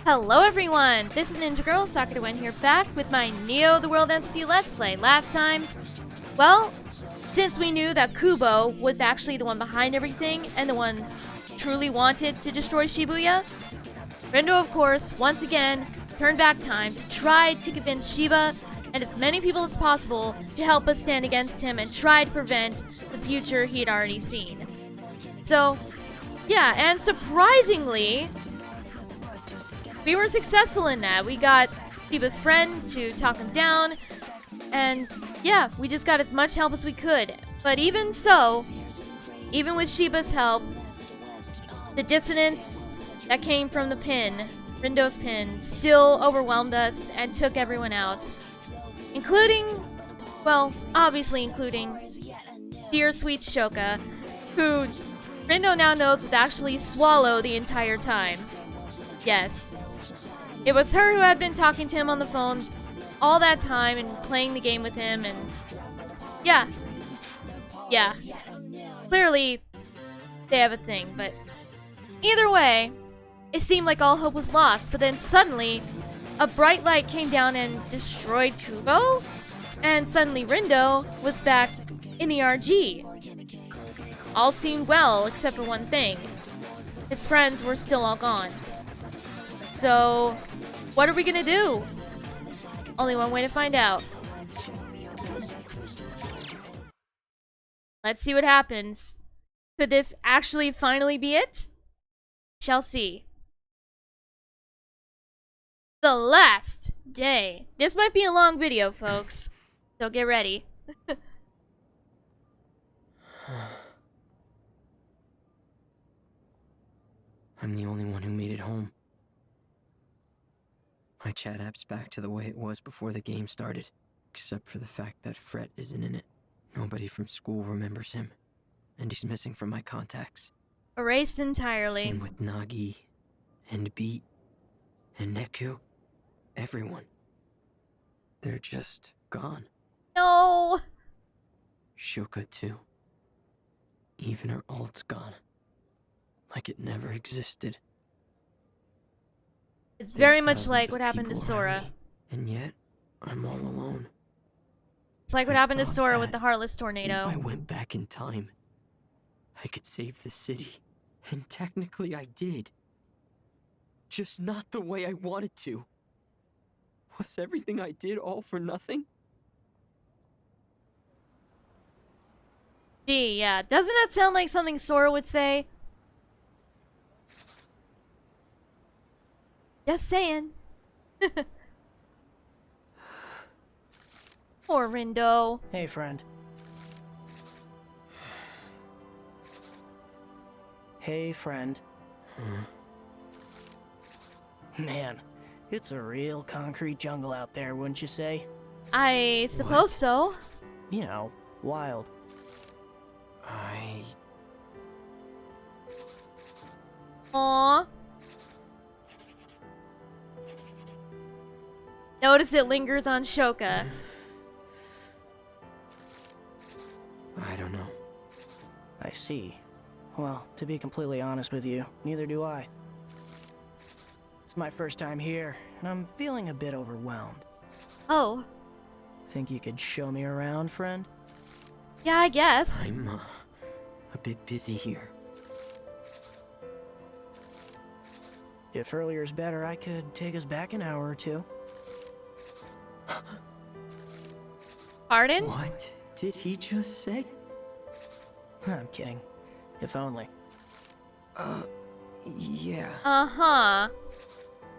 Hello everyone, this is Ninja Girl TWEWY here, back with my Neo the World Entity Let's Play. Last time, well, since we knew that Kubo was actually the one behind everything and the one truly wanted to destroy Shibuya, Rindo, of course, once again, turned back time to try to convince Shiba and as many people as possible to help us stand against him and try to prevent the future he'd already seen. So, yeah, and surprisingly, we were successful in that. We got Shiba's friend to talk him down, and yeah, we just got as much help as we could. But even so, even with Shiba's help, the dissonance that came from the pin, Rindo's pin, still overwhelmed us and took everyone out. Including, well, obviously including dear sweet Shoka, who Rindo now knows was actually Swallow the entire time. Yes. It was her who had been talking to him on the phone all that time and playing the game with him, and yeah. Clearly, they have a thing, but either way, it seemed like all hope was lost, but then suddenly, a bright light came down and destroyed Kubo, and suddenly Rindo was back in the RG. All seemed well, except for one thing. His friends were still all gone. So, what are we gonna do? Only one way to find out. Let's see what happens. Could this actually finally be it? Shall see. The last day. This might be a long video, folks. So get ready. I'm the only one who made it home. My chat app's back to the way it was before the game started, except for the fact that Fret isn't in it. Nobody from school remembers him, and he's missing from my contacts. Erased entirely. Same with Nagi, and Beat, and Neku. Everyone. They're just gone. No! Shoka too. Even her alt's gone. Like it never existed. It's very There's much like thousands what of happened to people Sora. around me, and yet, I'm all alone. It's like what I happened to thought Sora with that the Heartless If Tornado. I went back in time, I could save the city. And technically I did. Just not the way I wanted to. Was everything I did all for nothing? Gee, yeah. Doesn't that sound like something Sora would say? Just saying. Poor Rindo. Hey, friend. Hey, friend. Man, it's a real concrete jungle out there, wouldn't you say? I suppose so. You know, wild. Aww. Notice it lingers on Shoka. I don't know. I see. Well, to be completely honest with you, neither do I. It's my first time here, and I'm feeling a bit overwhelmed. Oh. Think you could show me around, friend? Yeah, I guess. I'm, a bit busy here. If earlier's better, I could take us back an hour or two. Pardon? What did he just say? I'm kidding. If only. Yeah. Uh-huh.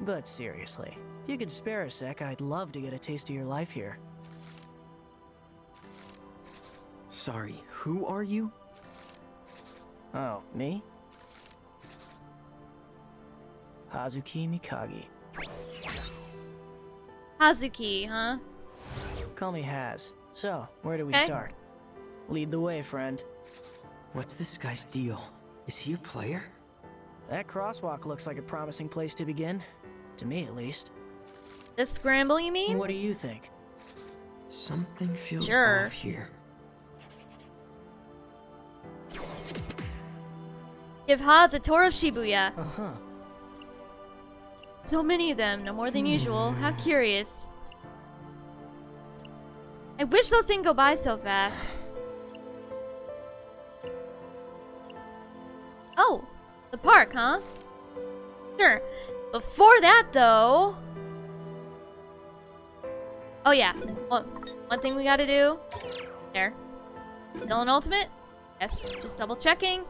But seriously, if you could spare a sec, I'd love to get a taste of your life here. Sorry, who are you? Oh, me? Hazuki Mikagi. Hazuki, huh? Call me Haz. So, where do we Okay. start? Lead the way, friend. What's this guy's deal? Is he a player? That crosswalk looks like a promising place to begin. To me, at least. The scramble, you mean? What do you think? Something feels Sure. off here. Give Haz a tour of Shibuya. Uh-huh. So many of them, no more than usual. How curious. I wish those didn't go by so fast. Oh, the park, huh? Sure. Before that, though... Oh, yeah. One thing we gotta do. There. Still an ultimate? Yes, just double checking.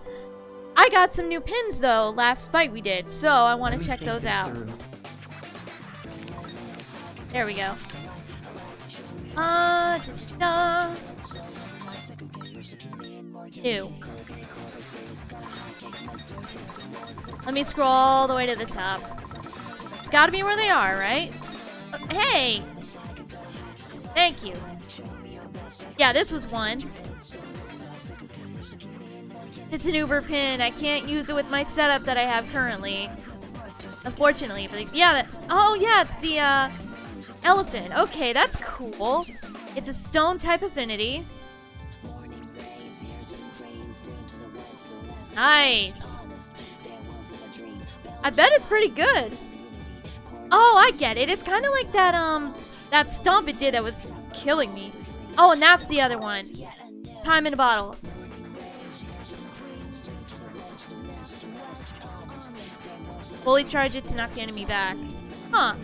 I got some new pins, though, last fight we did, so I want to check those out. There we go. New. Let me scroll all the way to the top. It's gotta be where they are, right? Hey! Thank you. Yeah, this was one. It's an Uber pin. I can't use it with my setup that I have currently. Unfortunately, but yeah, oh yeah, it's the elephant. Okay, that's cool. It's a stone type affinity. Nice. I bet it's pretty good. Oh, I get it. It's kind of like that stomp it did that was killing me. Oh, and that's the other one. Time in a bottle. Fully charge it to knock the enemy back. Huh.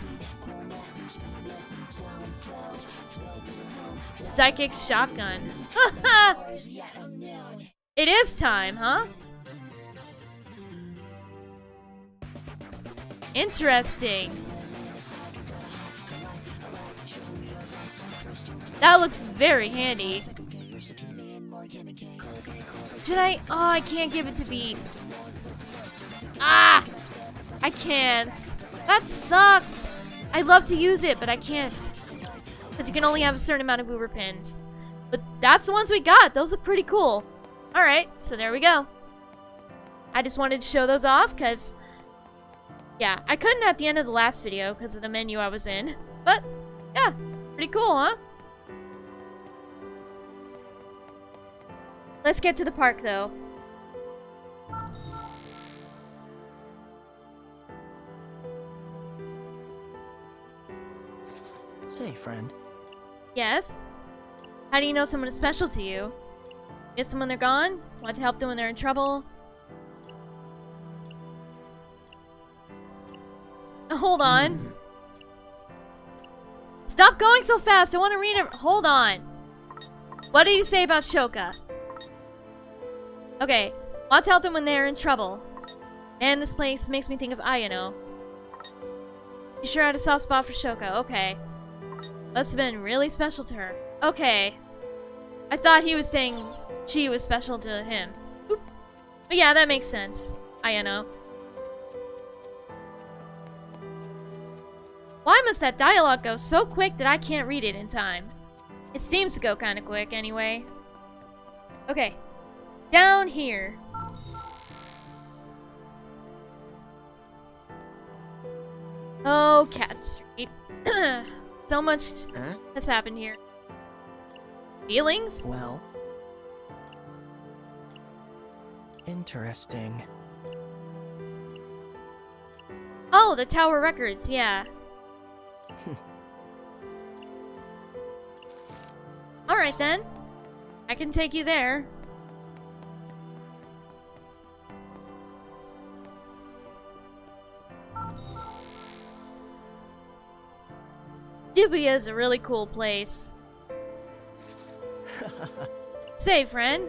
Psychic shotgun. It is time, huh? Interesting. That looks very handy. Should I? Oh, I can't give it to Beat. Ah! I can't. That sucks. I'd love to use it, but I can't. Because you can only have a certain amount of Uber pins. But that's the ones we got. Those look pretty cool. Alright, so there we go. I just wanted to show those off because... yeah, I couldn't at the end of the last video because of the menu I was in. But, yeah, pretty cool, huh? Let's get to the park, though. Say, friend. Yes? How do you know someone is special to you? Miss them when they're gone? Want to help them when they're in trouble? Hold on. Stop going so fast. I want to read it. Hold on. What did you say about Shoka? Okay. Want to help them when they're in trouble. Man, this place makes me think of Ayano. You sure had a soft spot for Shoka. Okay. Must have been really special to her. Okay. I thought he was saying she was special to him. Oop. But yeah, that makes sense. Ayano. Why must that dialogue go so quick that I can't read it in time? It seems to go kind of quick anyway. Okay. Down here. Oh, Cat Street. So much has happened here. Feelings? Well. Interesting. Oh, the Tower Records, yeah. Alright then. I can take you there. TWEWY is a really cool place. Say, friend.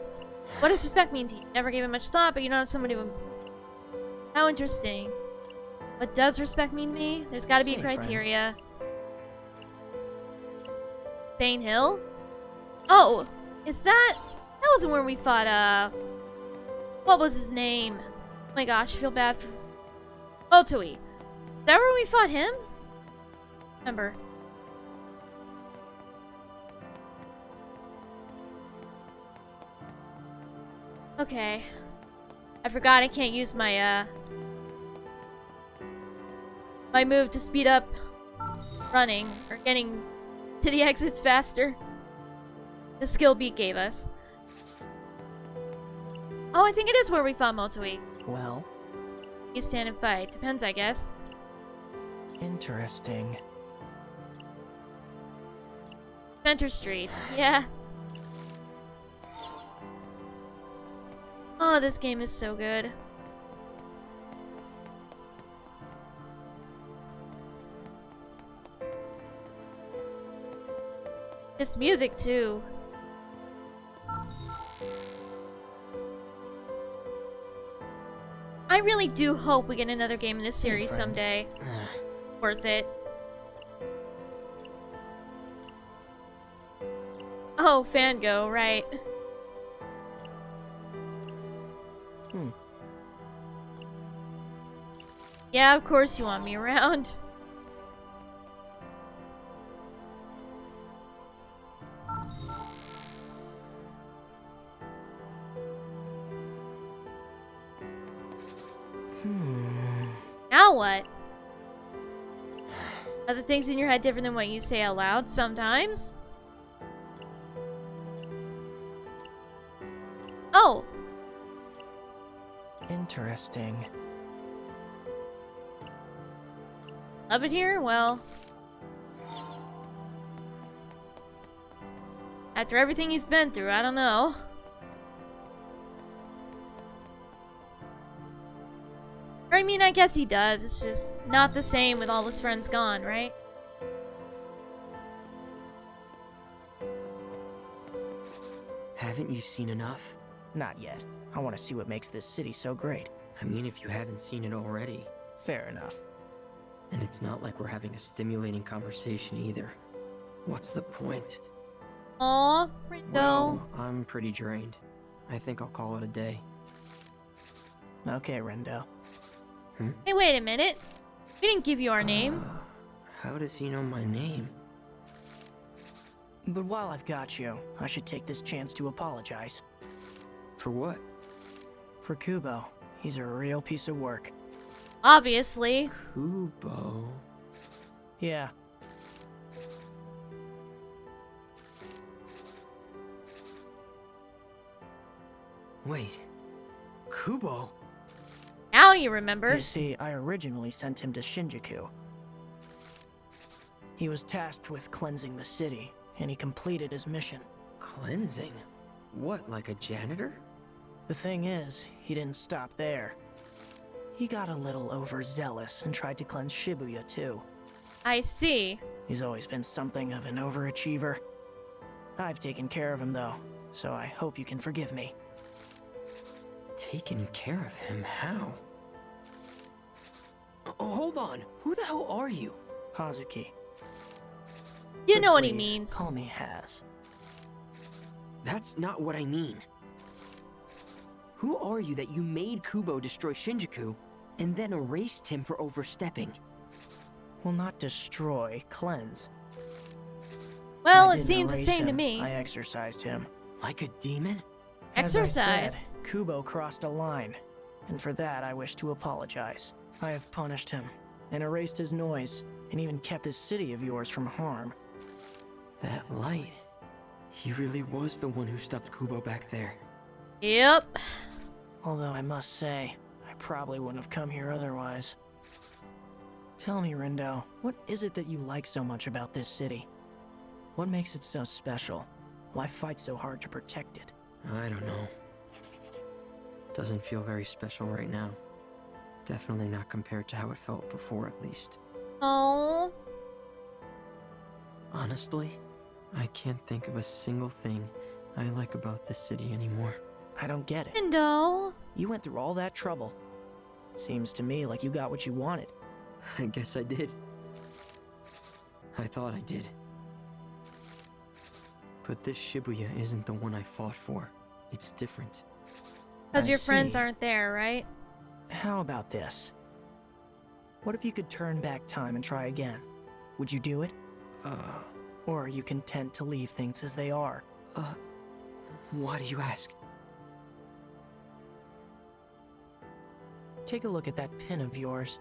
What does respect mean to you? Never gave it much thought, but you're not somebody who... How interesting. What does respect mean to me? There's gotta be a criteria. Bane Hill? Oh! Is that... That wasn't where we fought, What was his name? Oh my gosh, I feel bad for... TWEWY. Is that where we fought him? Remember. Okay. I forgot I can't use my, my move to speed up running, or getting to the exits faster. The skill Beat gave us. Oh, I think it is where we fought TWEWY. Well. You stand and fight. Depends, I guess. Interesting. Center Street. Yeah. Oh, this game is so good. This music, too. I really do hope we get another game in this series someday. Worth it. Oh, Fango, right. Yeah, of course you want me around. Now what? Are the things in your head different than what you say out loud sometimes? Oh! Interesting. Love it here? Well... after everything he's been through, I don't know. I mean, I guess he does. It's just not the same with all his friends gone, right? Haven't you seen enough? Not yet. I want to see what makes this city so great. I mean, if you haven't seen it already. Fair enough. And it's not like we're having a stimulating conversation either. What's the point? Aw, Rindo. Well, I'm pretty drained. I think I'll call it a day. Okay, Rendo. Hey, wait a minute. We didn't give you our name. How does he know my name? But while I've got you, I should take this chance to apologize. For what? For Kubo. He's a real piece of work. Obviously. Kubo. Yeah. Wait. Kubo? Now you remember. You see, I originally sent him to Shinjuku. He was tasked with cleansing the city, and he completed his mission. Cleansing? What, like a janitor? The thing is, he didn't stop there. He got a little overzealous and tried to cleanse Shibuya too. I see. He's always been something of an overachiever. I've taken care of him though, so I hope you can forgive me. Taken care of him? How? Oh, hold on. Who the hell are you? Hazuki. You But know what he please, means. Call me Haz. That's not what I mean. Who are you that you made Kubo destroy Shinjuku and then erased him for overstepping? Will not destroy, cleanse. Well, I it didn't seems the erase same to him, me. I exorcised him. Like a demon? As I said, Exercised. Kubo crossed a line, and for that I wish to apologize. I have punished him, and erased his noise, and even kept this city of yours from harm. That light. He really was the one who stopped Kubo back there. Yep. Although I must say, I probably wouldn't have come here otherwise. Tell me, Rindo, what is it that you like so much about this city? What makes it so special? Why fight so hard to protect it? I don't know. Doesn't feel very special right now. Definitely not compared to how it felt before, at least. Oh. Honestly, I can't think of a single thing I like about this city anymore. I don't get it. Rindo. You went through all that trouble. Seems to me like you got what you wanted. I guess I did. I thought I did. But this Shibuya isn't the one I fought for. It's different. Because I your friends see. aren't there, right? How about this? What if you could turn back time and try again? Would you do it? Or are you content to leave things as they are? Why do you ask? Take a look at that pin of yours.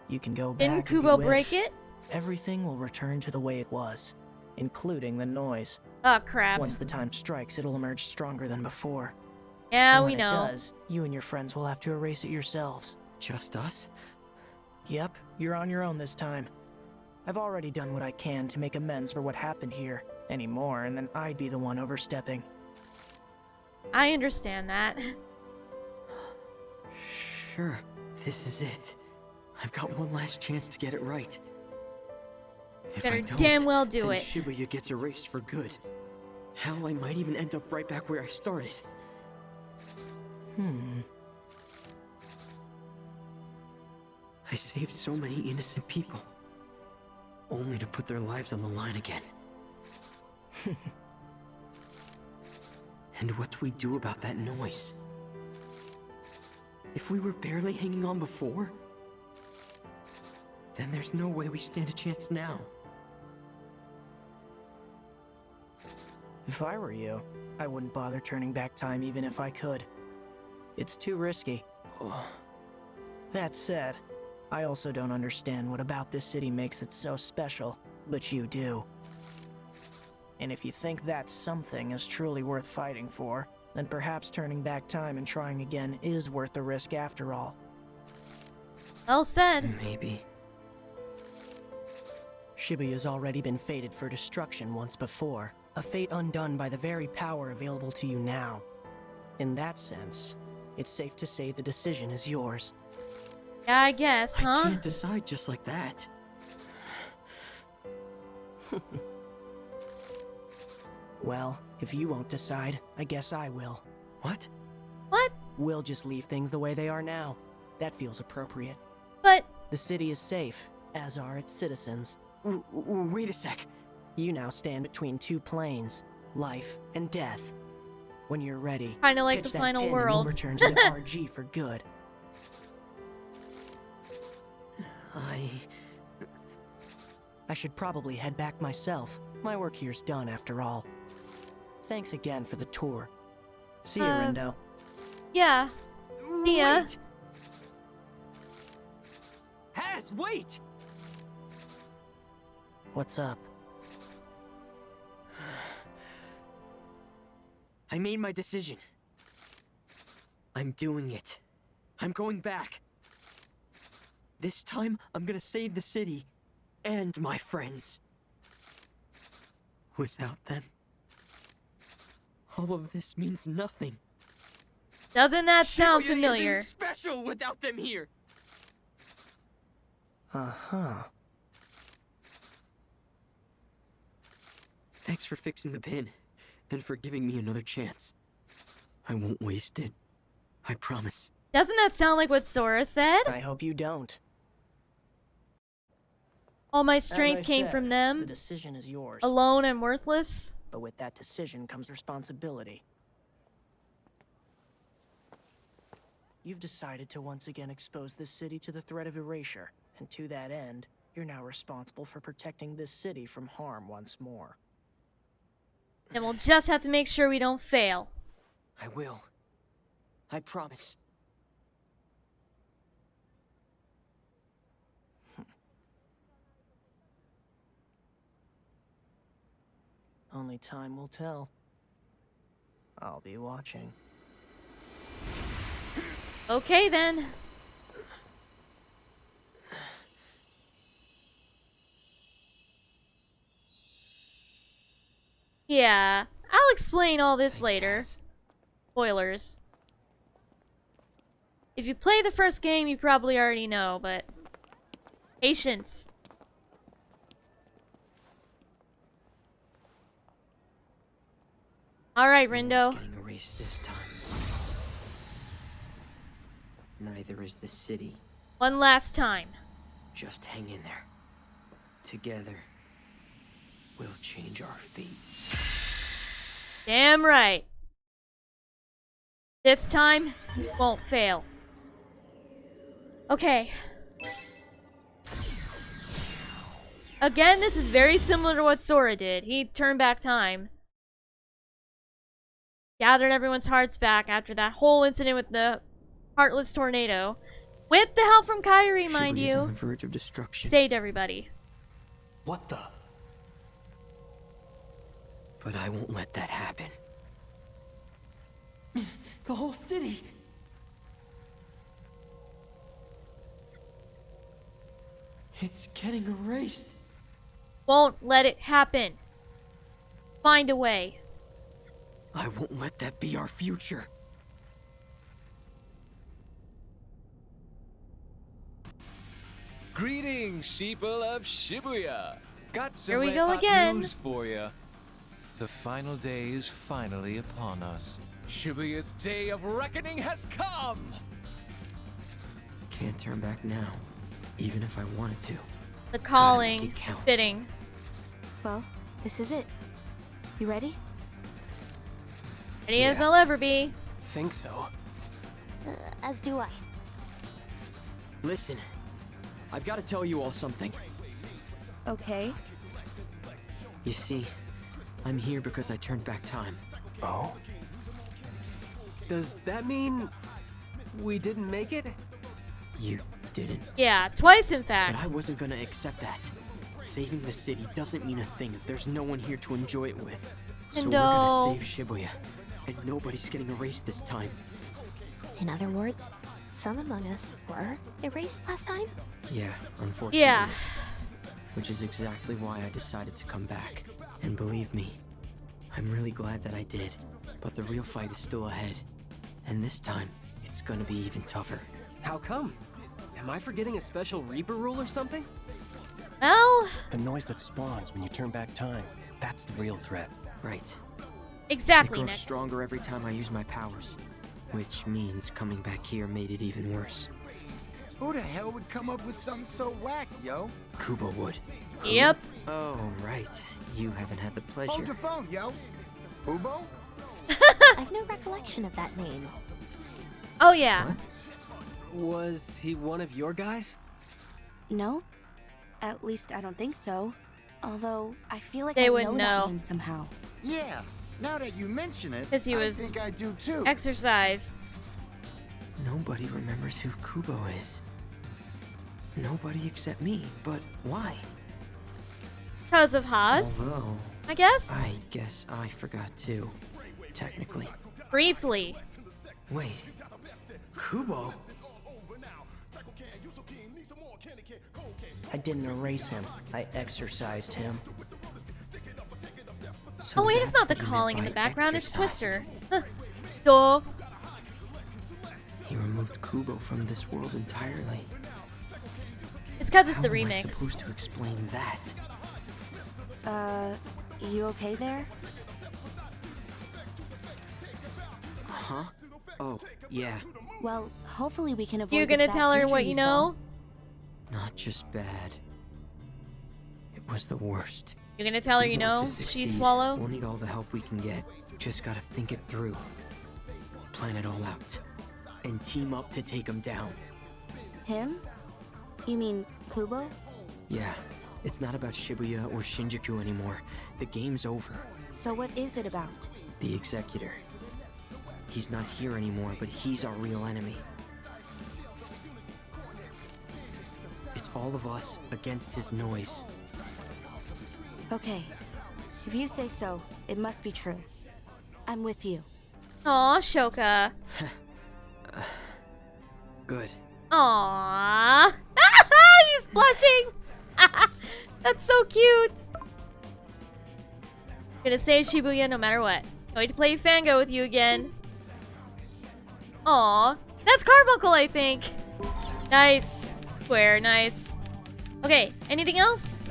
You can go back Didn't if you Kubo wish. break it? Everything will return to the way it was, including the noise. Oh, crap. Once the time strikes, it'll emerge stronger than before. Yeah, And we when know. it does, you and your friends will have to erase it yourselves. Just us? Yep, you're on your own this time. I've already done what I can to make amends for what happened here. Any more, and then I'd be the one overstepping. I understand that. Sure, this is it. I've got one last chance to get it right. If Better I don't, damn well do then it. Shibuya gets erased for good. Hell, I might even end up right back where I started. I saved so many innocent people, only to put their lives on the line again. And what do we do about that noise? If we were barely hanging on before, then there's no way we stand a chance now. If I were you, I wouldn't bother turning back time even if I could. It's too risky. That said, I also don't understand what about this city makes it so special, but you do. And if you think that something is truly worth fighting for, then perhaps turning back time and trying again is worth the risk after all. Well said. Maybe. Shibuya's already been fated for destruction once before, a fate undone by the very power available to you now. In that sense, it's safe to say the decision is yours. Yeah, I guess, I huh? can't decide just like that. Well, if you won't decide, I guess I will. What? What? We'll just leave things the way they are now. That feels appropriate. But The city is safe, as are its citizens. Wait a sec. You now stand between two planes, life and death. When you're ready, kind of like pitch the that final pin and you'll world. return to the RG for good. I should probably head back myself. My work here's done after all. Thanks again for the tour. See you, Rindo. Yeah. See ya. Wait! Has, wait! What's up? I made my decision. I'm doing it. I'm going back. This time, I'm gonna save the city and my friends. Without them, all of this means nothing. Doesn't that sound Shibuya familiar? isn't special without them here. Uh-huh. Thanks for fixing the pin, and for giving me another chance. I won't waste it. I promise. Doesn't that sound like what Sora said? I hope you don't. All my As I strength came said, from The them. decision is yours. Alone and worthless. But with that decision comes responsibility. You've decided to once again expose this city to the threat of erasure, and to that end, you're now responsible for protecting this city from harm once more. Then we'll just have to make sure we don't fail. I will. I promise. Only time will tell. I'll be watching. Okay then. Yeah, I'll explain all this Thanks, later. Has. Spoilers. If you play the first game, you probably already know, but patience. Alright, No Rindo. one's getting erased this time. Neither is the city. One last time. Just hang in there. Together, we'll change our fate. Damn right. This time, we won't fail. Okay. Again, this is very similar to what Sora did. He turned back time. Gathered everyone's hearts back after that whole incident with the Heartless Tornado. With the help from Kairi, mind Shibuya's on you. the verge of destruction. Saved everybody. What the? But I won't let that happen. The whole city! It's getting erased. Won't let it happen. Find a way. I won't let that be our future. Greetings, sheeple of Shibuya. Got some Here we red go hot again. news for you. The final day is finally upon us. Shibuya's day of reckoning has come. Can't turn back now, even if I wanted to. The Gotta calling. make it count. Fitting. Well, this is it. You ready? Ready as I'll ever be. Think so. As do I. Listen, I've got to tell you all something. Okay. You see, I'm here because I turned back time. Oh? Does that mean we didn't make it? You didn't. Yeah, twice in But fact. I wasn't gonna accept that. Saving the city doesn't mean a thing if there's no one here to enjoy it with. So we're No. gonna save Shibuya, and nobody's getting erased this time. In other words, some among us were erased last time? Yeah, unfortunately. Yeah. Which is exactly why I decided to come back. And believe me, I'm really glad that I did. But the real fight is still ahead. And this time, it's gonna be even tougher. How come? Am I forgetting a special Reaper rule or something? Well, The noise that spawns when you turn back time, that's the real threat. Right. exactly, It grows Nick. stronger every time I use my powers. Which means coming back here made it even worse. Who the hell would come up with something so whack, yo? Kubo would. Yep. Oh, right. You haven't had the pleasure. Hold your phone, yo. Fubo? I've no recollection of that name. Oh yeah. What? Was he one of your guys? No? At least I don't think so. Although, I feel like They I would know know. that name somehow. Yeah. Now that you mention it, 'Cause he was I think I do too. Exercise. Nobody remembers who Kubo is. Nobody except me, but why? Because of Haas, Although, I guess. I guess I forgot too. Technically. Briefly. Wait. Kubo? I didn't erase him. I exorcised him. So Oh wait, it's that's not the what you meant calling in by the background, it's exercised. Twister. Huh. Duh. He removed Kubo from this world entirely. It's because it's How the am I remix. supposed to explain that? You okay there? Huh? Oh, yeah. Well, hopefully we can avoid You this gonna bad tell her future what you saw. know? Not just bad. It was the worst. You're gonna tell her If you we want know? to succeed, She's Swallow? We'll need all the help we can get. Just gotta think it through. Plan it all out. And team up to take him down. Him? You mean Kubo? Yeah, it's not about Shibuya or Shinjuku anymore. The game's over. So what is it about? The Executor. He's not here anymore, but he's our real enemy. It's all of us against his noise. Okay. If you say so, it must be true. I'm with you. Aw, Shoka. Good. Aww. He's blushing. That's so cute. Gonna save Shibuya no matter what. Going to play Fango with you again. Aw. That's Carbuncle, I think. Nice. Square, nice. Okay, anything else?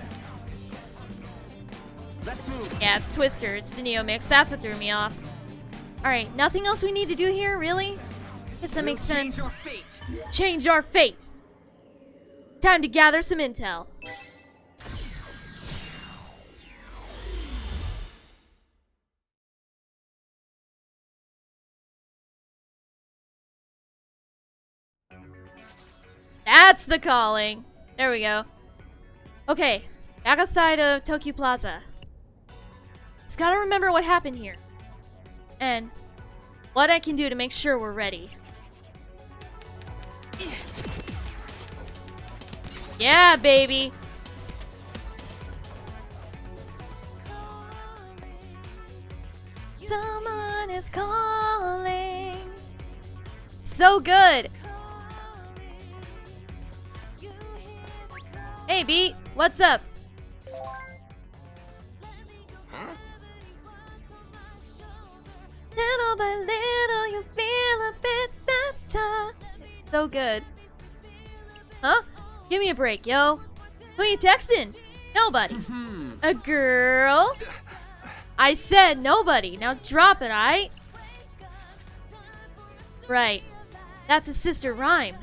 Let's move. Yeah, it's Twister. It's the Neo mix. That's what threw me off. Alright, nothing else we need to do here, really? Guess that makes sense. Change our fate. Change our fate. Time to gather some intel. That's the calling. There we go. Okay, back outside of Tokyo Plaza. Just gotta remember what happened here. And what I can do to make sure we're ready. Yeah, baby. Someone is calling. So good. Hey, Beat, what's up? Huh? Little by little, you feel a bit better. So good. Huh? Give me a break, yo. Who you texting? Nobody. A girl? I said nobody. Now drop it, aight? Right. That's his sister, Rhyme.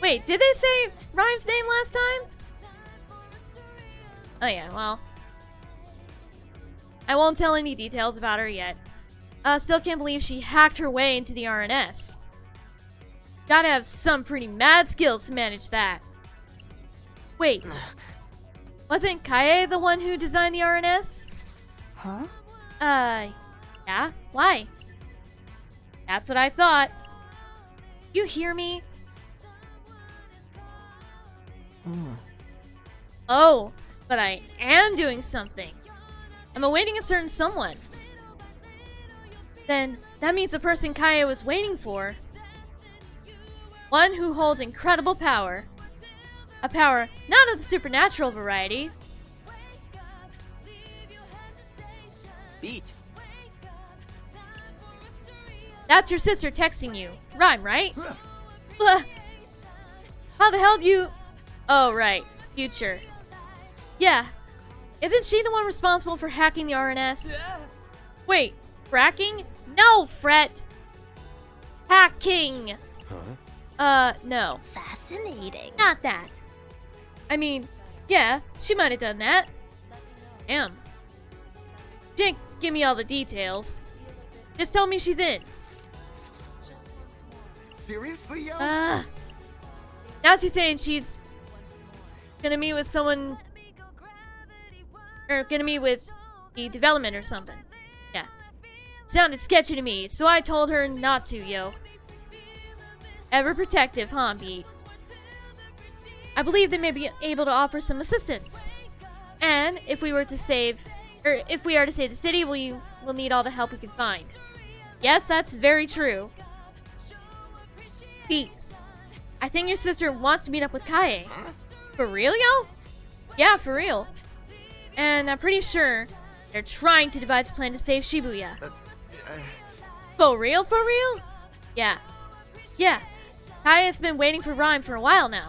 Wait, did they say Rhyme's name last time? Oh yeah, well. I won't tell any details about her yet. Still can't believe she hacked her way into the RNS. Gotta have some pretty mad skills to manage that. Wait. Wasn't Kaie the one who designed the RNS? Huh? Yeah? Why? That's what I thought. You hear me? Oh, but I am doing something. I'm awaiting a certain someone. Then, that means the person Kaie was waiting for. One who holds incredible power. A power not of the supernatural variety. Beat. That's your sister texting you. Rhyme, right? How the hell do you... Oh, right. Future. Yeah. Isn't she the one responsible for hacking the RNS? Wait, fracking? No, Fret! Hacking! No. Fascinating. Not that. I mean, yeah, she might have done that. Damn. Didn't give me all the details. Just tell me she's in. Seriously, yo? Now she's saying she's gonna meet with someone, or gonna meet with the development or something. Yeah. Sounded sketchy to me, so I told her not to, yo. Ever protective, huh, Beat? I believe they may be able to offer some assistance. And if we are to save the city, we will need all the help we can find. Yes, that's very true. Beat, I think your sister wants to meet up with Kaie. For real, yo? Yeah, for real. And I'm pretty sure they're trying to devise a plan to save Shibuya. For real, for real? Yeah. Yeah. Kaia's been waiting for Rhyme for a while now.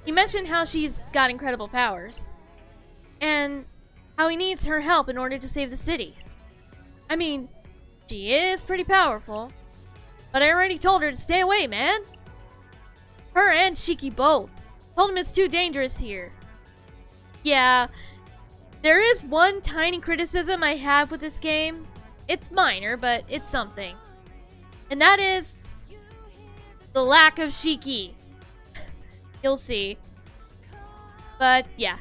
He mentioned how she's got incredible powers. And how he needs her help in order to save the city. I mean, she is pretty powerful. But I already told her to stay away, man. Her and Shiki both. Told him it's too dangerous here. Yeah, there is one tiny criticism I have with this game. It's minor, but it's something. And that is the lack of Shiki. You'll see. But yeah,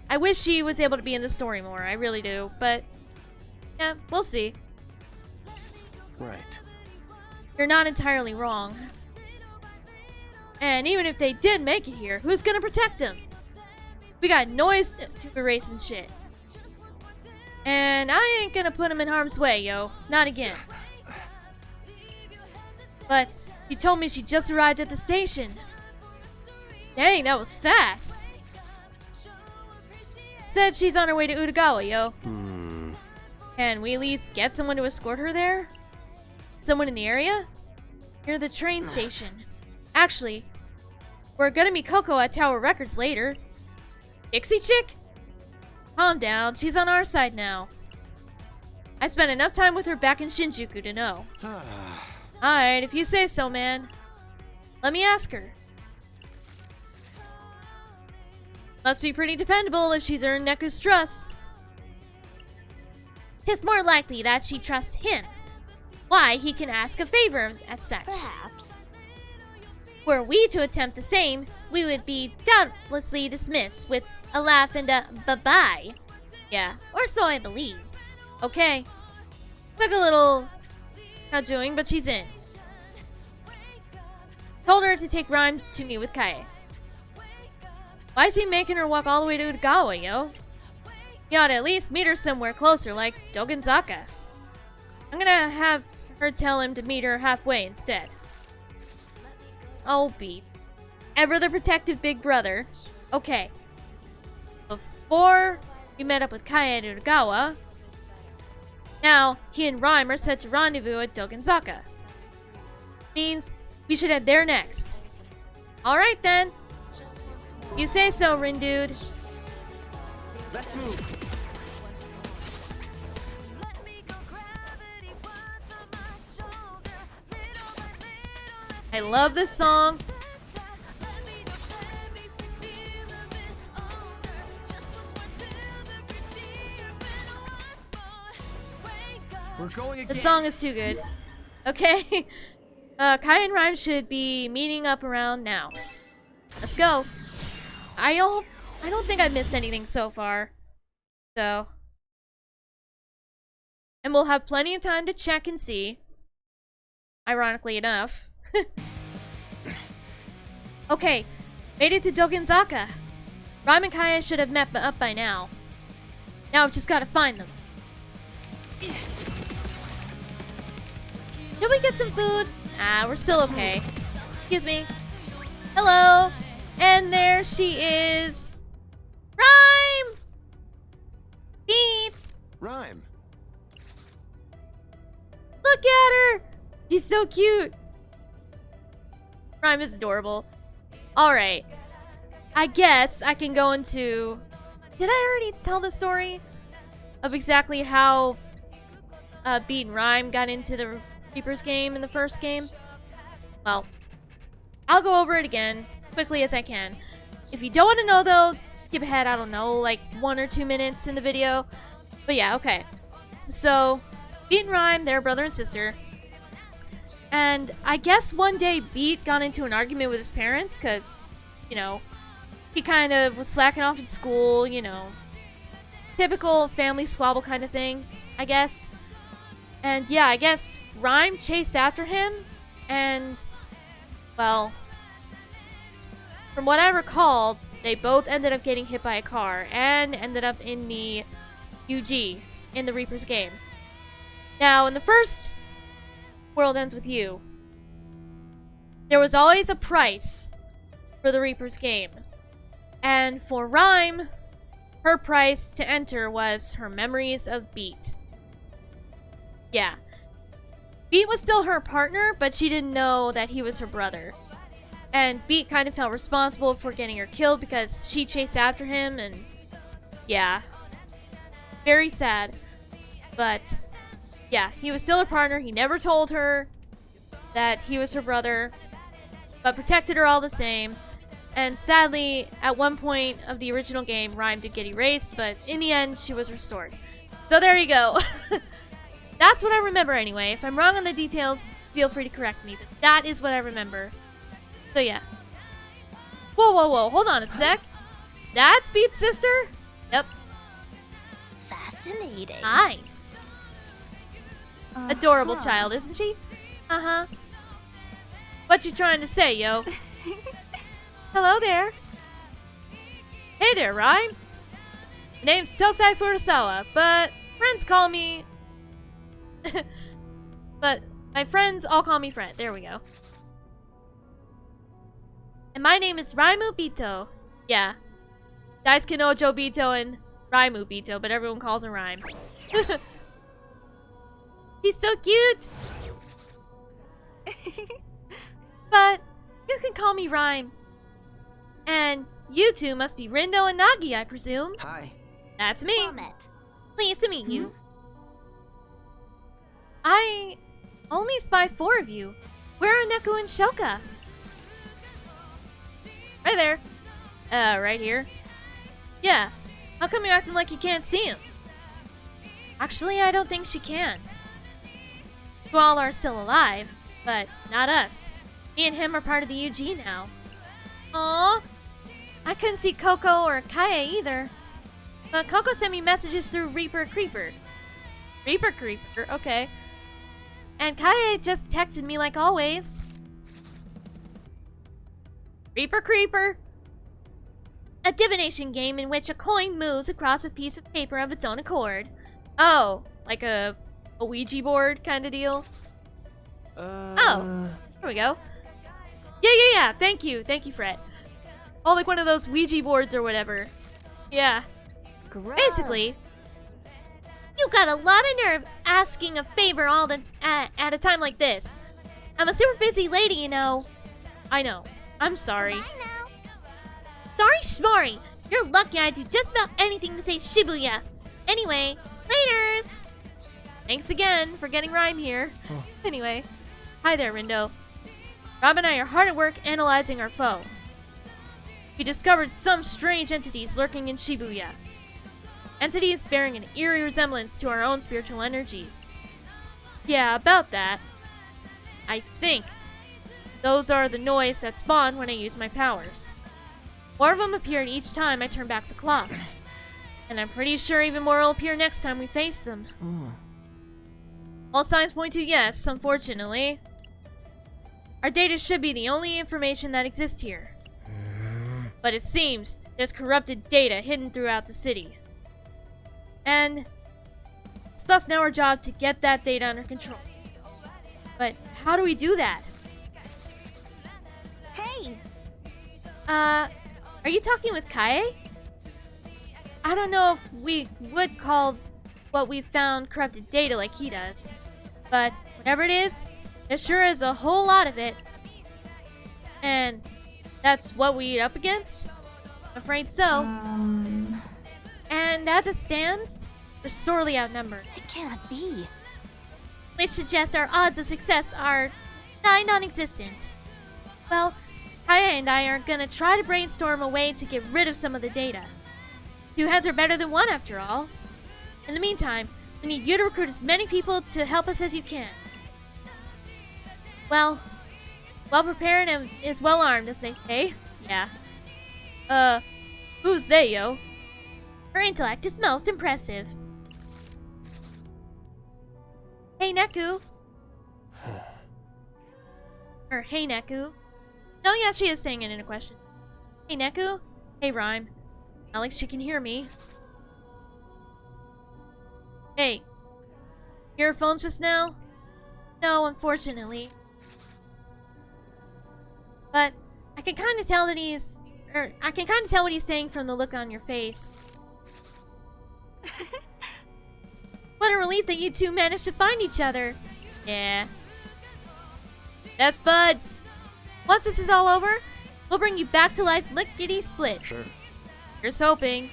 I wish she was able to be in the story more. I really do. But yeah, we'll see. Right. You're not entirely wrong. And even if they did make it here, who's gonna protect them? We got noise to erase and shit. And I ain't gonna put them in harm's way, yo. Not again. But she told me she just arrived at the station. Dang, that was fast. Said she's on her way to Utagawa, yo. Can we at least get someone to escort her there? Someone in the area? Near the train station. Actually, we're gonna meet Coco at Tower Records later. Dixie chick? Calm down, she's on our side now. I spent enough time with her back in Shinjuku to know. Alright, if you say so, man. Let me ask her. Must be pretty dependable if she's earned Neku's trust. 'Tis more likely that she trusts him. Why, he can ask a favor as such. Perhaps. Were we to attempt the same, we would be doubtlessly dismissed with a laugh and a bye-bye. Yeah, or so I believe. Okay. Took a little cudgeling, but she's in. Told her to take Rhyme to meet with Kaie. Why is he making her walk all the way to Utagawa, yo? He ought to at least meet her somewhere closer, like Dogenzaka. I'm gonna have her tell him to meet her halfway instead. Oh, Beat. Ever the protective big brother. Okay. Before we met up with Kaya and Uragawa, now he and Rhyme are set to rendezvous at Dogenzaka. Means we should head there next. Alright then. You say so, Rin dude. Let's move. I love this song. We're going again. The song is too good. Okay. Kai and Rhyme should be meeting up around now. Let's go. I don't think I missed anything so far. So. And we'll have plenty of time to check and see. Ironically enough. Okay. Made it to Dogenzaka. Rhyme and Kaya should have met up by now. Now I've just gotta find them. Can we get some food? Ah, we're still okay. Excuse me. Hello. And there she is. Rhyme! Beat! Rhyme. Look at her! She's so cute. Rhyme is adorable. Alright. I guess I can go into... Did I already tell the story? Of exactly how Beat and Rhyme got into the Reaper's game in the first game? Well, I'll go over it again, quickly as I can. If you don't want to know though, skip ahead, I don't know, like 1 or 2 minutes in the video. But yeah, okay. So, Beat and Rhyme, they're brother and sister. And I guess one day Beat got into an argument with his parents, because, you know, he kind of was slacking off in school, you know. Typical family squabble kind of thing, I guess. And yeah, I guess Rhyme chased after him, and, well, from what I recall, they both ended up getting hit by a car, and ended up in the UG, in the Reaper's game. Now, in the first World Ends With You, there was always a price for the Reaper's game. And for Rhyme, her price to enter was her memories of Beat. Yeah. Beat was still her partner, but she didn't know that he was her brother. And Beat kind of felt responsible for getting her killed because she chased after him, and yeah. Very sad. But yeah, he was still her partner. He never told her that he was her brother, but protected her all the same. And sadly, at one point of the original game, Rhyme did get erased, but in the end, she was restored. So there you go. That's what I remember anyway. If I'm wrong on the details, feel free to correct me, but that is what I remember. So yeah. Whoa, whoa, whoa. Hold on a sec. That's Beat's sister? Yep. Fascinating. Hi. Adorable child, isn't she? Uh-huh. What you trying to say, yo? Hello there. Hey there, Rhyme. My name's Tosai Furusawa, but friends call me... but my friends all call me Fred. There we go. And my name is Raimu Bito. Yeah. Daisuke no Ojo Bito and Raimu Bito, but everyone calls her Rhyme. He's so cute! But you can call me Rhyme. And you two must be Rindo and Nagi, I presume. Hi. That's me. Well met. Pleased to meet you. I only spy 4 of you. Where are Neku and Shoka? Right there. Right here. Yeah. How come you're acting like you can't see him? Actually, I don't think she can. You all are still alive, but not us. Me and him are part of the UG now. Aww. I couldn't see Coco or Kaya either. But Coco sent me messages through Reaper Creeper. Reaper Creeper? Okay. And Kaya just texted me like always. Reaper Creeper. A divination game in which a coin moves across a piece of paper of its own accord. Oh, like a Ouija board kind of deal? Oh, here we go. Yeah. Thank you, Fred. Oh, like one of those Ouija boards or whatever. Yeah. Gross. Basically, you got a lot of nerve asking a favor all the at a time like this. I'm a super busy lady, you know. I know. I'm sorry. Bye now. Sorry, Shmori. You're lucky I do just about anything to say Shibuya. Anyway, laters. Thanks again for getting rhyme here. Oh. Anyway, hi there, Rindo. Rob and I are hard at work analyzing our foe. We discovered some strange entities lurking in Shibuya. Entities bearing an eerie resemblance to our own spiritual energies. Yeah, about that. I think those are the noise that spawn when I use my powers. 4 of them appeared each time I turn back the clock. And I'm pretty sure even more will appear next time we face them. All signs point to yes, unfortunately. Our data should be the only information that exists here. But it seems there's corrupted data hidden throughout the city. And it's thus now our job to get that data under control. But how do we do that? Hey! Are you talking with Kae? I don't know if we would call what we found corrupted data like he does. But whatever it is, there sure is a whole lot of it. And that's what we up against? I'm afraid so. And as it stands, we're sorely outnumbered. It cannot be. Which suggests our odds of success are nigh non-existent. Well, Kaya and I are gonna try to brainstorm a way to get rid of some of the data. 2 heads are better than 1 after all. In the meantime, we need you to recruit as many people to help us as you can. Well prepared and is well armed, as they say. Yeah. Who's they, yo? Her intellect is most impressive. Hey, Neku. Or, hey, Neku. No, yeah, she is saying it in a question. Hey, Neku. Hey, Rhyme. Not like she can hear me. Hey. Hear her phones just now? No, unfortunately. But I can kind of tell that I can kind of tell what he's saying from the look on your face. What a relief that you two managed to find each other. Yeah. Best buds. Once this is all over, we'll bring you back to life lickety-split. Sure. Here's hoping.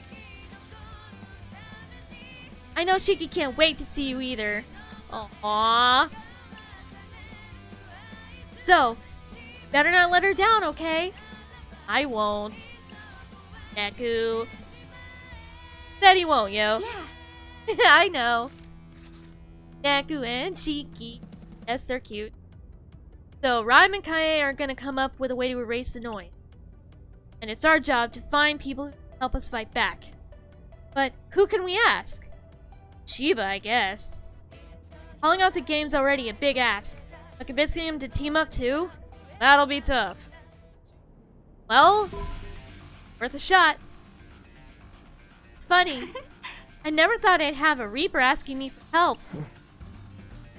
I know Shiki can't wait to see you either. Aww. So, better not let her down, okay? I won't. Neku. Said he won't, yo. Yeah. I know. Neku and Shiki. Yes, they're cute. So, Rhyme and Kae are gonna come up with a way to erase the noise. And it's our job to find people who can help us fight back. But who can we ask? Shiba, I guess. Calling out the game's already a big ask. But convincing him to team up too? That'll be tough. Well, worth a shot. It's funny. I never thought I'd have a Reaper asking me for help.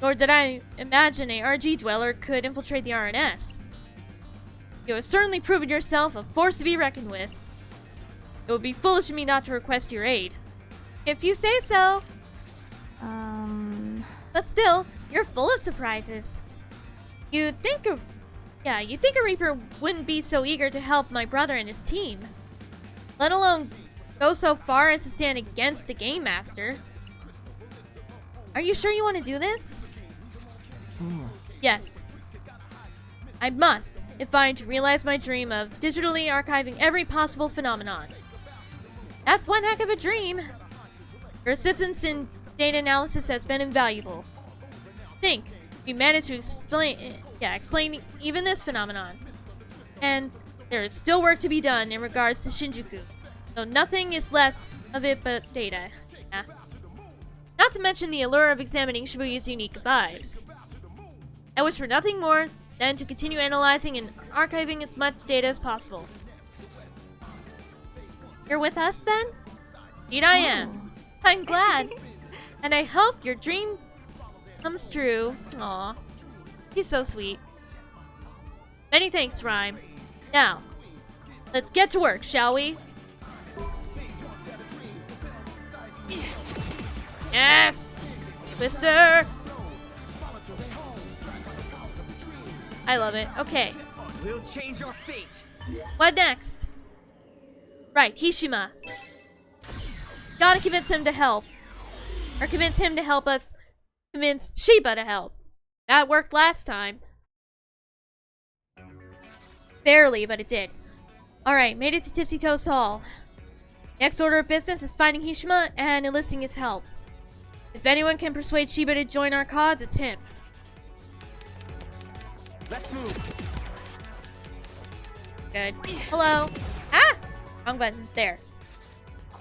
Nor did I imagine a RG dweller could infiltrate the RNS. You have certainly proven yourself a force to be reckoned with. It would be foolish of me not to request your aid. If you say so. But still, you're full of surprises. You'd think a Reaper wouldn't be so eager to help my brother and his team. Let alone go so far as to stand against the Game Master. Are you sure you want to do this? Yes. I must, if I'm to realize my dream of digitally archiving every possible phenomenon. That's one heck of a dream. Your assistance in data analysis has been invaluable. Think, we managed to explain even this phenomenon. And there is still work to be done in regards to Shinjuku, though nothing is left of it but data. Yeah. Not to mention the allure of examining Shibuya's unique vibes. I wish for nothing more than to continue analyzing and archiving as much data as possible. You're with us then? Indeed I am. I'm glad. And I hope your dream comes true. Aw. He's so sweet. Many thanks, Rhyme. Now, let's get to work, shall we? Yes! Twister! I love it. Okay. We'll change our fate. What next? Right, Hishima. Gotta convince him to help. Or convince him to help us convince Sheba to help. That worked last time. Barely, but it did. Alright, made it to Tipsy Toast Hall. Next order of business is finding Hishima and enlisting his help. If anyone can persuade Sheba to join our cause, it's him. Let's move. Good. Hello. Ah! Wrong button. There.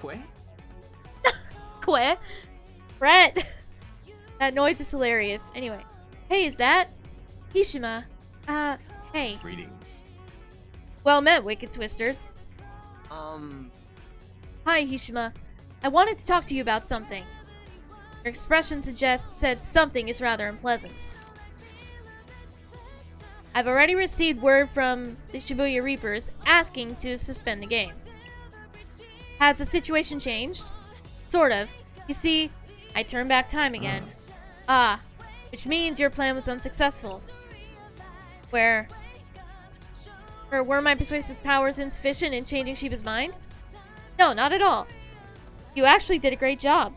Quay? Quit. Brett. That noise is hilarious. Anyway. Hey, is that Hishima? Hey. Greetings. Well met, Wicked Twisters. Hi, Hishima. I wanted to talk to you about something. Your expression said something is rather unpleasant. I've already received word from the Shibuya Reapers asking to suspend the game. Has the situation changed? Sort of. You see, I turned back time again. Which means your plan was unsuccessful. Were my persuasive powers insufficient in changing Sheba's mind? No, not at all. You actually did a great job.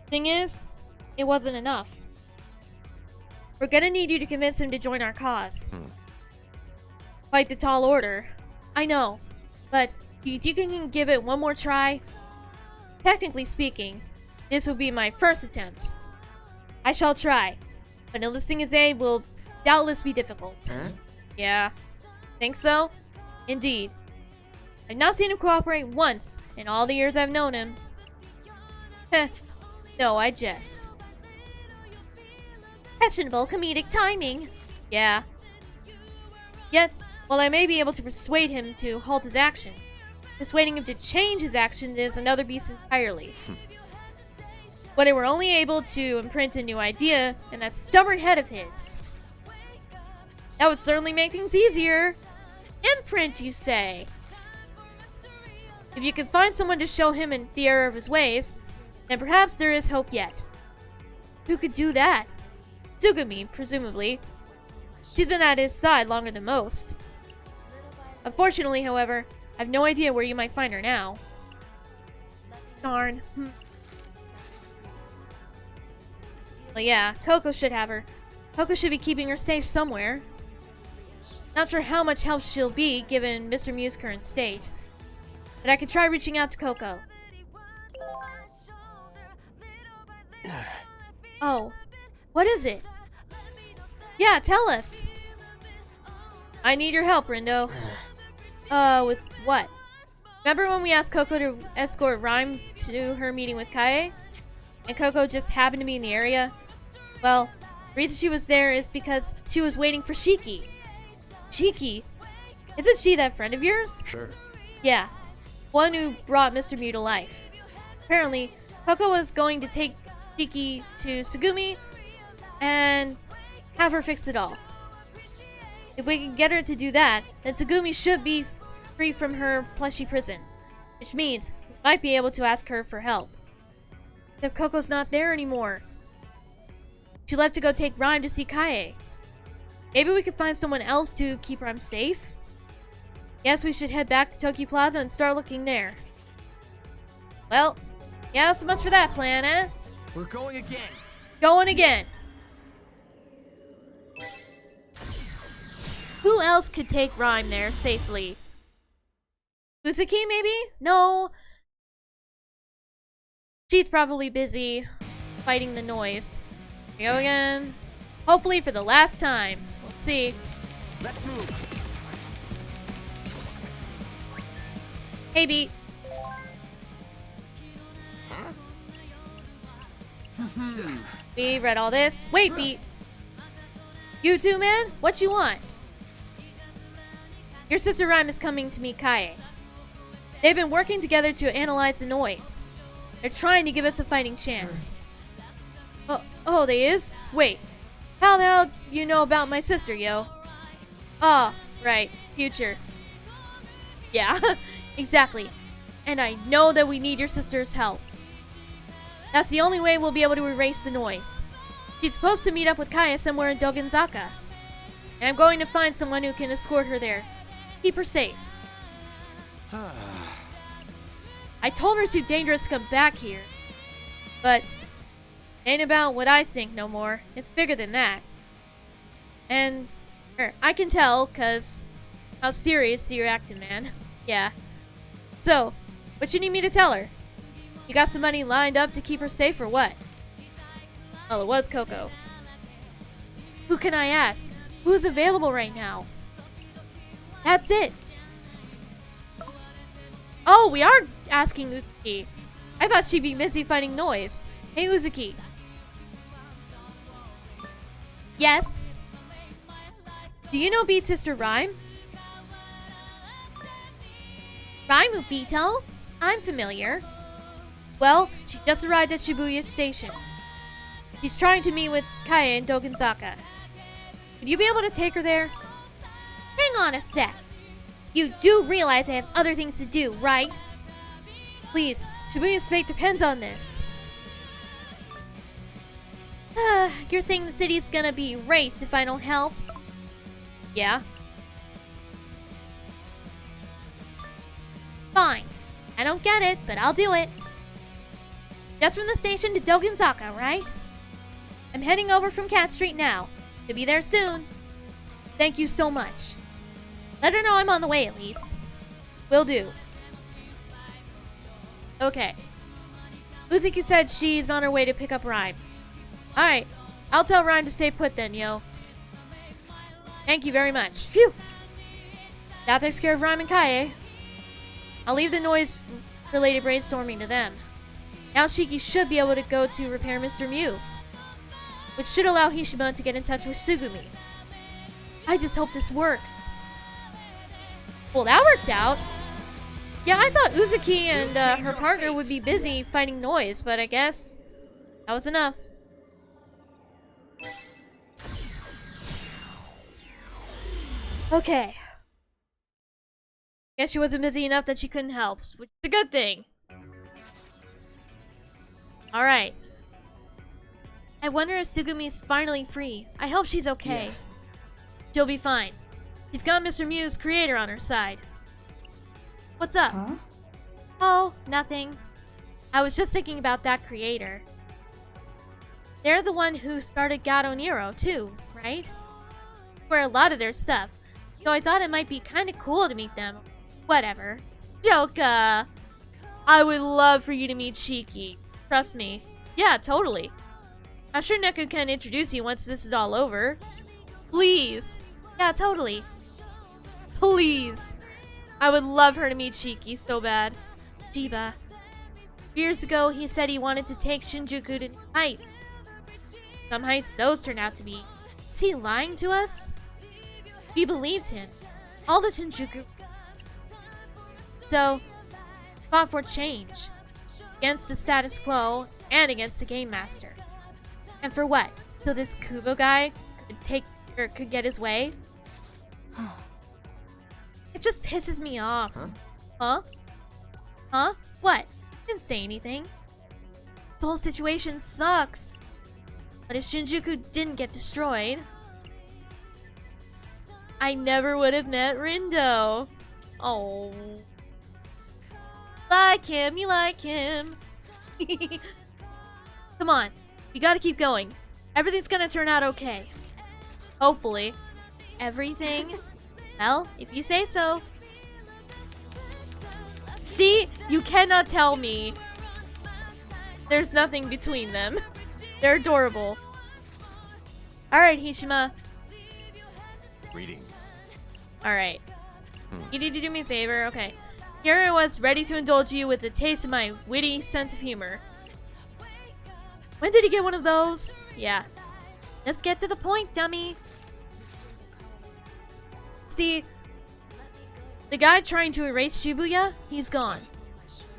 Thing is, it wasn't enough. We're gonna need you to convince him to join our cause. Quite the tall order. I know, but do you think you can give it one more try? Technically speaking, this will be my first attempt. I shall try, but enlisting his aid will doubtless be difficult. Yeah. Think so? Indeed. I've not seen him cooperate once in all the years I've known him. Heh. No, I jest. Questionable comedic timing. Yeah. Yet, while I may be able to persuade him to halt his action, persuading him to change his action is another beast entirely. But if we're only able to imprint a new idea in that stubborn head of his, that would certainly make things easier. Imprint, you say? If you could find someone to show him in the error of his ways, then perhaps there is hope yet. Who could do that? Tsugumi, presumably. She's been at his side longer than most. Unfortunately, however, I have no idea where you might find her now. Darn. Well, yeah, Coco should have her. Coco should be keeping her safe somewhere. Not sure how much help she'll be, given Mr. Mew's current state. But I could try reaching out to Coco. Oh, what is it? Yeah, tell us. I need your help, Rindo. With what? Remember when we asked Coco to escort Rhyme to her meeting with Kae? And Coco just happened to be in the area? Well, the reason she was there is because she was waiting for Shiki. Shiki? Isn't she that friend of yours? Sure. Yeah, one who brought Mr. Mew to life. Apparently, Coco was going to take Shiki to Tsugumi and have her fix it all. If we can get her to do that, then Tsugumi should be free from her plushy prison, which means we might be able to ask her for help. If Coco's not there anymore, she left to go take Rhyme to see Kae. Maybe we could find someone else to keep Rhyme safe? Guess we should head back to Tokyo Plaza and start looking there. Well, yeah, so much for that plan, eh? We're going again. Going again. Who else could take Rhyme there safely? Suzuki, maybe? No. She's probably busy fighting the noise. Here we go again. Hopefully for the last time. We'll see. Let's move. Hey, Beat. We read all this. Wait, Beat. You too, man? What you want? Your sister Rhyme is coming to meet Kae. They've been working together to analyze the noise. They're trying to give us a fighting chance. Oh, they is? Wait. How the hell you know about my sister, yo? Oh, right. Future. Yeah, exactly. And I know that we need your sister's help. That's the only way we'll be able to erase the noise. She's supposed to meet up with Kaya somewhere in Dogenzaka. And I'm going to find someone who can escort her there. Keep her safe. I told her it's too dangerous to come back here. But ain't about what I think no more. It's bigger than that. And I can tell, cause how serious you're acting, man. Yeah. So, what you need me to tell her? You got some money lined up to keep her safe or what? Well, it was Coco. Who can I ask? Who's available right now? That's it. Oh, we are asking Uzuki. I thought she'd be busy fighting noise. Hey, Uzuki. Yes? Do you know Beat's sister Rhyme? Rhyme Ubito? I'm familiar. Well, she just arrived at Shibuya Station. She's trying to meet with Kaya in Dogenzaka. Would you be able to take her there? Hang on a sec. You do realize I have other things to do, right? Please, Shibuya's fate depends on this. You're saying the city's gonna be erased if I don't help? Yeah. Fine. I don't get it, but I'll do it. Just from the station to Dogenzaka, right? I'm heading over from Cat Street now. You'll be there soon. Thank you so much. Let her know I'm on the way at least. Will do. Okay. Uzuki said she's on her way to pick up Rhyme. Alright. I'll tell Rhyme to stay put then, yo. Thank you very much. Phew. That takes care of Rhyme and Kaie. I'll leave the noise-related brainstorming to them. Now Shiki should be able to go to repair Mr. Mew, which should allow Hishima to get in touch with Sugumi. I just hope this works. Well, that worked out. Yeah, I thought Uzuki and her partner would be busy fighting noise, but I guess that was enough. Okay. Guess she wasn't busy enough that she couldn't help, which is a good thing. Alright. I wonder if Sugumi's finally free. I hope she's okay. Yeah. She'll be fine. She's got Mr. Mew's creator on her side. What's up? Huh? Oh, nothing. I was just thinking about that creator. They're the one who started Gato Nero, too, right? For a lot of their stuff. So I thought it might be kind of cool to meet them. Whatever. Joka! I would love for you to meet Shiki. Trust me. Yeah, totally. I'm sure Neku can introduce you once this is all over. Please. Yeah, totally. Please. I would love her to meet Shiki so bad. Jiba. Years ago, he said he wanted to take Shinjuku to heights. Some heights those turned out to be. Is he lying to us? We believed him. All the Shinjuku. So, fought for change. Against the status quo and against the game master. And for what? So this Kubo guy could get his way? It just pisses me off. Huh? Huh? What? Didn't say anything. The whole situation sucks. But if Shinjuku didn't get destroyed, I never would have met Rindo. Oh. Like him, you like him. Come on, you gotta keep going. Everything's gonna turn out okay. Hopefully. Everything? Well, if you say so. See? You cannot tell me there's nothing between them. They're adorable. Alright, Hishima. Greetings. Alright. You need to do me a favor? Okay. Here I was, ready to indulge you with a taste of my witty sense of humor. When did he get one of those? Yeah. Just get to the point, dummy. See, the guy trying to erase Shibuya, he's gone.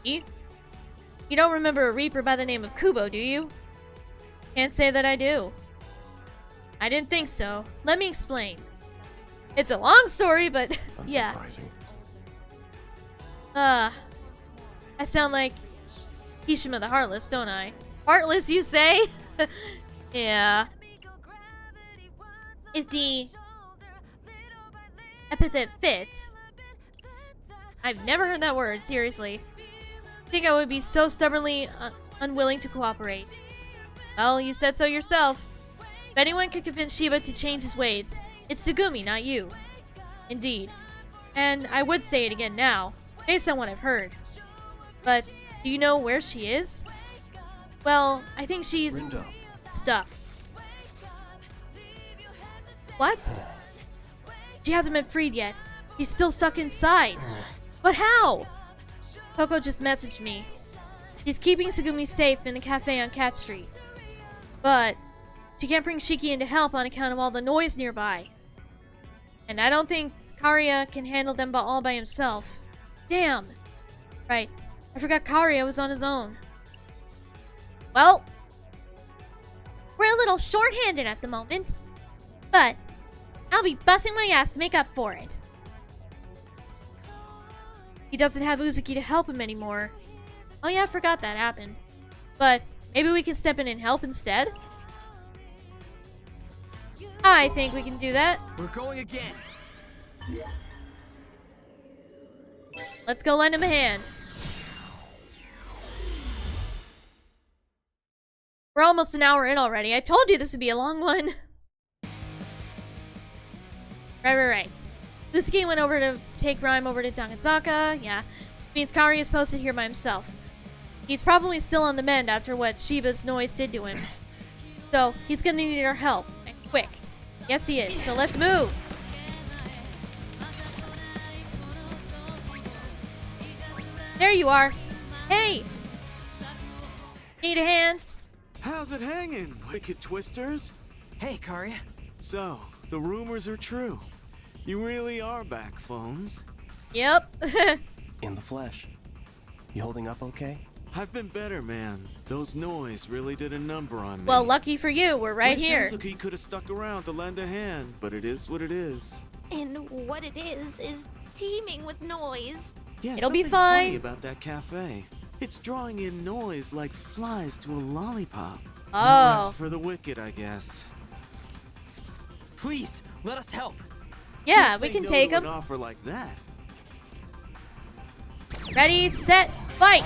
You don't remember a Reaper by the name of Kubo, do you? Can't say that I do. I didn't think so. Let me explain. It's a long story, but yeah. Unsurprising. I sound like Kishima the Heartless, don't I? Heartless, you say? Yeah. If the epithet fits. I've never heard that word, seriously. I think I would be so stubbornly unwilling to cooperate. Well, you said so yourself. If anyone could convince Shiba to change his ways, it's Tsugumi, not you. Indeed. And I would say it again now, based on what I've heard. But do you know where she is? Well, I think she's Rindo. stuck. What? She hasn't been freed yet. She's still stuck inside. But how? Coco just messaged me. She's keeping Tsugumi safe in the cafe on Cat Street. But she can't bring Shiki in to help on account of all the noise nearby. And I don't think Karia can handle them all by himself. Damn. Right. I forgot Karia was on his own. Well, we're a little short-handed at the moment. But I'll be busting my ass to make up for it. He doesn't have Uzuki to help him anymore. Oh yeah, I forgot that happened. But maybe we can step in and help instead? I think we can do that. We're going again. Let's go lend him a hand. We're almost an hour in already. I told you this would be a long one. Right. Uzuki went over to take Rhyme over to Danganzaka. Yeah. Means Kari is posted here by himself. He's probably still on the mend after what Shiba's noise did to him. So, he's gonna need our help. And quick. Yes, he is. So let's move. There you are. Hey! Need a hand? How's it hanging, wicked twisters? Hey, Karia. So, the rumors are true. You really are back, phones. Yep. In the flesh. You holding up okay? I've been better, man. Those noise really did a number on me. Well, lucky for you, we're right Wish here. Uzuki could have stuck around to lend a hand, but it is what it is. And what it is teeming with noise. Yeah, It'll be something fine. funny about that cafe. It's drawing in noise like flies to a lollipop. No Oh. rest for the wicked, I guess. Please, let us help. Yeah, Can't we say can no take to an him. offer like that. Ready, set, fight!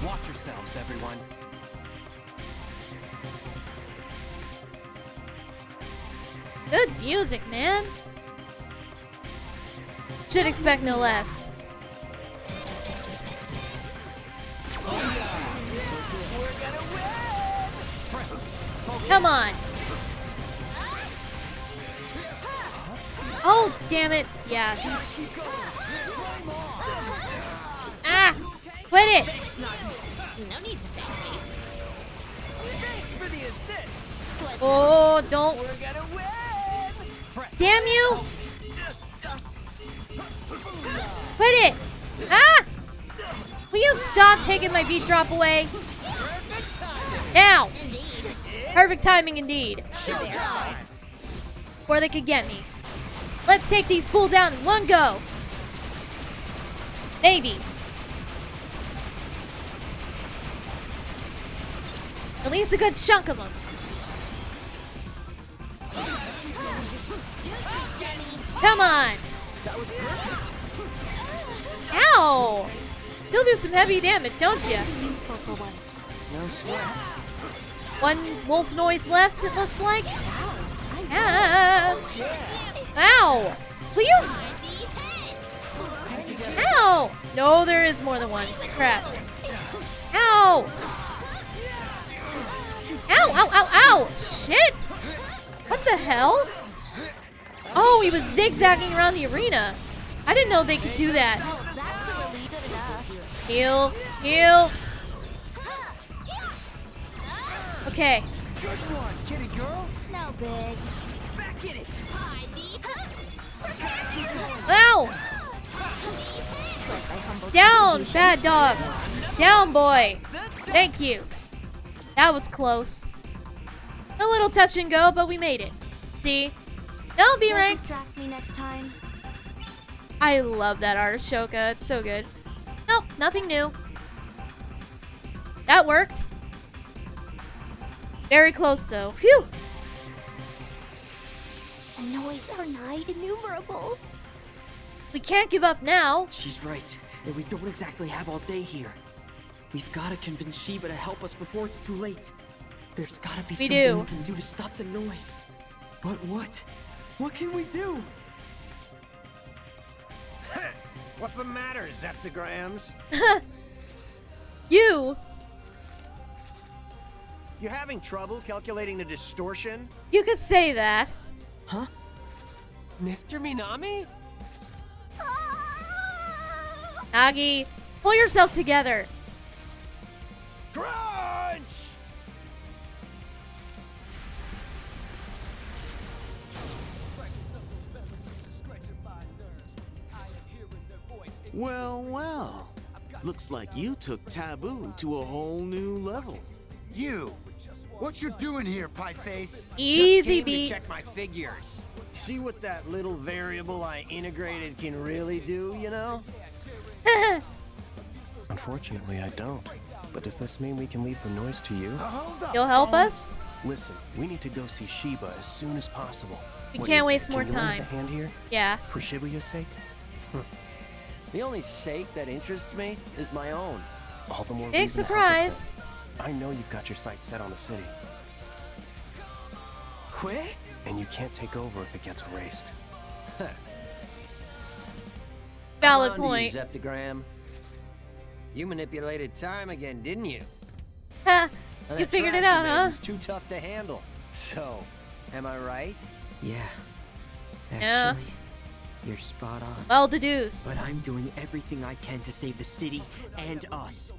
Watch yourselves, everyone. Good music, man. Should expect no less. Come on. Oh, damn it. Yeah, these... Ah! Quit it! No need to thank me. Thanks for the assist. Oh, don't... We're gonna win. Damn you! Quit it! Ah! Will you stop taking my beat drop away? Now! Indeed. Perfect timing indeed. Before they could get me. Let's take these fools out in one go. Maybe. At least a good chunk of them. Come on. Ow! Still do some heavy damage, don't you? Useful for once. No sweat. One wolf noise left, it looks like. Ah. Ow! Will you? Ow! No, there is more than one. Crap. Ow! Ow, ow, ow, ow! Shit! What the hell? Oh, he was zigzagging around the arena. I didn't know they could do that. That's really good enough. Heal, heal. Okay. Good one, kitty girl. No big. Back in it. Ow! Down, bad dog. Down, boy. Thank you. That was close. A little touch and go, but we made it. See? Don't be Don't right. distract me next time. I love that artichoka. It's so good. Nope, nothing new. That worked. Very close though. Phew. The noise are nigh innumerable. We can't give up now. She's right. And we don't exactly have all day here. We've got to convince Sheba to help us before it's too late. There's got to be We something do. we can do to stop the noise. But what? What can we do? What's the matter, Zeptograms? You having trouble calculating the distortion? could say that. Huh? Mr. Minami? Nagi, pull yourself together. Crunch! Well, well. Looks like you took Taboo to a whole new level. You! What you doing here, Pieface? Easy Just came beat. to check my figures. See what that little variable I integrated can really do, you know? Unfortunately, I don't. But does this mean we can leave the noise to you? Hold up! You'll help us? Listen, we need to go see Sheba as soon as possible. We What can't is it? waste more Can you lend us time. a hand here? Yeah. For Shibuya's sake? The only sake that interests me is my own. All the more Big reason to help us surprise. then. I know you've got your sights set on the city, Quit? and you can't take over if it gets erased. Valid On to point. You, Zeptogram. You manipulated time again, didn't you? Ha! And You that figured it trash out, you made huh? was too tough to handle. So, am I right? Yeah. Yeah. Actually, you're spot on. Well deduced. But I'm doing everything I can to save the city and us.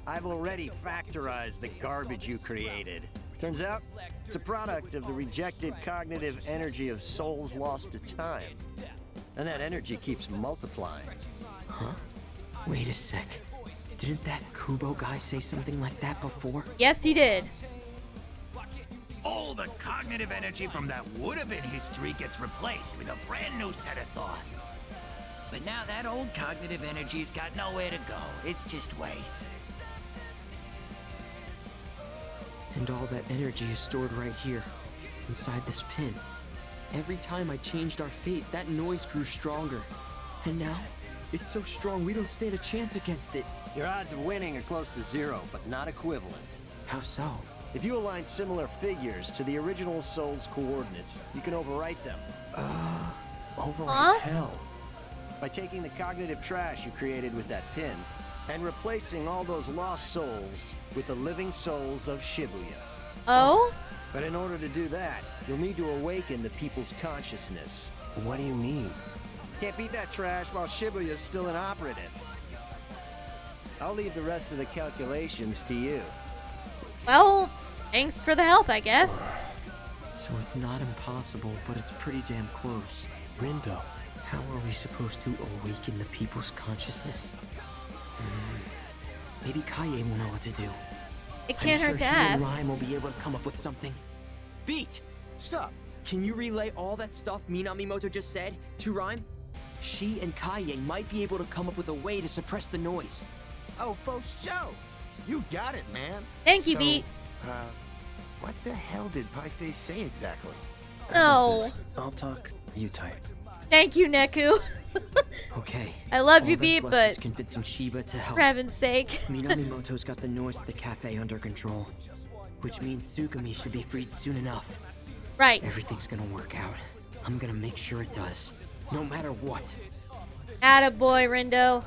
I've already factorized the garbage you created. Turns out, it's a product of the rejected cognitive energy of souls lost to time. And that energy keeps multiplying. Huh? Wait a sec. Didn't that Kubo guy say something like that before? Yes, he did. All the cognitive energy from that would-have-been history gets replaced with a brand new set of thoughts. But now that old cognitive energy's got nowhere to go. It's just waste. And all that energy is stored right here, inside this pin. Every time I changed our fate, that noise grew stronger. And now, it's so strong we don't stand a chance against it. Your odds of winning are close to zero, but not equivalent. How so? If you align similar figures to the original soul's coordinates, you can overwrite them. Override how? By taking the cognitive trash you created with that pin, and replacing all those lost souls with the living souls of Shibuya. Oh? But in order to do that, you'll need to awaken the people's consciousness. What do you mean? Can't beat that trash while Shibuya's still inoperative. I'll leave the rest of the calculations to you. Well, thanks for the help, I guess. So it's not impossible, but it's pretty damn close. Rindo. How are we supposed to awaken the people's consciousness? Maybe Kaye will know what to do. It can't I'm hurt sure to he and ask. Rhyme will be able to come up with something. Beat! Sup? Can you relay all that stuff Minamimoto just said to Rhyme? She and Kaye might be able to come up with a way to suppress the noise. Oh, for sure. You got it, man. Thank you, So, Beat. What the hell did Pieface say exactly? No. I'll talk. You type. Thank you, Neku. Okay. I love all you, that's Beat, left but is convincing Sheba to help. for heaven's sake. Minamimoto's got the noise at the cafe under control, which means Tsugumi should be freed soon enough. Right. Everything's gonna work out. I'm gonna make sure it does, no matter what. Attaboy, Rindo.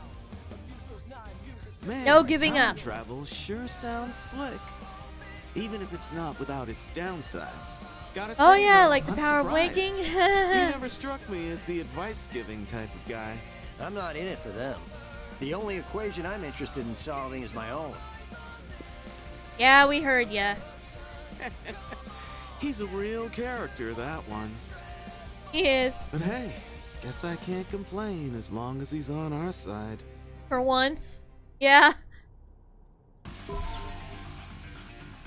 Man, No giving time up. travel sure sounds slick. Even if it's not without its downsides. Gotta Oh say, yeah, though, like the I'm power of surprised. waking. You never struck me as the advice-giving type of guy. I'm not in it for them. The only equation I'm interested in solving is my own. Yeah, we heard ya. He's a real character, that one. He is. But hey, guess I can't complain as long as he's on our side. For once. Yeah.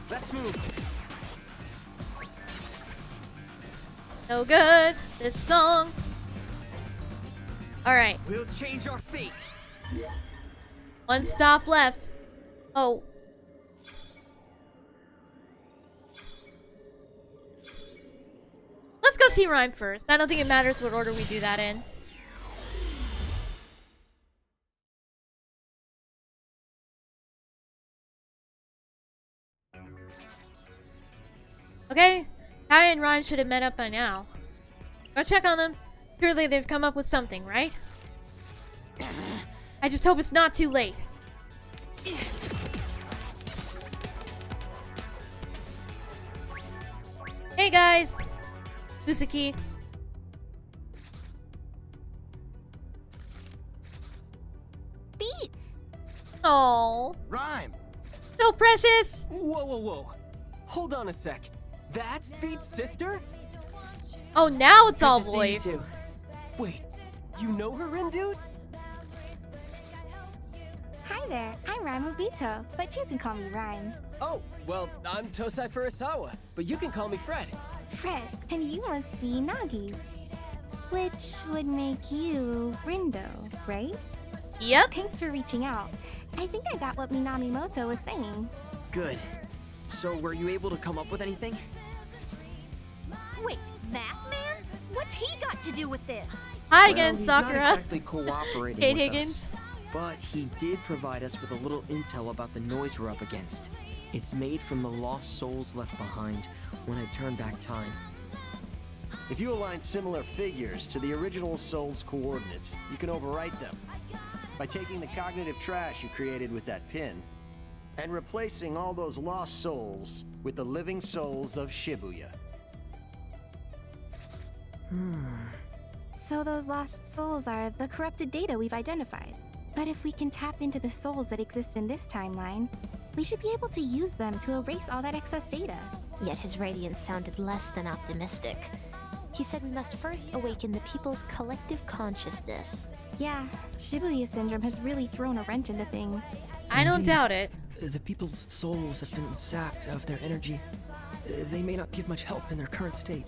Let's move. So good, this song. Alright. We'll change our fate. One stop left. Oh. Let's go see Rhyme first. I don't think it matters what order we do that in. Okay, Kai and Rhyme should have met up by now. Go check on them. Surely they've come up with something, right? I just hope it's not too late. Hey guys! Usaki. Beat! Oh, Rhyme! so precious! Whoa, whoa, whoa. Hold on a sec. That's Beat's sister? Oh, now it's all Good to see you boys. two. Wait, you know her, Rin dude? Hi there, I'm Rhyme Obito, but you can call me Rhyme. Oh, well, I'm Tosai Furusawa, but you can call me Fred. Fred, and you must be Nagi. Which would make you Rindo, right? Yep. Thanks for reaching out. I think I got what Minamimoto was saying. Good. So, were you able to come up with anything? Wait, that man? What's he got to do with this? Hi again, he's Sakura. Not exactly cooperating Kate with Higgins. us, but he did provide us with a little intel about the noise we're up against. It's made from the lost souls left behind when I turn back time. If you align similar figures to the original soul's coordinates, you can overwrite them by taking the cognitive trash you created with that pin and replacing all those lost souls with the living souls of Shibuya. So those lost souls are the corrupted data we've identified. But if we can tap into the souls that exist in this timeline, we should be able to use them to erase all that excess data. Yet his radiance sounded less than optimistic. He said we must first awaken the people's collective consciousness. Yeah, Shibuya syndrome has really thrown a wrench into things. I don't doubt it. The people's souls have been sapped of their energy. They may not give much help in their current state.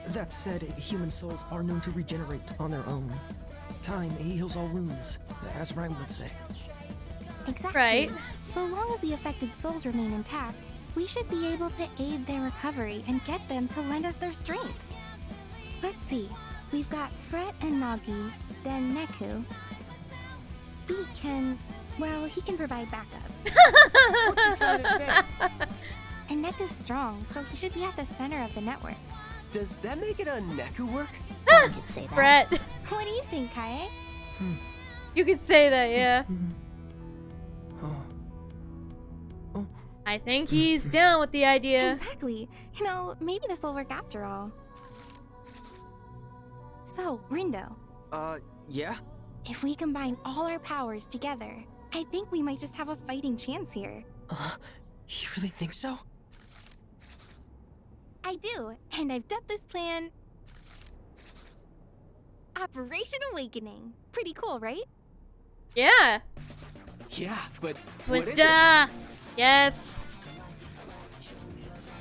That said, human souls are known to regenerate on their own. Time heals all wounds, as Rhyme would say. Exactly. Right. So long as the affected souls remain intact, we should be able to aid their recovery and get them to lend us their strength. Let's see. We've got Fret and Nagi, then Neku. Beat can... well, he can provide backup. What's he trying to say? And Neku's strong, so he should be at the center of the network. Does that make it a Neku work? I could say that. Brett. What do you think, Kae? You could say that, yeah. I think he's down with the idea. Exactly. You know, maybe this will work after all. So, Rindo, Yeah? if we combine all our powers together, I think we might just have a fighting chance here. You really think so? I do, and I've dubbed this plan Operation Awakening. Pretty cool, right? Yeah. Yeah, but what is it? Twista. Yes.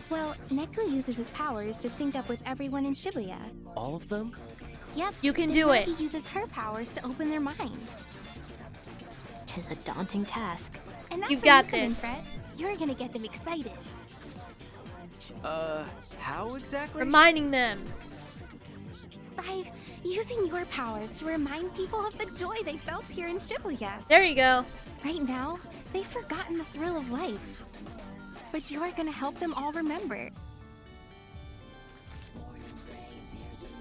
Well, Neku uses his powers to sync up with everyone in Shibuya. All of them? Yep. You can then do it. Nagi uses her powers to open their minds. Tis a daunting task. And that's You've where got you come in, this. Fred. You're gonna get them excited. How exactly? Reminding them. By using your powers to remind people of the joy they felt here in Shibuya. There you go. Right now, they've forgotten the thrill of life. But you're gonna help them all remember.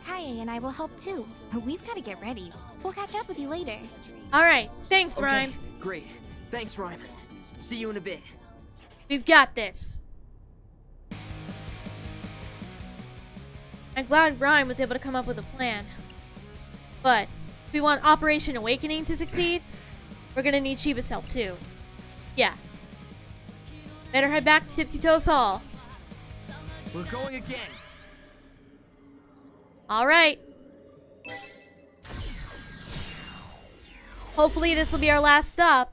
Kaye and I will help too. We've gotta get ready. We'll catch up with you later. Alright. Thanks, Okay, Rhyme. great. Thanks, Rhyme. See you in a bit. We've got this. I'm glad Rhyme was able to come up with a plan. But if we want Operation Awakening to succeed, we're gonna need Shiba's help too. Yeah. Better head back to Tipsy Toes Hall. We're going again. Alright. Hopefully this will be our last stop.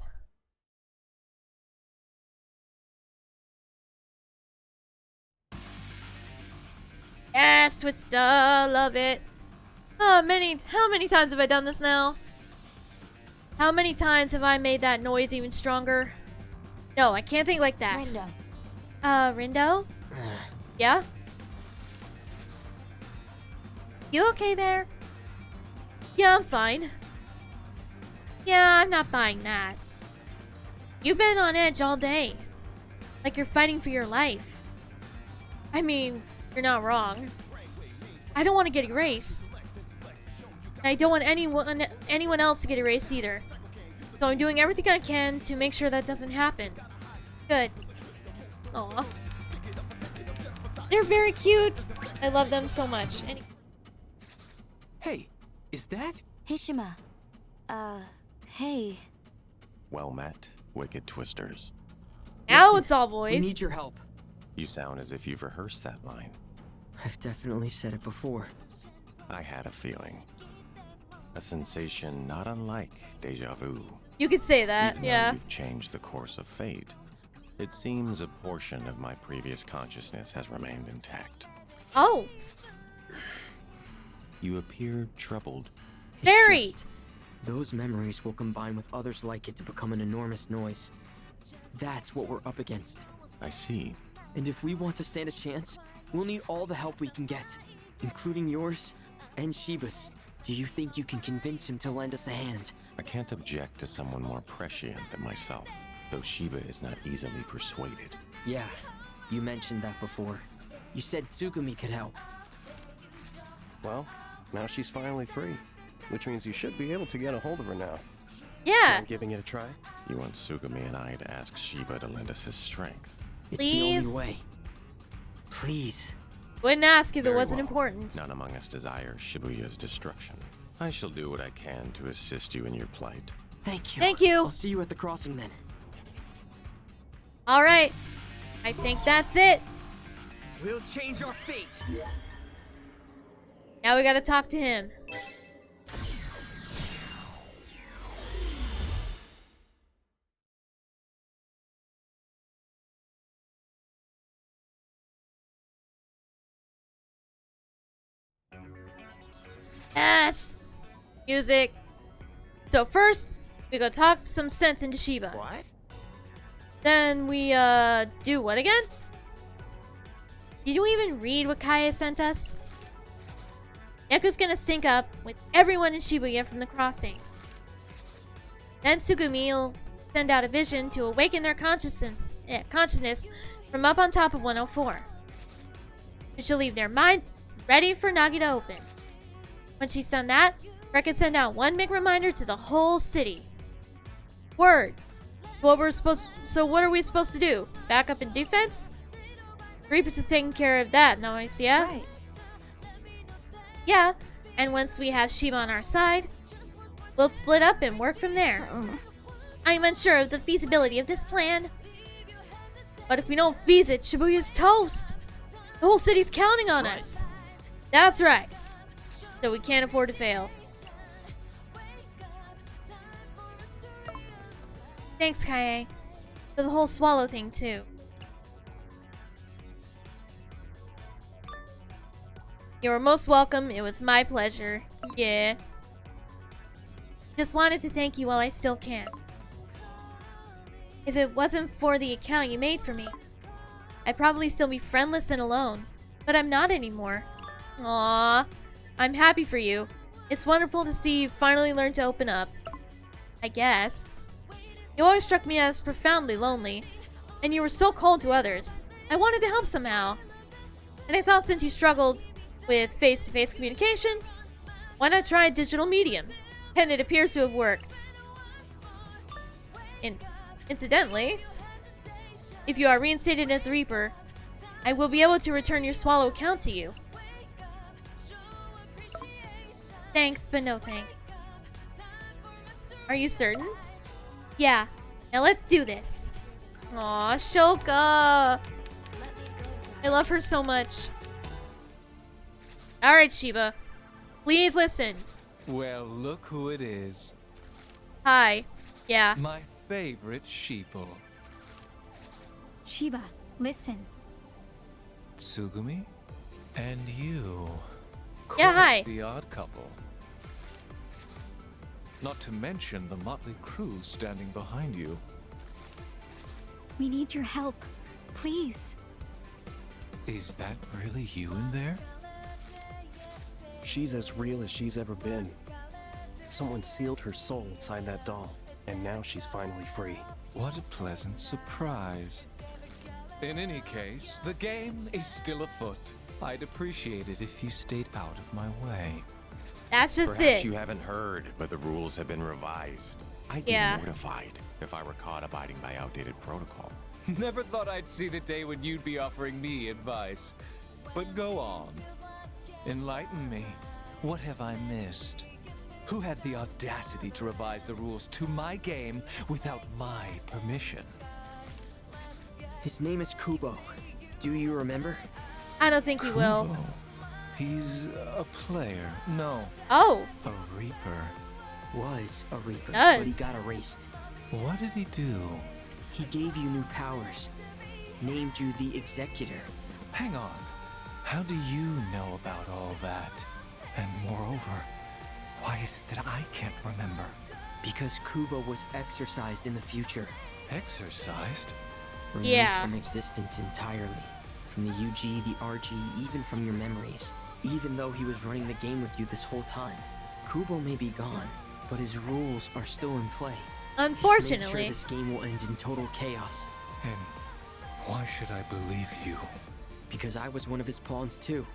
Yes, twist. Love it. How many times have I done this now? How many times have I made that noise even stronger? No, I can't think like that. Rindo. Rindo? Yeah? You okay there? Yeah, I'm fine. Yeah, I'm not buying that. You've been on edge all day. Like you're fighting for your life. I mean, you're not wrong. I don't want to get erased. I don't want anyone else to get erased either. So I'm doing everything I can to make sure that doesn't happen. Good. Aw. They're very cute. I love them so much. Hey, is that? Hishima. Hey. Well met, wicked twisters. Now it's all boys. We need your help. You sound as if you've rehearsed that line. I've definitely said it before. I had a feeling. A sensation not unlike deja vu. You could say that, Even yeah. though you've changed the course of fate. It seems a portion of my previous consciousness has remained intact. Oh. You appear troubled. Very. Those memories will combine with others like it to become an enormous noise. That's what we're up against. I see. And if we want to stand a chance, we'll need all the help we can get, including yours and Shiba's. Do you think you can convince him to lend us a hand? I can't object to someone more prescient than myself, though Shiba is not easily persuaded. Yeah, you mentioned that before. You said Tsugumi could help. Well, now she's finally free, which means you should be able to get a hold of her now. Yeah. I'm giving it a try. You want Tsugumi and I to ask Shiba to lend us his strength. It's Please. the only way. Please. Wouldn't ask if Very it wasn't well. important. None among us desires Shibuya's destruction. I shall do what I can to assist you in your plight. Thank you. Thank you. I'll see you at the crossing then. All right. I think that's it. We'll change our fate. Now we gotta talk to him. Yes! Music. So first, we go talk some sense into Shiba. What? Then we, do what again? Did you even read what Kaia sent us? Neku's gonna sync up with everyone in Shibuya from the crossing. Then Tsugumi will send out a vision to awaken their consciousness from up on top of 104. And she'll leave their minds ready for Nagi to open. When she's done that, Rek can send out one big reminder to the whole city. Word. What are we supposed to do? Back up in defense? Reapers is taking care of that noise, yeah? Right. Yeah, and once we have Shiba on our side, we'll split up and work from there. I'm unsure of the feasibility of this plan. But if we don't fees it, Shibuya's toast. The whole city's counting on us. That's right. So we can't afford to fail. Thanks, Kaie. For the whole swallow thing, too. You were most welcome. It was my pleasure. Yeah. Just wanted to thank you while I still can. If it wasn't for the account you made for me, I'd probably still be friendless and alone. But I'm not anymore. Aww. I'm happy for you. It's wonderful to see you finally learn to open up. I guess. You always struck me as profoundly lonely. And you were so cold to others. I wanted to help somehow. And I thought since you struggled with face-to-face communication, why not try a digital medium? And it appears to have worked. Incidentally, if you are reinstated as a Reaper, I will be able to return your Swallow account to you. Thanks, but no thank. Are you certain? Yeah. Now let's do this. Aw, Shoka! I love her so much. Alright, Shiba. Please listen. Well, look who it is. Hi. Yeah. My favorite sheeple. Shiba, listen. Tsugumi? And you. Yeah, Quite hi. The odd couple. Not to mention the motley crew standing behind you. We need your help. Please. Is that really you in there? She's as real as she's ever been. Someone sealed her soul inside that doll, and now she's finally free. What a pleasant surprise. In any case, the game is still afoot. I'd appreciate it if you stayed out of my way. That's just Perhaps it. you haven't heard, but the rules have been revised. I'd be mortified if I were caught abiding by outdated protocol. Never thought I'd see the day when you'd be offering me advice. But go on. Enlighten me. What have I missed? Who had the audacity to revise the rules to my game without my permission? His name is Kubo. Do you remember? I don't think he will. Kubo. He's a player. No. Oh. A Reaper. Was a Reaper, Does. but he got erased. What did he do? He gave you new powers. Named you the Executor. Hang on. How do you know about all that? And moreover, why is it that I can't remember? Because Kubo was exorcised in the future. Exorcised? Removed from existence entirely. From the UG, the RG, even from your memories. Even though he was running the game with you this whole time. Kubo may be gone, but his rules are still in play. Unfortunately. Just make sure this game will end in total chaos. And why should I believe you? Because I was one of his pawns too.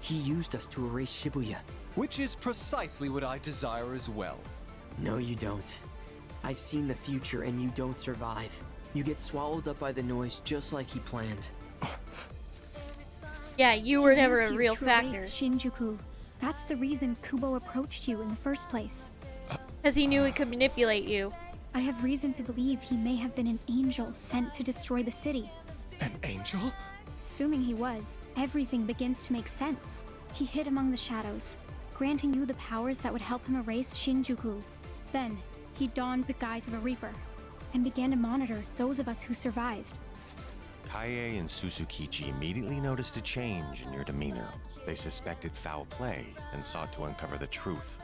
He used us to erase Shibuya. Which is precisely what I desire as well. No, you don't. I've seen the future and you don't survive. You get swallowed up by the noise just like he planned. Yeah, you were never a Used you real to factor. erase Shinjuku. That's the reason Kubo approached you in the first place. Because he knew he could manipulate you. I have reason to believe he may have been an angel sent to destroy the city. An angel? Assuming he was, everything begins to make sense. He hid among the shadows, granting you the powers that would help him erase Shinjuku. Then, he donned the guise of a Reaper, and began to monitor those of us who survived. Kaie and Susukichi immediately noticed a change in your demeanor. They suspected foul play and sought to uncover the truth.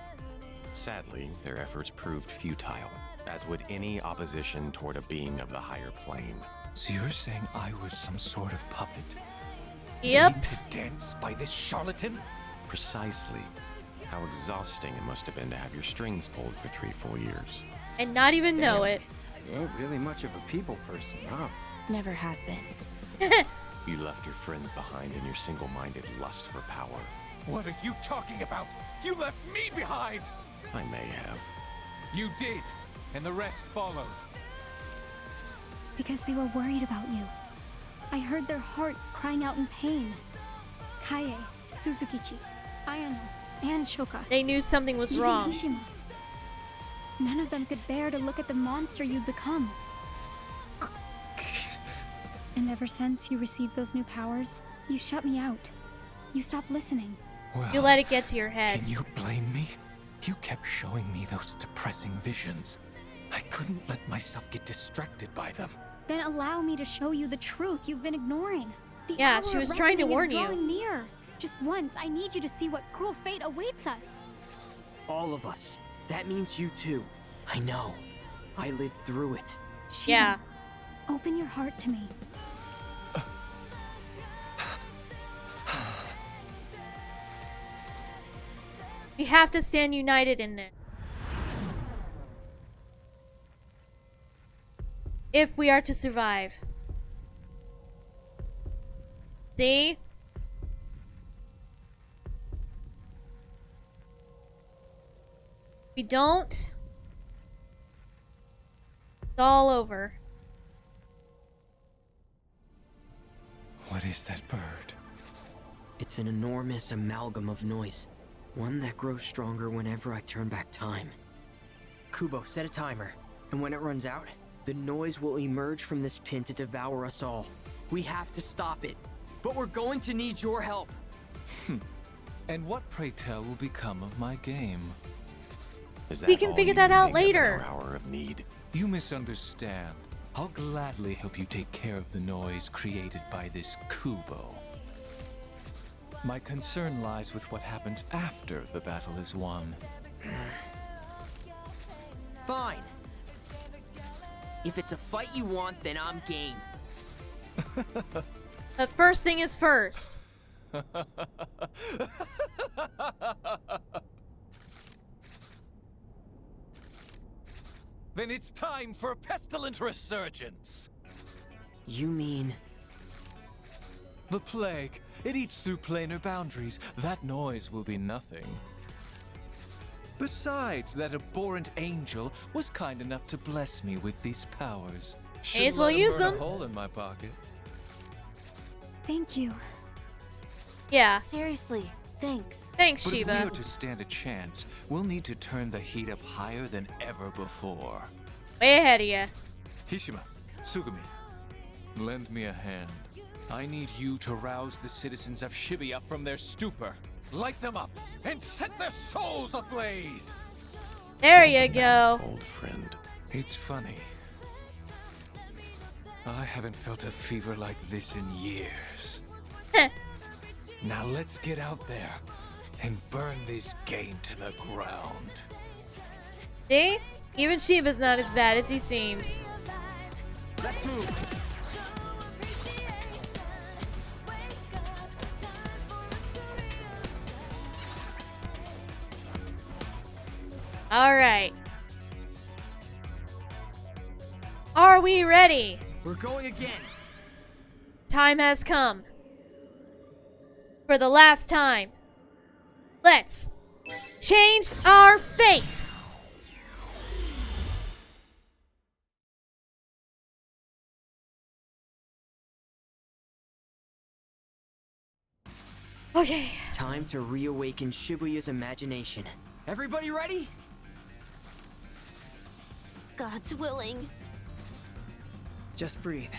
Sadly, their efforts proved futile, as would any opposition toward a being of the higher plane. So you're saying I was some sort of puppet? Yep. Made to dance by this charlatan? Precisely. How exhausting it must have been to have your strings pulled for 3 full years. And not even know it. You ain't really much of a people person, huh? Never has been. You left your friends behind in your single-minded lust for power. What are you talking about? You left me behind! I may have. You did, and the rest followed. Because they were worried about you. I heard their hearts crying out in pain. Kaie, Suzukichi, Ayano, and Shoka. They knew something was even wrong. Hishima. None of them could bear to look at the monster you'd become. And ever since you received those new powers, you shut me out. You stopped listening. Well, You let it get to your head. Can you blame me? You kept showing me those depressing visions. I couldn't let myself get distracted by them. Then allow me to show you the truth you've been ignoring. The Yeah, hour she was of trying to reckoning warn is you. drawing near. Just once, I need you to see what cruel fate awaits us. All of us. That means you too. I know. I lived through it. Yeah. Open your heart to me. We have to stand united in this. If we are to survive. See? We don't. It's all over. What is that bird? It's an enormous amalgam of noise. One that grows stronger whenever I turn back time. Kubo, set a timer. And when it runs out, the noise will emerge from this pin to devour us all. We have to stop it. But we're going to need your help. And what, pray tell, will become of my game? Is We that can all figure you that out make of in later. our hour of need? You misunderstand. I'll gladly help you take care of the noise created by this Kubo. My concern lies with what happens after the battle is won. Fine. If it's a fight you want, then I'm game. The first thing is first. Then it's time for a pestilent resurgence. You mean... The plague. It eats through planar boundaries. That noise will be nothing. Besides, that abhorrent angel was kind enough to bless me with these powers. May as well use them. A hole in my pocket. Thank you. Yeah. Seriously, thanks. Thanks, But Shiva. if we are to stand a chance, we'll need to turn the heat up higher than ever before. Way ahead of ya. Hishima, Tsugumi, lend me a hand. I need you to rouse the citizens of Shibuya from their stupor. Light them up and set their souls ablaze. There you go. Old friend. It's funny. I haven't felt a fever like this in years. Now let's get out there and burn this game to the ground. See? Even Shiva's not as bad as he seemed. Let's move. Alright. Are we ready? We're going again. Time has come. For the last time. Let's change our fate. Okay. Time to reawaken Shibuya's imagination. Everybody ready? God's willing. Just breathe.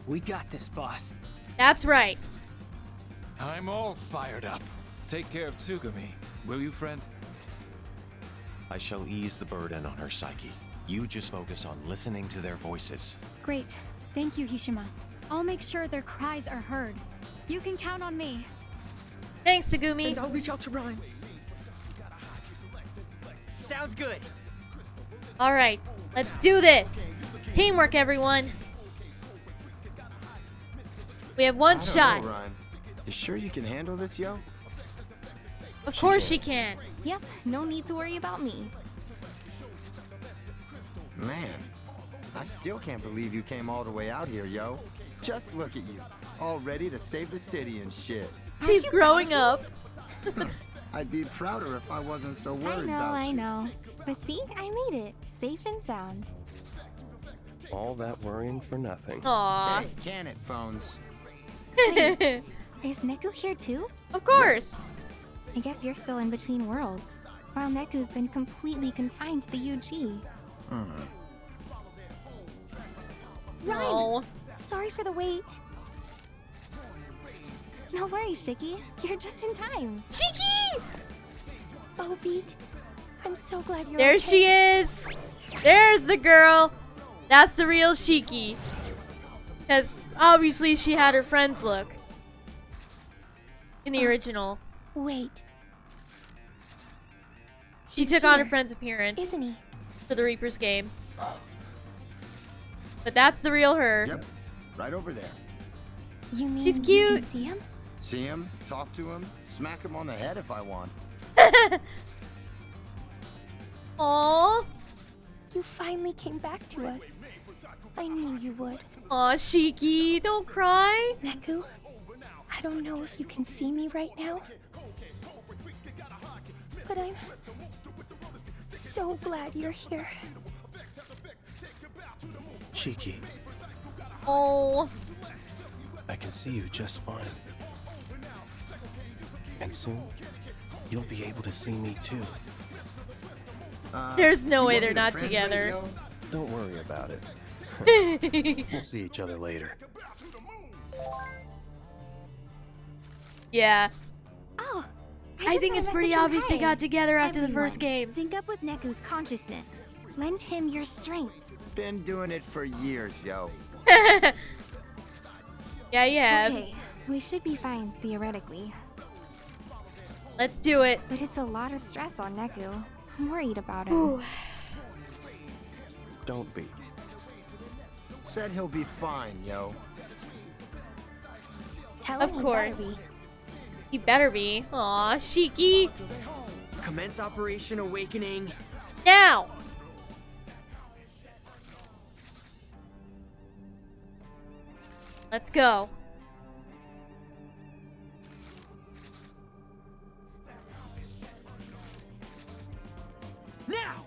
We got this, boss. That's right. I'm all fired up. Take care of Tsugumi, will you, friend? I shall ease the burden on her psyche. You just focus on listening to their voices. Great. Thank you, Hishima. I'll make sure their cries are heard. You can count on me. Thanks, Tsugumi. And I'll reach out to Ryan. Sounds good. Alright, let's do this. Teamwork, everyone. We have one shot. Ryan. You sure you can handle this, yo? Of course she can. Yep, no need to worry about me. Man, I still can't believe you came all the way out here, yo. Just look at you, all ready to save the city and shit. She's growing up. I'd be prouder if I wasn't so worried about I you. know. But see, I made it. Safe and sound. All that worrying for nothing. Aww. Hey, can it, phones? Is Neku here too? Of course. I guess you're still in between worlds. While Neku's been completely confined to the UG. Ryan! No. Sorry for the wait. No worries, Shiki. You're just in time. Shiki! Oh, Beat. I'm so glad you're There okay. she is. There's the girl. That's the real Shiki. Because obviously she had her friend's look. In the original. Wait. She took on her friend's appearance. Isn't he? For the Reaper's game. But that's the real her. Yep, right over there. You mean He's you cute. can see him? See him, talk to him, smack him on the head if I want. Aww. You finally came back to us. I knew you would. Aw, Shiki, don't cry. Neku, I don't know if you can see me right now, but I'm so glad you're here. Shiki, Oh. I can see you just fine. And soon, you'll be able to see me too. There's no you way want they're me to not translate, together. yo? Don't worry about it. We'll see each other later. Yeah. Oh, I think it's pretty obvious they got together after the first Everyone, game. Sync up with Neku's consciousness. Lend him your strength. Been doing it for years, yo. Yeah, you have. Okay, we should be fine, theoretically. Let's do it. But it's a lot of stress on Neku. I'm worried about him. Ooh. Don't be. Said he'll be fine, yo. Tell Of him course. He better be. Aw, Shiki. Commence Operation Awakening. Now! Let's go. Now!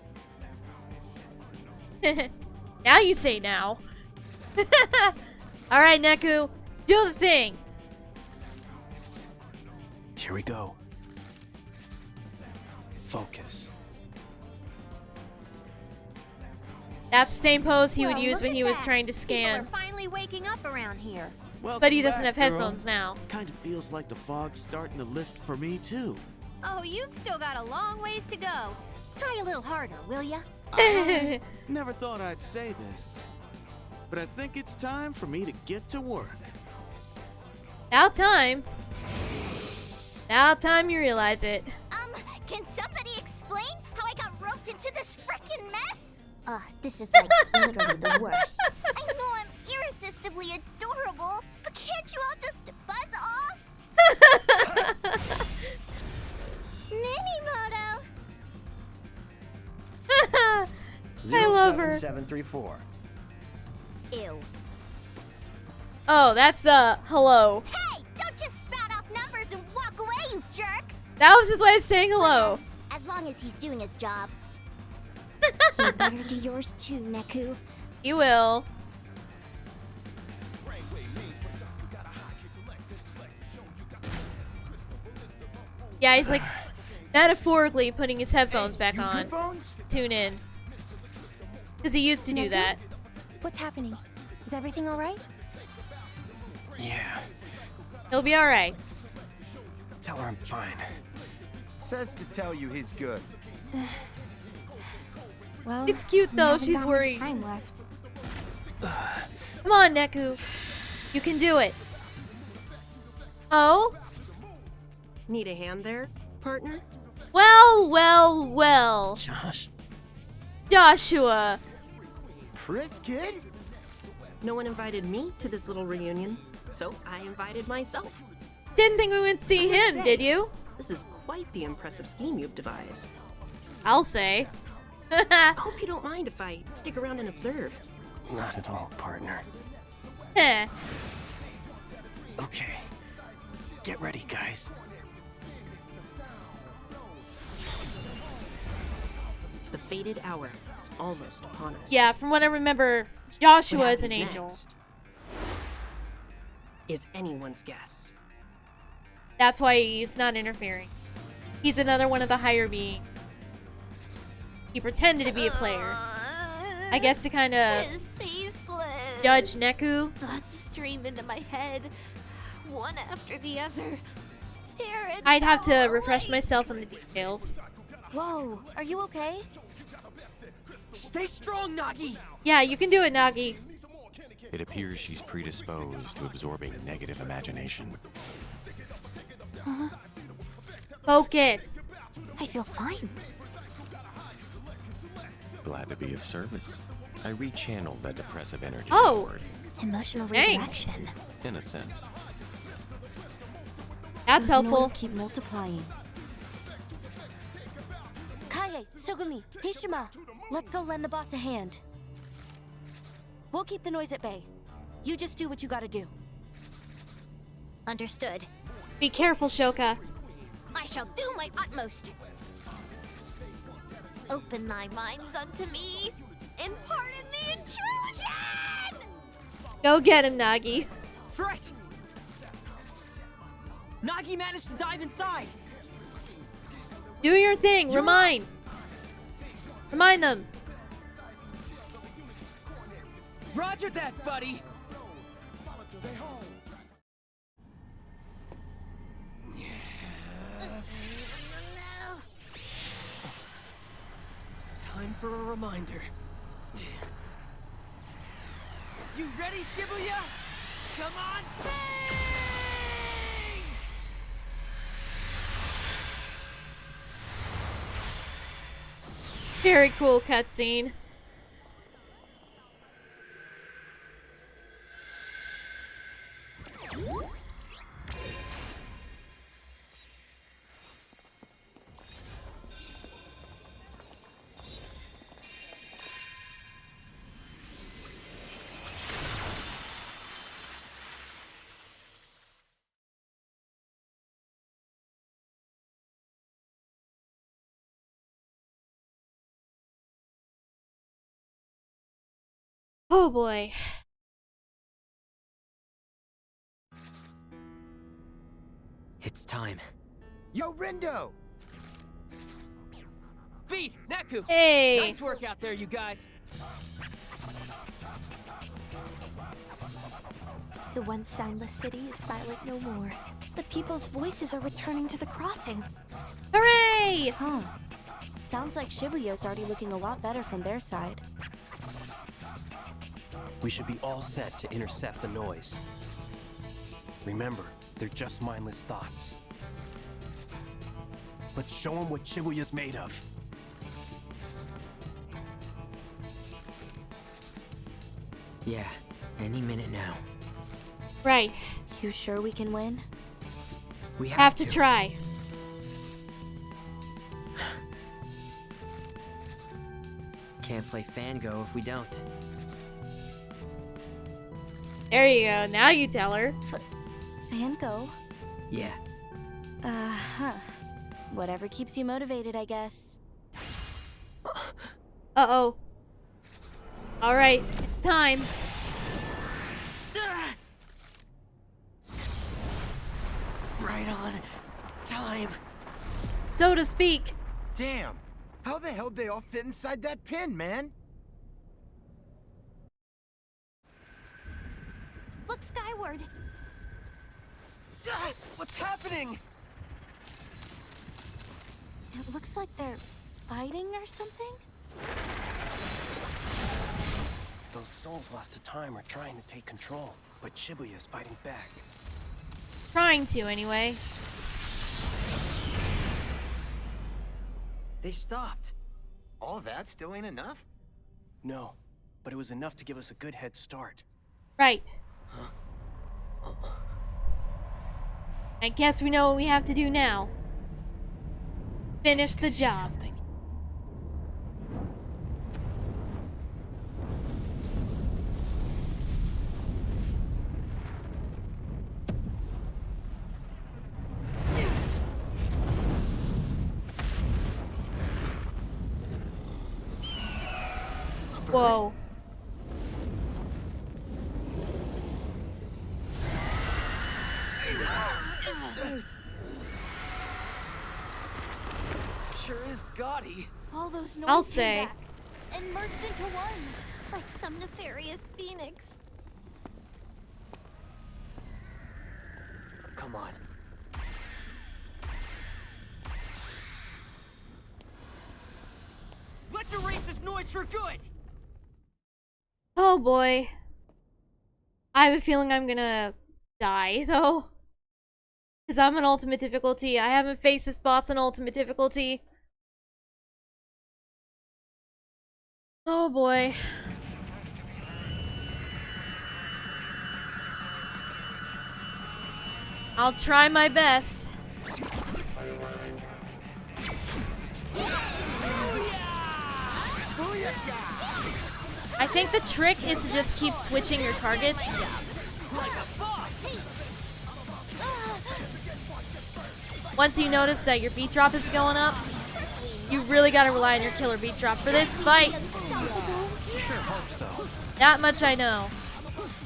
Now you say now. Alright, Neku. Do the thing. Here we go. Focus. That's the same pose he would Well, use look when at he was that. trying to People scan. are finally waking up around here. But he doesn't have Welcome back, girl. headphones now. Kind of feels like the fog's starting to lift for me too. Oh, you've still got a long ways to go. Try a little harder, will ya? Never thought I'd say this, but I think it's time for me to get to work. About time. About time you realize it. Can somebody explain how I got roped into this frickin' mess? This is like literally the worst. I know I'm irresistibly adorable, but can't you all just buzz off? Minimoto! I love her. 07734. Ew. Oh, that's hello. Hey, don't just spout off numbers and walk away, you jerk! That was his way of saying hello. As long as he's doing his job. You better do yours too, Neku. You will. Yeah, he's like metaphorically putting his headphones back on. Tune in. Because he used to do that. What's happening? Is everything alright? Yeah. He'll be alright. Tell her I'm fine. Says to tell you he's good. Well, It's cute we though, haven't she's that much worried. time left. Come on, Neku. You can do it. Oh? Need a hand there, partner? Well, well, well. Josh. Joshua. Pris kid? No one invited me to this little reunion, so I invited myself. Didn't think we would see him, did you? This is quite the impressive scheme you've devised. I'll say. I hope you don't mind if I stick around and observe. Not at all, partner. Heh. Okay. Get ready, guys. The fated hour is almost upon us. Yeah, from what I remember, Joshua What is an happens angel. next is anyone's guess. That's why he's not interfering. He's another one of the higher beings. He pretended to be a player. I guess to kind of judge Neku. Thoughts stream into my head, one after the other. I'd have to refresh myself on the details. Whoa, are you okay? Stay strong, Nagi! Yeah, you can do it, Nagi. It appears she's predisposed to absorbing negative imagination. Focus. I feel fine. Glad to be of service. I rechanneled that depressive energy Oh. upward. Emotional Thanks. resurrection. In a sense. That's Those helpful. noise keep multiplying. Kaie, Sugumi, Hishima, let's go lend the boss a hand. We'll keep the noise at bay. You just do what you gotta do. Understood. Be careful, Shoka. I shall do my utmost. Open thy minds unto me, and pardon the intrusion! Go get him, Nagi. Threat! Nagi managed to dive inside! Do your thing. Remind. Remind them. Roger that, buddy! Time for a reminder. You ready, Shibuya? Come on, bang! Very cool cutscene. Oh boy. It's time. Yo, Rindo! Beat, Neku! Hey! Nice work out there, you guys! The once soundless city is silent no more. The people's voices are returning to the crossing. Hooray! Huh. Sounds like Shibuya's already looking a lot better from their side. We should be all set to intercept the noise. Remember, they're just mindless thoughts. Let's show them what Shibuya's made of. Yeah, any minute now. Right. You sure we can win? We Have to try. Can't play Fango if we don't. There you go. Now you tell her. Fango? Yeah. Uh-huh. Whatever keeps you motivated, I guess. Uh-oh. Alright, it's time. Right on time. So to speak. Damn! How the hell they all fit inside that pin, man? Look skyward. What's happening? It looks like they're fighting or something? Those souls lost to time are trying to take control, but Shibuya's fighting back. Trying to, anyway. They stopped. All that still ain't enough? No, but it was enough to give us a good head start. Right. I guess we know what we have to do now. Finish the job. Whoa. Sure is gaudy. All those noises I'll came say. back and merged into one, like some nefarious phoenix. Come on. Let's erase this noise for good! Oh boy. I have a feeling I'm gonna die, though. Because I'm on ultimate difficulty. I haven't faced this boss on ultimate difficulty. Oh boy. I'll try my best. I think the trick is to just keep switching your targets. Once you notice that your beat drop is going up, you really gotta rely on your killer beat drop for this fight. Sure hope so. That much I know.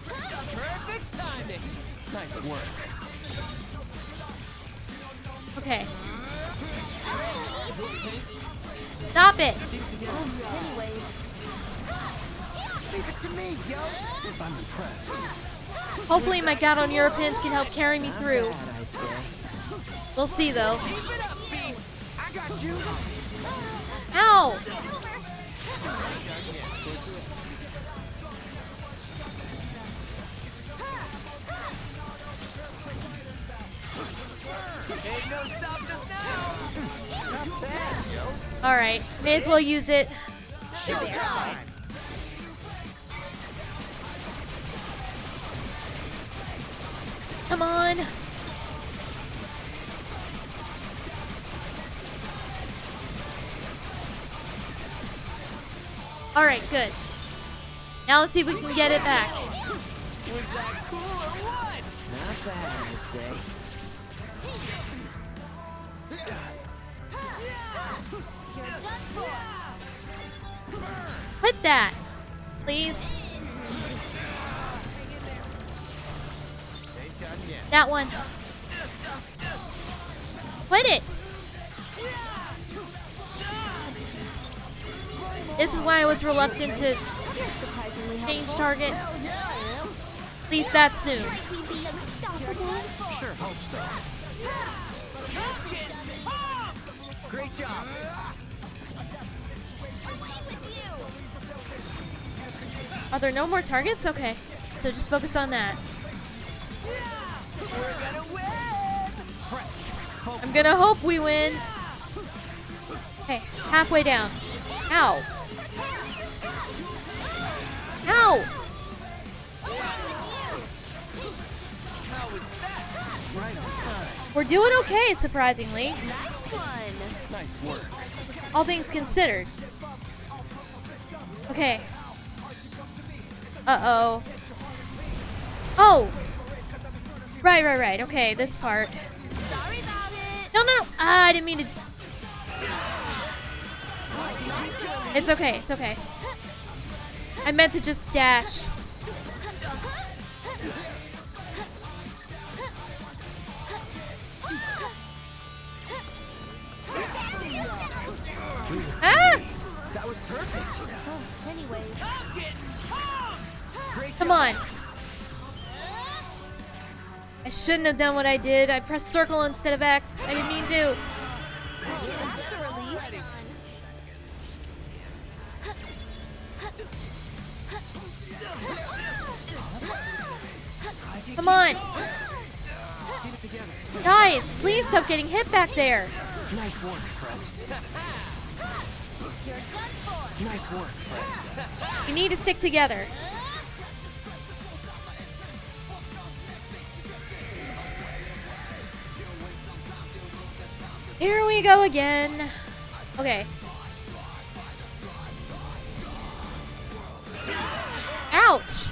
Perfect timing. Nice work. Okay. Stop it! Anyways. Leave it to me, yo! I'm impressed. Hopefully my God on Europins can help carry me through. I'd say. We'll see though. Keep it up, B! I got you! Ow! Ain't no stopping us now! Not bad, yo! Alright, may as well use it. Showtime! Come on. Alright, good. Now let's see if we can get it back. Was that cool or what? Not bad, I'd say. Quit that, please. That one. Quit it. This is why I was reluctant to change target. At least that soon. Sure hope so. Great job. Are there no more targets? Okay. So just focus on that. I'm gonna hope we win. Okay, halfway down. Ow. Ow! We're doing okay, surprisingly. Nice work. All things considered. Okay. Uh-oh. Oh! Right. Okay, this part. Sorry about it. No. Ah, I didn't mean to... It's okay. I meant to just dash. Ah! That was perfect. Anyways. Come on. I shouldn't have done what I did. I pressed circle instead of X. I didn't mean to. That's a relief. Come on. Keep it together. Guys, please stop getting hit back there. Nice work, friend. Nice work, friend. You need to stick together. Here we go again. Okay. Ouch!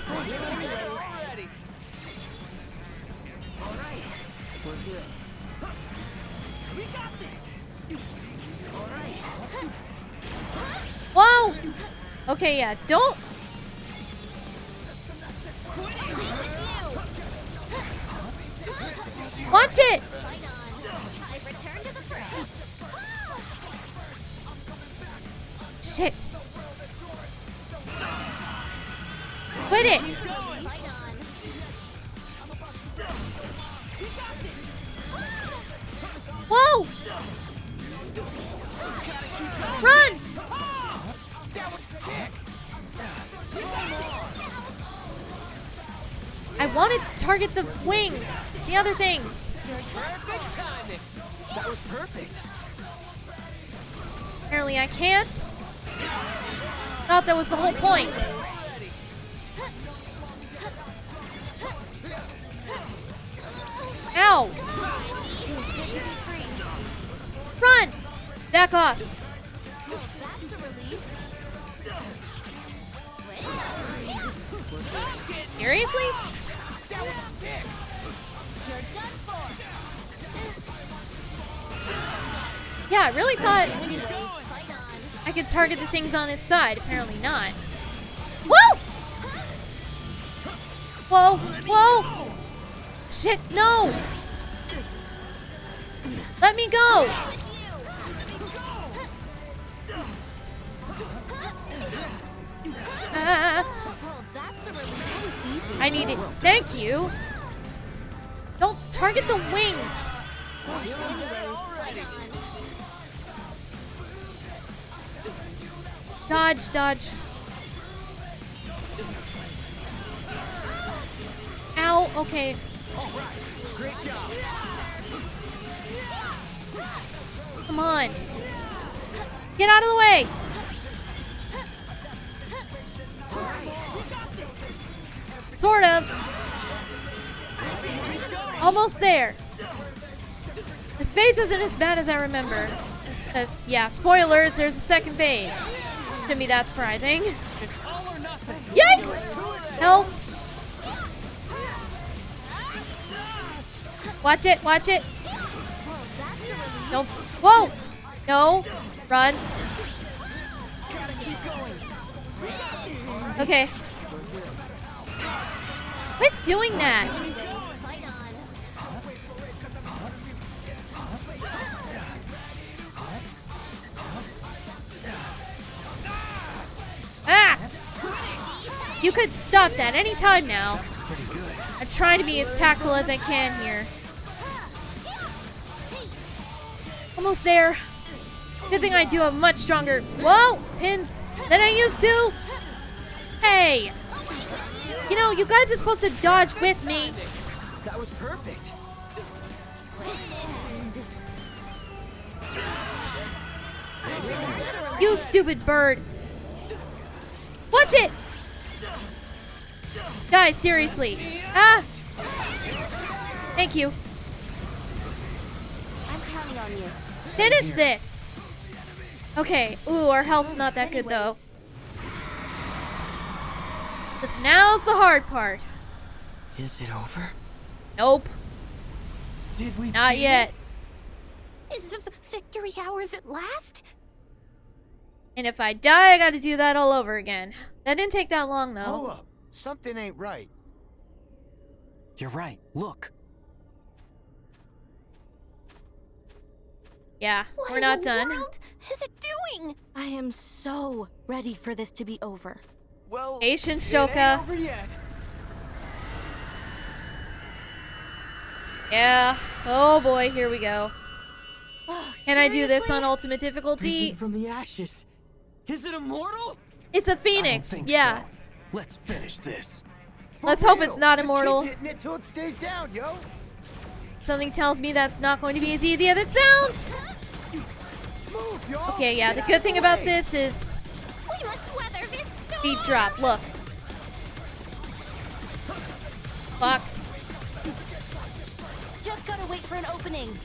Whoa! Okay, yeah, don't... Watch it! Shit! Quit it! Whoa! Run! That was sick. I want to target the wings, the other things. Perfect timing. That was perfect. Apparently I can't. Thought that was the whole point. Ow! Run! Back off. That's a relief. Seriously? That was sick. You're done for. Yeah, I really thought I could target the things on his side. Apparently not. Whoa! Whoa! Shit, no! Let me go! I need it. Thank you. Don't target the wings. Dodge. Ow, okay. Great job. Come on. Get out of the way! Sort of. Almost there. This phase isn't as bad as I remember. Because, yeah, spoilers, there's a second phase. Shouldn't be that surprising. Yikes! Help! Watch it, watch it. Don't. Whoa! No. Run. Okay. Quit doing that. Ah! You could stop that anytime now. I'm trying to be as tactful as I can here. Almost there. Good thing I do have much stronger, whoa, pins than I used to. Hey. You know, you guys are supposed to dodge with me. That was perfect. You stupid bird. Watch it. Guys, seriously. Ah. Thank you. I'm counting on you. Finish this. Okay. Ooh, our health's not that good though. Because now's the hard part. Is it over? Nope. Did we? Not yet. Is victory ours at last? And if I die, I gotta do that all over again. That didn't take that long though. Hold up. Something ain't right. You're right. Look. Yeah, What we're not in the done. world is it doing? I am so ready for this to be over. Well, Patience, it ain't Shoka. over yet. Yeah. Oh boy, here we go. Oh, Can I do this seriously? on ultimate difficulty? Risen from the ashes. Is it immortal? It's a phoenix. think Yeah. so. Let's finish this. Let's For hope real. it's not Just immortal. Keep hitting it till it stays down, yo. Something tells me that's not going to be as easy as it sounds. Move, y'all. Okay, yeah, the Get good out thing of the about way. this is We must weather this storm. beat drop. Look. Fuck. Just gotta wait for an opening.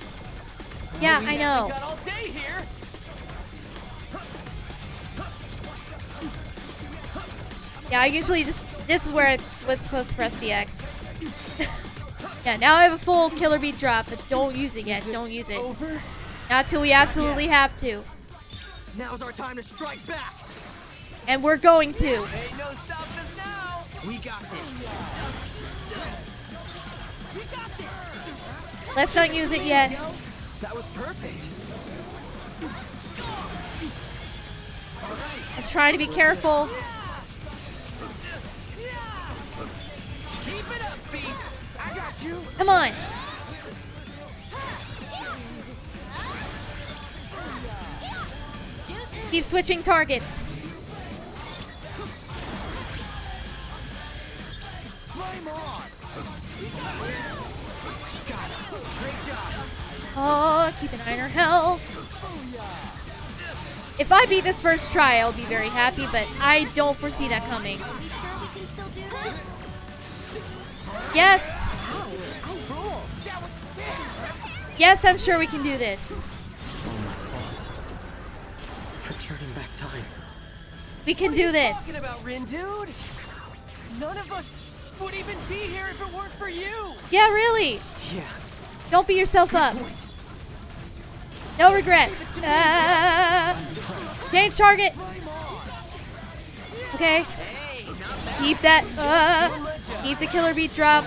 Yeah, We I haven't know. got all day here. Yeah, I usually just... This is where I was supposed to press the X. Yeah, now I have a full killer beat drop, but don't use it yet. Don't use it. Over. Not till we absolutely have to. Now's our time to strike back. And we're going to. Ain't no stopping us now. We got this. Let's not use it yet. That was perfect. I'm trying to be careful. Keep it up, B. I got you. Come on. Keep switching targets. Flame on. Great job. Oh, keep an eye on her health. If I beat this first try, I'll be very happy, but I don't foresee that coming. Are we sure we can still do this? Yes. I rule. That was sick. Yes, I'm sure we can do this. For turning back time. We can do this. Talking about Rin, dude. None of us would even be here if it weren't for you. Yeah, really. Yeah. Don't beat yourself up. No regrets. Change target. Okay. Keep that. Keep the killer beat drop.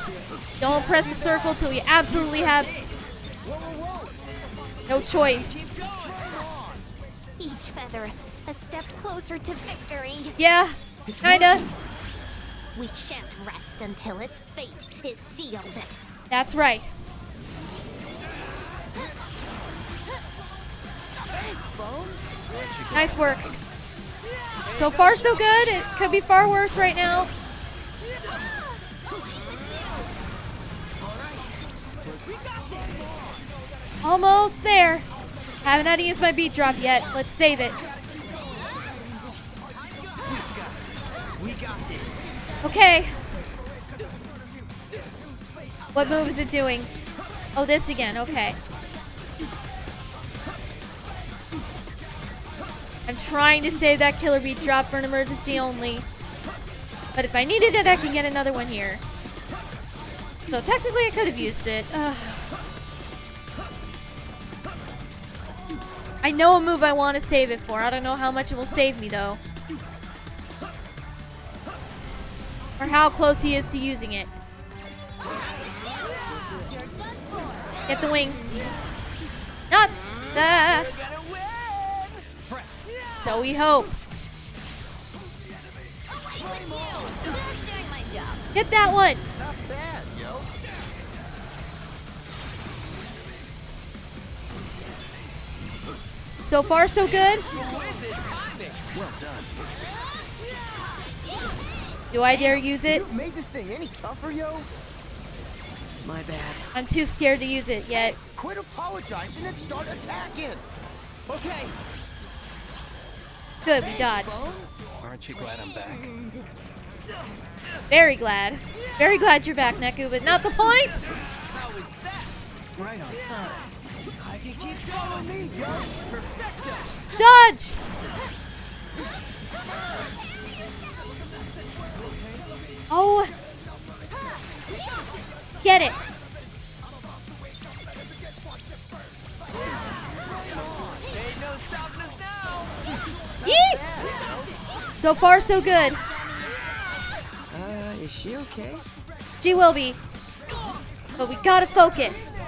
Don't press the circle till we absolutely have no choice. Each feather, a step closer to victory. Yeah, kinda. We shan't rest until its fate is sealed. That's right. Thanks, Bones. Nice work. So far, so good. It could be far worse right now. Almost there. Haven't had to use my beat drop yet. Let's save it. We got this. Okay. What move is it doing? Oh, this again. Okay. I'm trying to save that killer beat drop for an emergency only. But if I needed it, I can get another one here. So technically I could have used it. Ugh. I know a move I want to save it for. I don't know how much it will save me though. Or how close he is to using it. Get the wings. Not the... So we hope. Get that one. Not bad, yo. So far, so good. Well done. Do I dare use it? You made this thing any tougher, yo? My bad. I'm too scared to use it yet. Quit apologizing and start attacking. Okay. Good, we dodged. Aren't you glad I'm back? Very glad. Very glad you're back, Neku, but not the point. Right on time. I can keep following me, yo. Perfecto. Dodge! Oh! Get it! Ain't no stopping us now. Yeet! So far, so good. Is she okay? She will be. But we gotta focus.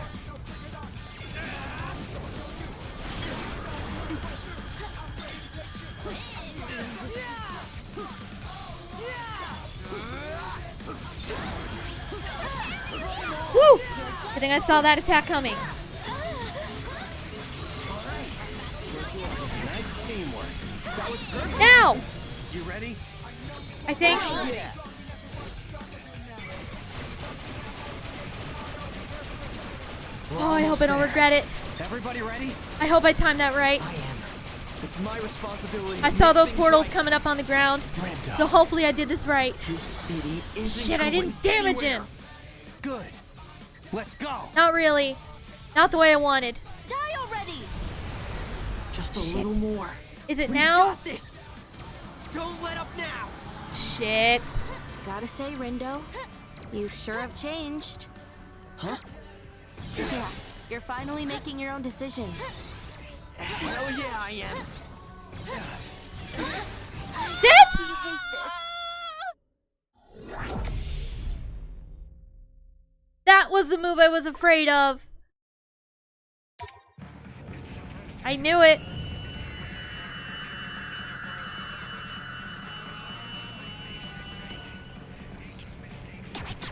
Woo! I think I saw that attack coming. Nice teamwork. That was perfect. Now! You ready? I think. Yeah. Oh, I hope I don't regret it. Everybody ready? I hope I timed that right. It's my responsibility. I saw those portals coming up on the ground. So hopefully I did this right. This city isn't Shit, I didn't damage him. Good. Let's go. Not really. Not the way I wanted. Die already! Just a Shit. little more. Is it now? Got this. Don't let up now. Shit. Gotta say, Rindo, you sure have changed. Huh? Yeah, you're finally making your own decisions. Hell yeah, I am. Did? Do you hate this? That was the move I was afraid of. I knew it.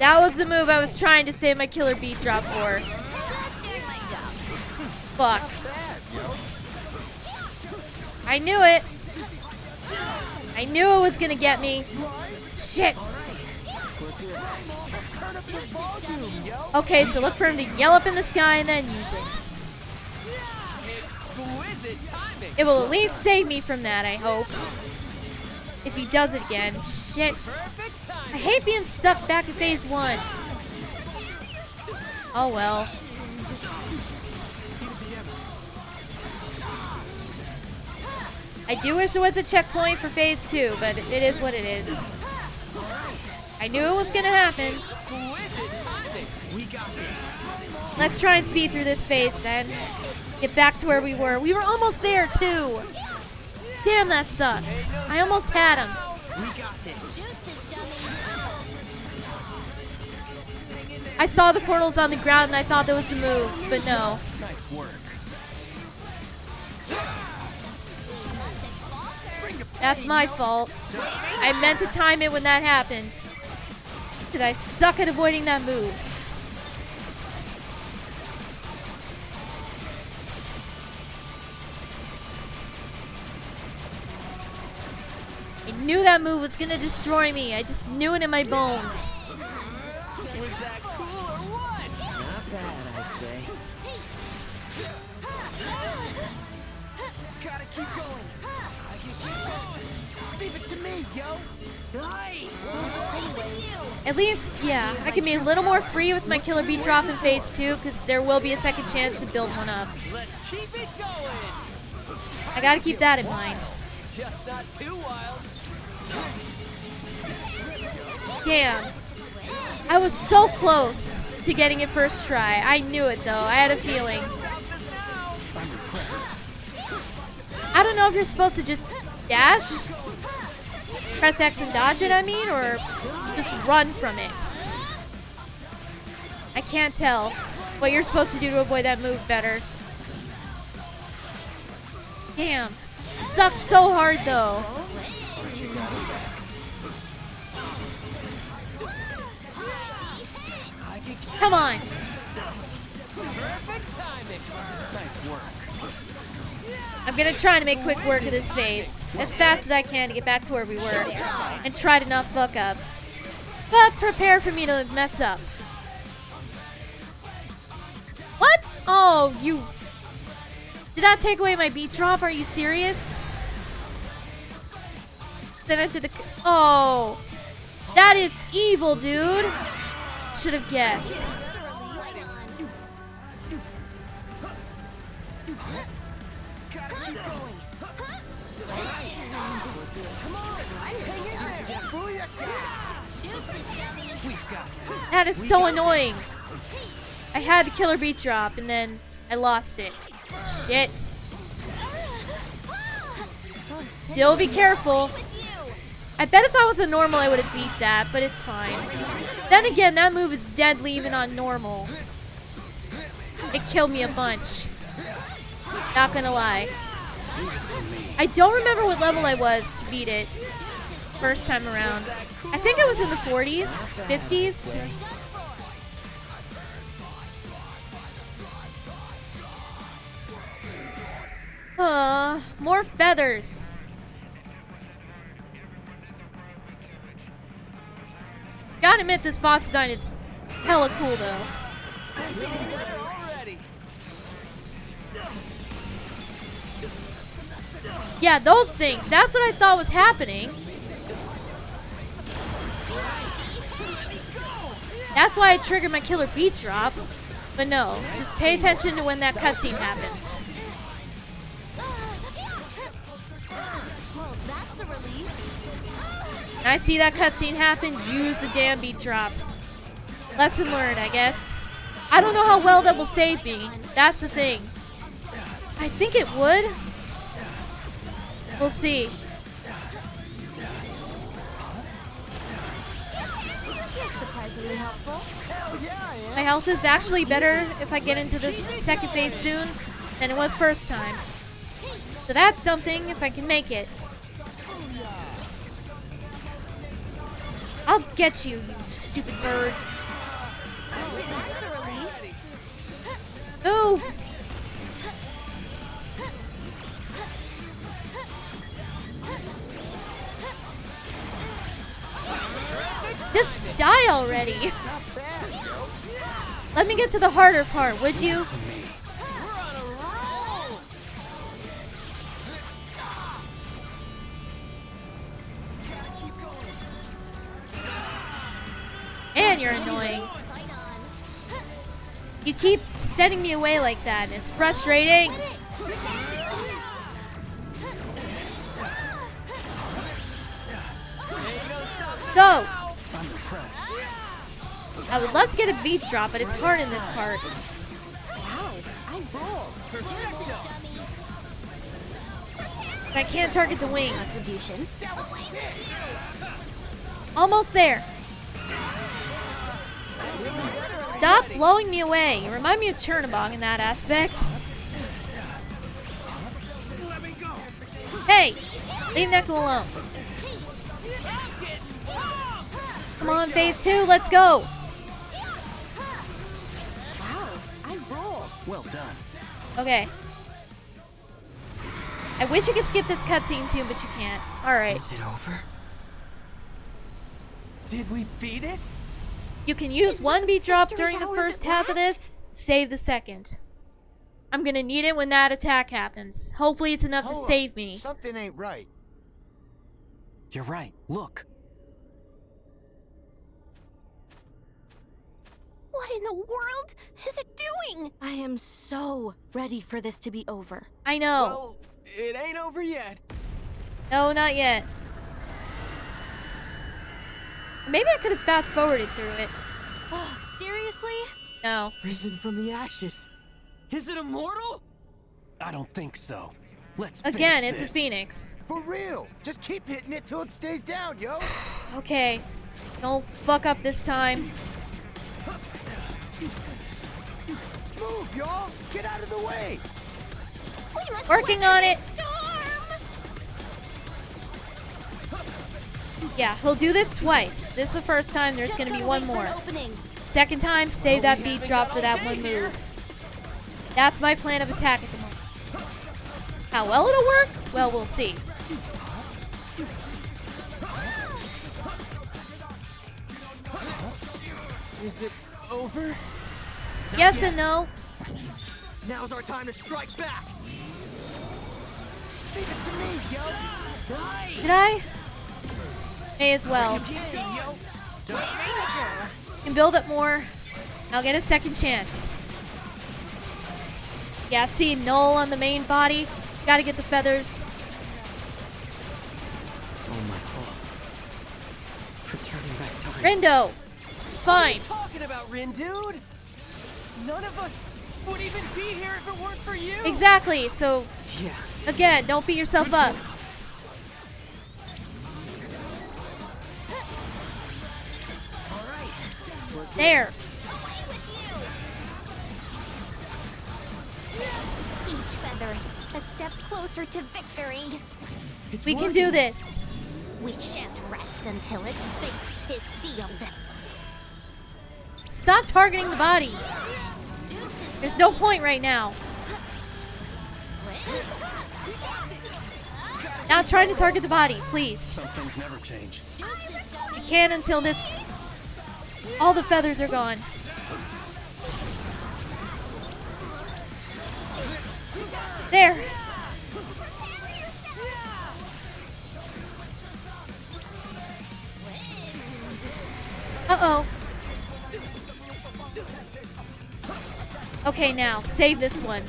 That was the move I was trying to save my killer beat drop for. Fuck. I knew it. I knew it was gonna get me. Shit. Okay, so look for him to yell up in the sky and then use it. Exquisite timing. It will at least save me from that, I hope. If he does it again. Shit. I hate being stuck back in phase 1. Oh well. I do wish there was a checkpoint for phase 2, but it is what it is. I knew it was gonna happen. Let's try and speed through this phase then. Get back to where we were. We were almost there too. Damn, that sucks. I almost had him. I saw the portals on the ground and I thought that was the move, but no. Nice work. That's my fault. I meant to time it when that happened. Because I suck at avoiding that move. I knew that move was gonna destroy me. I just knew it in my bones. Was that cool or what? Not bad, I'd say. Gotta keep going. I can keep going. Leave it to me, yo. Nice. At least, yeah, I can be a little more free with my killer bee drop in phase 2, because there will be a second chance to build one up. Let's keep it going. I gotta keep that in mind. Just not too wild. Damn. I was so close to getting it first try. I knew it though. I had a feeling. I don't know if you're supposed to just dash, press X and dodge it, I mean, or just run from it. I can't tell what you're supposed to do to avoid that move better. Damn. Sucks so hard though. Come on. Nice work. I'm gonna try to make quick work of this phase as fast as I can to get back to where we were and try to not fuck up. But prepare for me to mess up. What? Oh, you... Did that take away my beat drop? Are you serious? Then enter the... Oh. That is evil, dude. Should have guessed. That is so annoying. I had the killer beat drop and then I lost it. Shit. Still be careful. I bet if I was a normal I would have beat that, but it's fine. Then again, that move is deadly even on normal. It killed me a bunch. Not gonna lie. I don't remember what level I was to beat it first time around. I think it was in the 40s, 50s. More feathers. Gotta admit, this boss design is hella cool though. Yeah, those things. That's what I thought was happening. That's why I triggered my killer beat drop. But no, just pay attention to when that cutscene happens. When I see that cutscene happen, use the damn beat drop. Lesson learned, I guess. I don't know how well that will save me. That's the thing. I think it would. We'll see. Surprisingly helpful. My health is actually better if I get into the second phase soon than it was first time. So that's something if I can make it. I'll get you, you stupid bird. Move! Just die already! Let me get to the harder part, would you? Man, you're annoying. You keep sending me away like that, and it's frustrating. Go! I would love to get a beat drop, but it's hard in this part. I can't target the wings. Almost there. Stop blowing me away. You remind me of Chernobog in that aspect. Hey! Leave Neko alone. Come on, phase 2, let's go! Well done. Okay. I wish you could skip this cutscene too, but you can't. Alright. Is it over? Did we beat it? You can use one beat drop during the first half of this, save the second. I'm gonna need it when that attack happens. Hopefully it's enough to save me. Something ain't right. You're right. Look. What in the world is it doing? I am so ready for this to be over. I know. Well, it ain't over yet. No, not yet. Maybe I could have fast forwarded through it. Oh, seriously? No. Risen from the ashes. Is it immortal? I don't think so. Let's Again, finish it's this. a phoenix. For real. Just keep hitting it till it stays down, yo. Okay. Don't fuck up this time. Move, y'all. Get out of the way. Working on it. Yeah, he'll do this twice. This is the first time. There's gonna be one more. Second time, save that beat drop for that one move. That's my plan of attack at the moment. How well it'll work? Well, we'll see. Is it over? Yes and no. Now's our time to strike back. Leave it to me, yo. Did I? May as well. Can build up more. I'll get a second chance. Yeah, see, null on the main body. Gotta get the feathers. It's all my fault. For turning back time. Rindo! Fine. What are you talking about, Rin, dude? None of us would even be here if it weren't for you. Exactly, so... Yeah. Again, don't beat yourself up. There. Each feather, a step closer to victory. We can do this. We shan't rest until its fate is sealed. Stop targeting the body. There's no point right now. Not trying to target the body, please. Some things never change. You can't until this... all the feathers are gone. There. Uh-oh. Okay, now, save this one.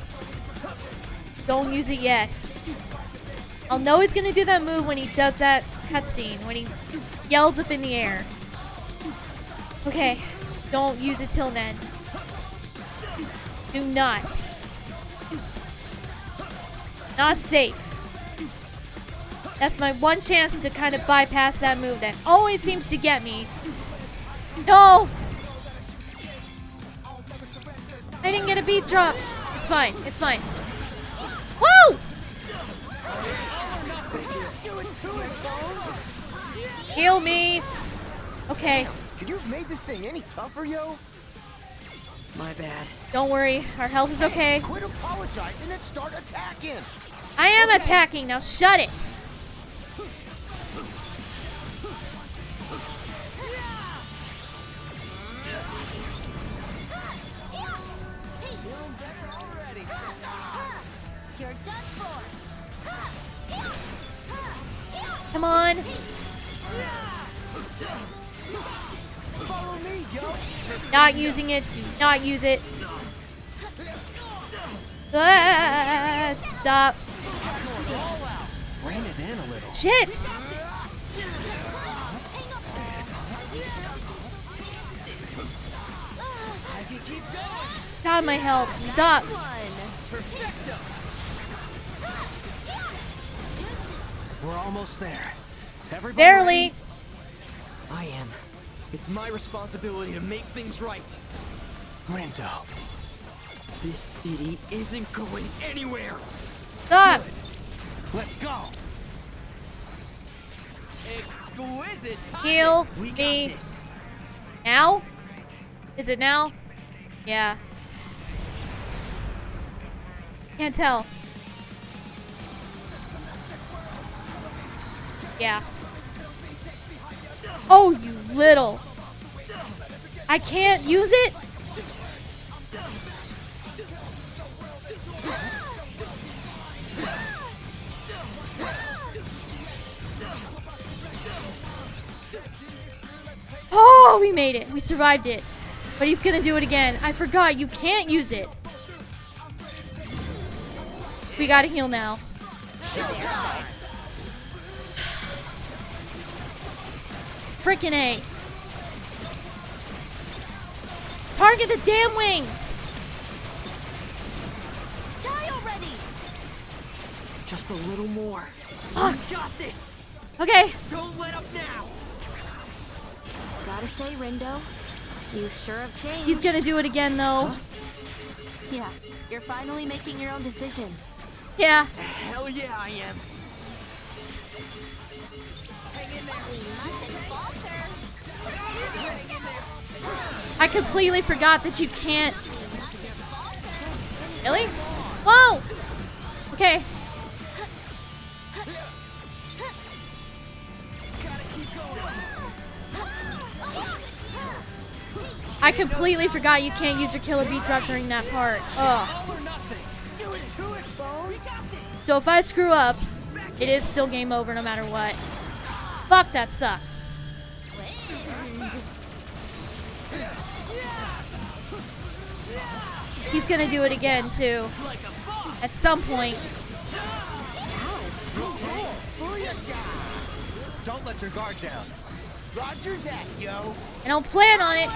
Don't use it yet. I'll know he's gonna do that move when he does that cutscene, when he yells up in the air. Okay, don't use it till then. Do not. Not safe. That's my one chance to kind of bypass that move that always seems to get me. No! I didn't get a beat drop. It's fine, it's fine. Woo! Heal me. Okay. Could you have made this thing any tougher, yo? My bad. Don't worry, our health is okay. Quit apologizing and start attacking. I am attacking, now shut it. You're done for. Come on. Follow me, yo. Not using it. Do not use it. Stop. Rein it in a little. Shit. God, my health. Stop. We're almost there. Everybody Barely. ready? I am. It's my responsibility to make things right. Rindo. This city isn't going anywhere. Stop. Let's go. Exquisite time. Heal We got me. this. Now? Is it now? Yeah. Can't tell. Yeah. Oh, you little. I can't use it? Oh, we made it. We survived it. But he's gonna do it again. I forgot you can't use it. We gotta heal now. Freaking A. Target the damn wings. Die already! Just a little more. Fuck. You got this! Okay. Don't let up now! Gotta say, Rindo, you sure have changed. He's gonna do it again, though. Yeah, you're finally making your own decisions. Yeah. Hell yeah, I am. I completely forgot that you can't. Really? Whoa! Okay. I completely forgot you can't use your killer bee drop during that part. Ugh. So if I screw up, it is still game over no matter what. Fuck, that sucks. He's gonna do it again, too. At some point. Don't let your guard down. Roger that, yo. I don't plan on it.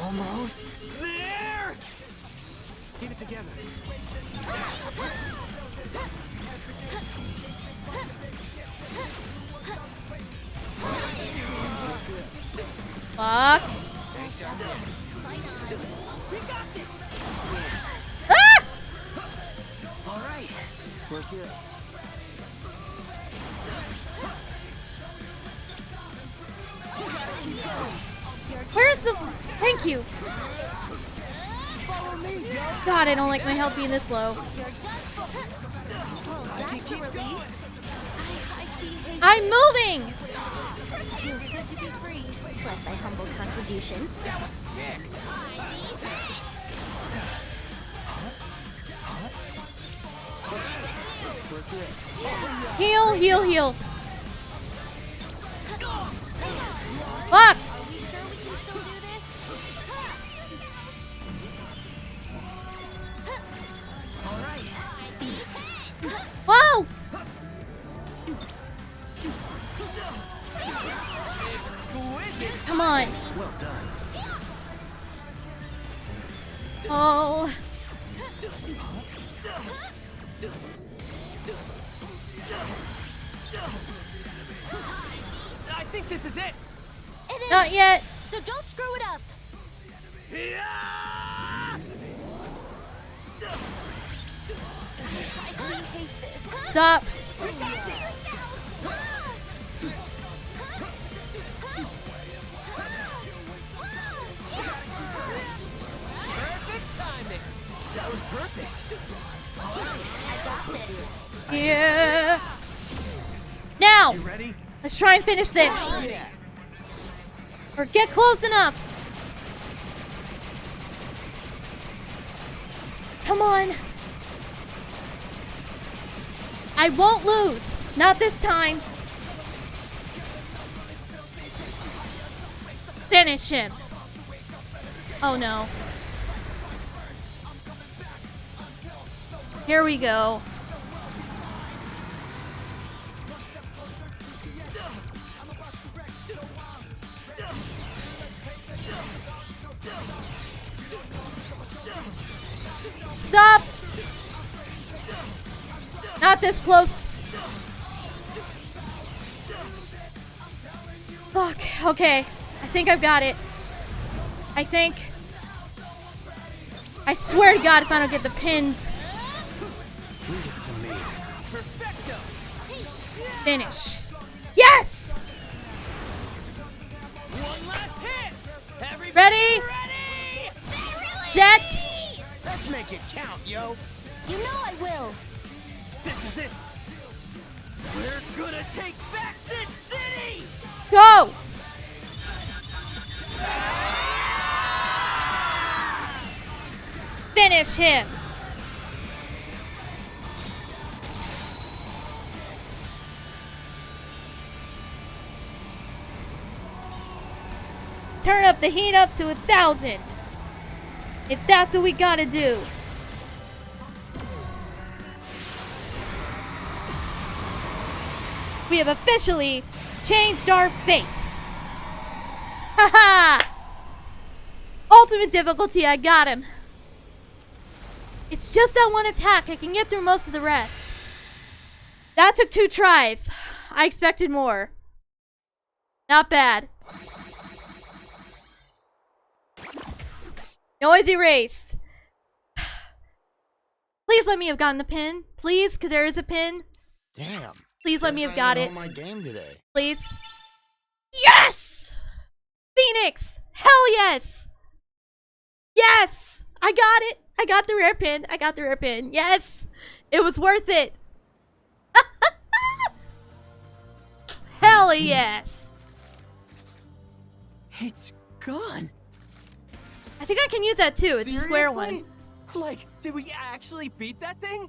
Almost. There! Keep it together. Fuck. Ah! All right. We're good. Where's the... Thank you. God, I don't like my health being this low. I'm moving! Feels good to be free. Plus my humble contribution. That was sick. Heal, heal, heal. Fuck! Whoa! Come on. Well done. Oh. I think this is it. It is. Not yet. So don't screw it up. Stop. Perfect timing. That was perfect. Yeah. Now. You ready? Let's try and finish this. Yeah. Or get close enough. Come on. I won't lose. Not this time. Finish him. Oh no. Here we go. Stop! Not this close. Fuck. Okay. I think I've got it. I think. I swear to God if I don't get the pins. Leave it to me. Perfecto. Finish. Yes! One last hit. Everybody Ready? Set. Let's make it count, yo. You know I will. This is it. We're gonna take back this city. Go! Finish him. turn up the heat up to 1,000. If that's what we gotta do. We have officially changed our fate. Haha! Ultimate difficulty, I got him. It's just that one attack. I can get through most of the rest. That took 2 tries. I expected more. Not bad. Noise erased. Please let me have gotten the pin. Please, because there is a pin. Damn. Please let me have got it. My game today. Please. Yes! Phoenix! Hell yes! Yes! I got it! I got the rare pin. I got the rare pin. Yes! It was worth it. Hell yes! It's gone. I think I can use that too. It's a square one. Like, did we actually beat that thing?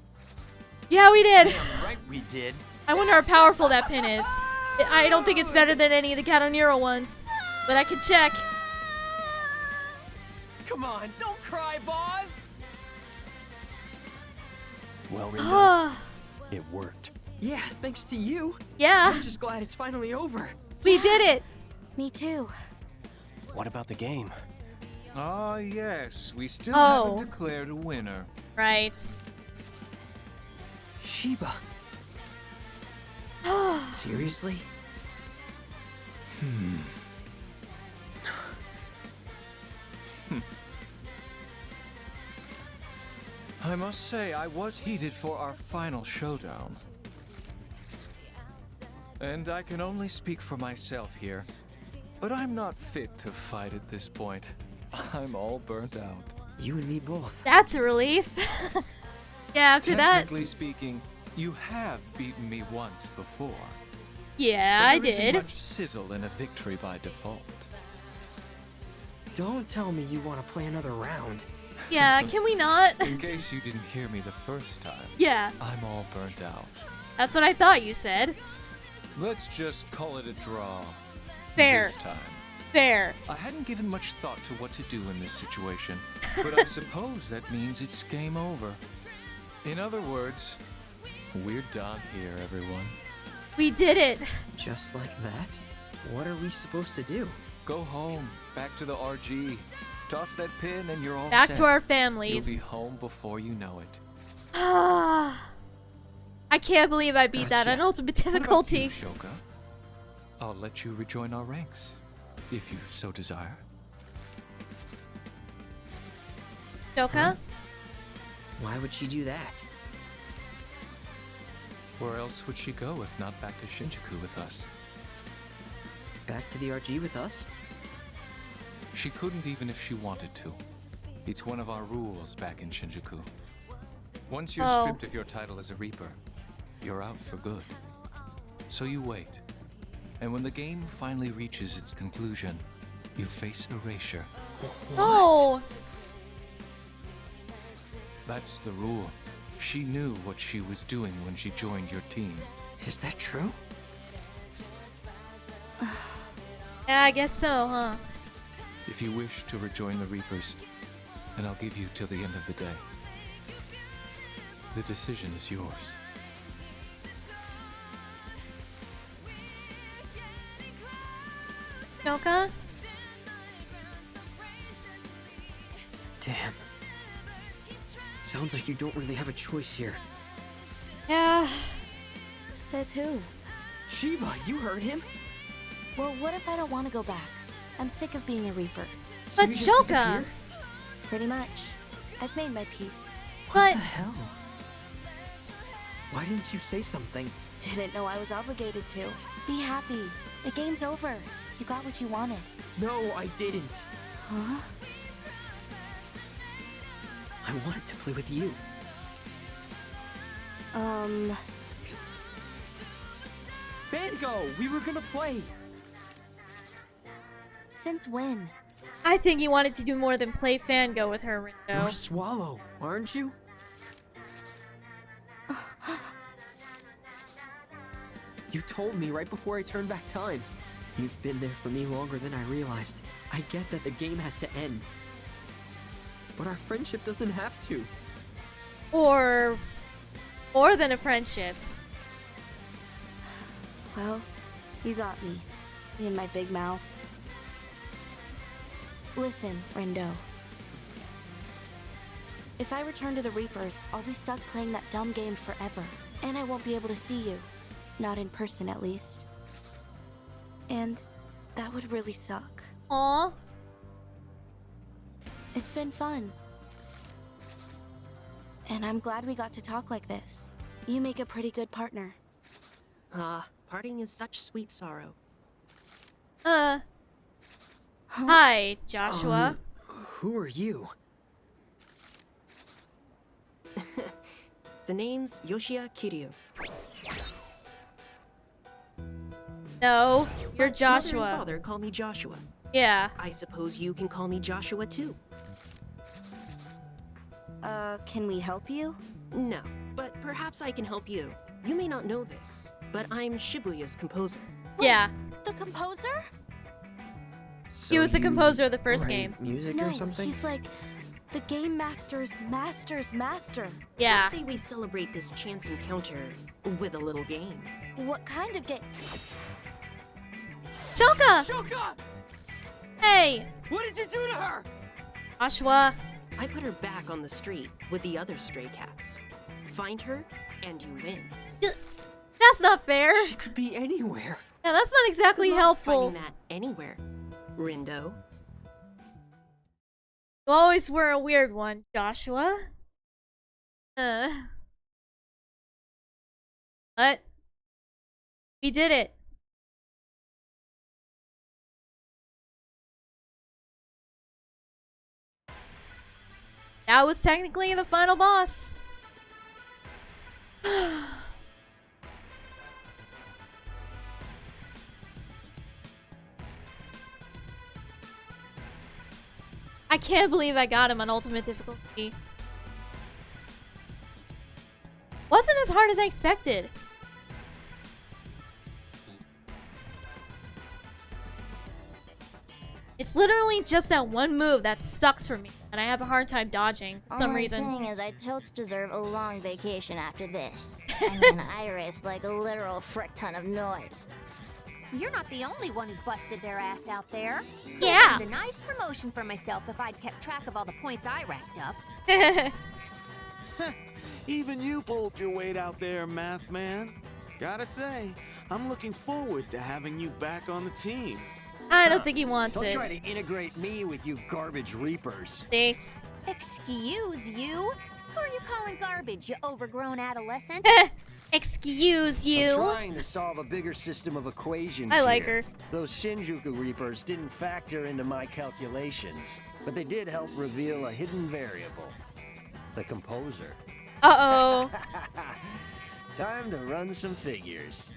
Yeah, we did. Damn right we did. I wonder how powerful that pin is. I don't think it's better than any of the Catanero ones, but I can check. Come on, don't cry, boss. Well, Rindo, it worked. Yeah, thanks to you. Yeah. I'm just glad it's finally over. We did it. Me too. What about the game? Ah, yes. We still Oh. haven't declared a winner. Right. Sheba. Seriously? I must say, I was heated for our final showdown. And I can only speak for myself here, but I'm not fit to fight at this point. I'm all burnt out. You and me both. That's a relief. Yeah, after that. Technically speaking, you have beaten me once before. Yeah, But I there isn't did. much sizzle in a victory by default. Don't tell me you want to play another round. Yeah, can we not? In case you didn't hear me the first time, Yeah, I'm all burnt out. that's what I thought you said. Let's just call it a draw. Fair. This time. Fair. I hadn't given much thought to what to do in this situation, but I suppose that means it's game over. In other words, we're done here, everyone. We did it. Just like that? What are we supposed to do? Go home, back to the RG. Toss that pin and you're all Back set. to our families. You'll be home before you know it. I can't believe I beat that on ultimate difficulty. What about you, Shoka? I'll let you rejoin our ranks, if you so desire. Shoka? Why would she do that? Where else would she go if not back to Shinjuku with us? Back to the RG with us? She couldn't even if she wanted to. It's one of our rules back in Shinjuku. Once you're stripped of your title as a Reaper, you're out for good. So you wait. And when the game finally reaches its conclusion, you face erasure. Oh. That's the rule. She knew what she was doing when she joined your team. Is that true? Yeah, I guess so, huh? If you wish to rejoin the Reapers, then I'll give you till the end of the day. The decision is yours. Shoka? Damn. Sounds like you don't really have a choice here. Yeah. Says who? Sheba, you heard him? Well, what if I don't want to go back? I'm sick of being a Reaper. So But you just Shoka! disappear? Pretty much. I've made my peace. What the hell? Why didn't you say something? Didn't know I was obligated to. Be happy. The game's over. You got what you wanted. No, I didn't. Huh? I wanted to play with you. Vango, we were gonna play. Since when? I think you wanted to do more than play Fango with her, You're Ringo. Swallow, aren't you? You told me right before I turned back time. You've been there for me longer than I realized. I get that the game has to end. But our friendship doesn't have to. Or more than a friendship. Well, you got me. In my big mouth. Listen, Rindo. If I return to the Reapers, I'll be stuck playing that dumb game forever. And I won't be able to see you. Not in person, at least. And that would really suck. Aww. It's been fun. And I'm glad we got to talk like this. You make a pretty good partner. Parting is such sweet sorrow. Hi, Joshua. Who are you? The name's Yoshia Kiryu. No, you're But Joshua. Mother and father call me Joshua. Yeah. I suppose you can call me Joshua too. Can we help you? No, but perhaps I can help you. You may not know this, but I'm Shibuya's composer. Yeah. The composer? He was the composer of the first game. Music No, or something? he's like the game master's master's master. Yeah. Let's say we celebrate this chance encounter with a little game. What kind of game? Shoka! Shoka! Hey! What did you do to her? Joshua. I put her back on the street with the other stray cats. Find her, and you win. That's not fair. She could be anywhere. Yeah, that's not exactly Good luck helpful. finding that anywhere, Rindo. You always were a weird one, Joshua. What? We did it. That was technically the final boss. I can't believe I got him on ultimate difficulty. Wasn't as hard as I expected. It's literally just that one move that sucks for me, and I have a hard time dodging for some reason. All I'm saying is I totes deserve a long vacation after this. I mean, I raced like a literal frick ton of noise. You're not the only one who's busted their ass out there. Yeah. A nice promotion for myself if I'd kept track of all the points I racked up. Even you pulled your weight out there, Math Man. Gotta say, I'm looking forward to having you back on the team. I don't think he wants Don't it. try to integrate me with you garbage reapers. See? Excuse you? Who are you calling garbage, you overgrown adolescent? Excuse you. I'm trying to solve a bigger system of equations I like here. her. Those Shinjuku Reapers didn't factor into my calculations, but they did help reveal a hidden variable. The composer. Uh-oh. Time to run some figures.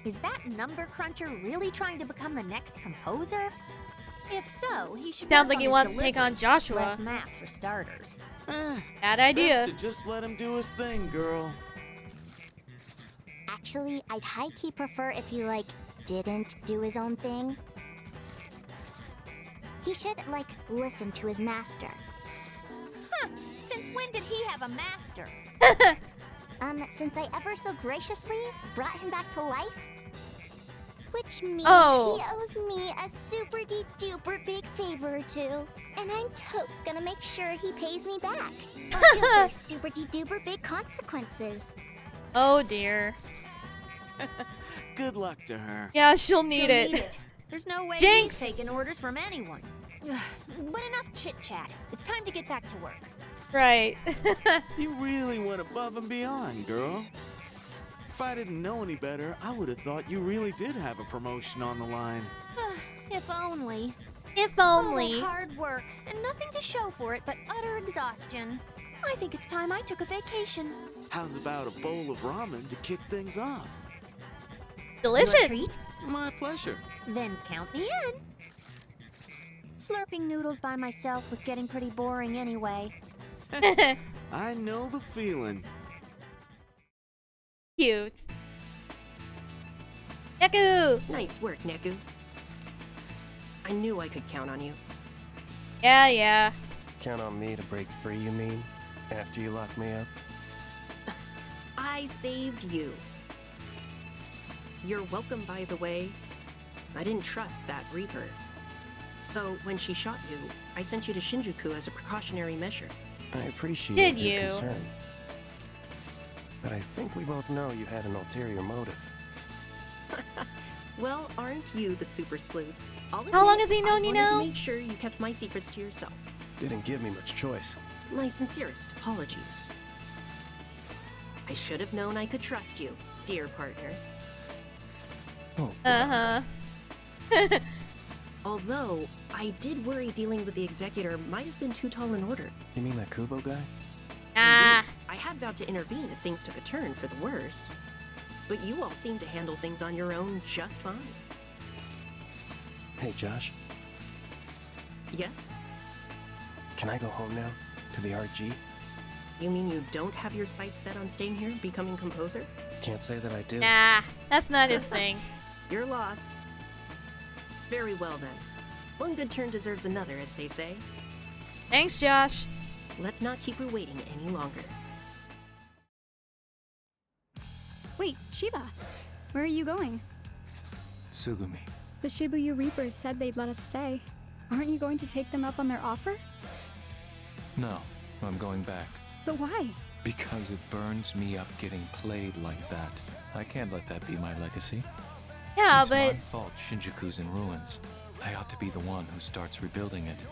Is that number cruncher really trying to become the next composer? If so, he should Sounds work like on he his wants to take delivery. on Joshua. Less math for starters. Bad idea. Best to just let him do his thing, girl. Actually, I'd high-key prefer if he, like, didn't do his own thing. He should, like, listen to his master. Huh. Since when did he have a master? Since I ever so graciously brought him back to life. Which means he owes me a super-de-duper big favor or two. And I'm totes gonna make sure he pays me back. Or he'll face super-de-duper big consequences. Oh dear. Good luck to her. Yeah, she'll need She'll it. There's no way Jinx! he's taking orders from anyone. But enough chit-chat. It's time to get back to work. Right. You really went above and beyond, girl. If I didn't know any better, I would have thought you really did have a promotion on the line. If only. If only. Oh, hard work, and nothing to show for it but utter exhaustion. I think it's time I took a vacation. How's about a bowl of ramen to kick things off? Delicious. You a treat? My pleasure. Then count me in. Slurping noodles by myself was getting pretty boring anyway. I know the feeling. Cute. Neku! Nice work, Neku. I knew I could count on you. Yeah, yeah. Count on me to break free, you mean? After you lock me up? I saved you. You're welcome, by the way. I didn't trust that Reaper. So when she shot you, I sent you to Shinjuku as a precautionary measure. I appreciate Did your you? concern. But I think we both know you had an ulterior motive. Well, aren't you the super sleuth? How long has he known you I now? wanted to make sure you kept my secrets to yourself. Didn't give me much choice. My sincerest apologies. I should have known I could trust you, dear partner. Oh. Uh-huh. Although, I did worry dealing with the Executor might have been too tall an order. You mean that Kubo guy? Ah. I had vowed to intervene if things took a turn for the worse. But you all seem to handle things on your own just fine. Hey, Josh. Yes? Can I go home now? To the RG? You mean you don't have your sights set on staying here, becoming composer? Can't say that I do. Nah, that's not his thing. Your loss. Very well then. One good turn deserves another, as they say. Thanks, Josh. Let's not keep her waiting any longer. Wait, Shiba, where are you going? Tsugumi. The Shibuya Reapers said they'd let us stay. Aren't you going to take them up on their offer? No, I'm going back. But why? Because it burns me up getting played like that. I can't let that be my legacy. Yeah, it's but my fault Shinjuku's in ruins. I ought to be the one who starts rebuilding it.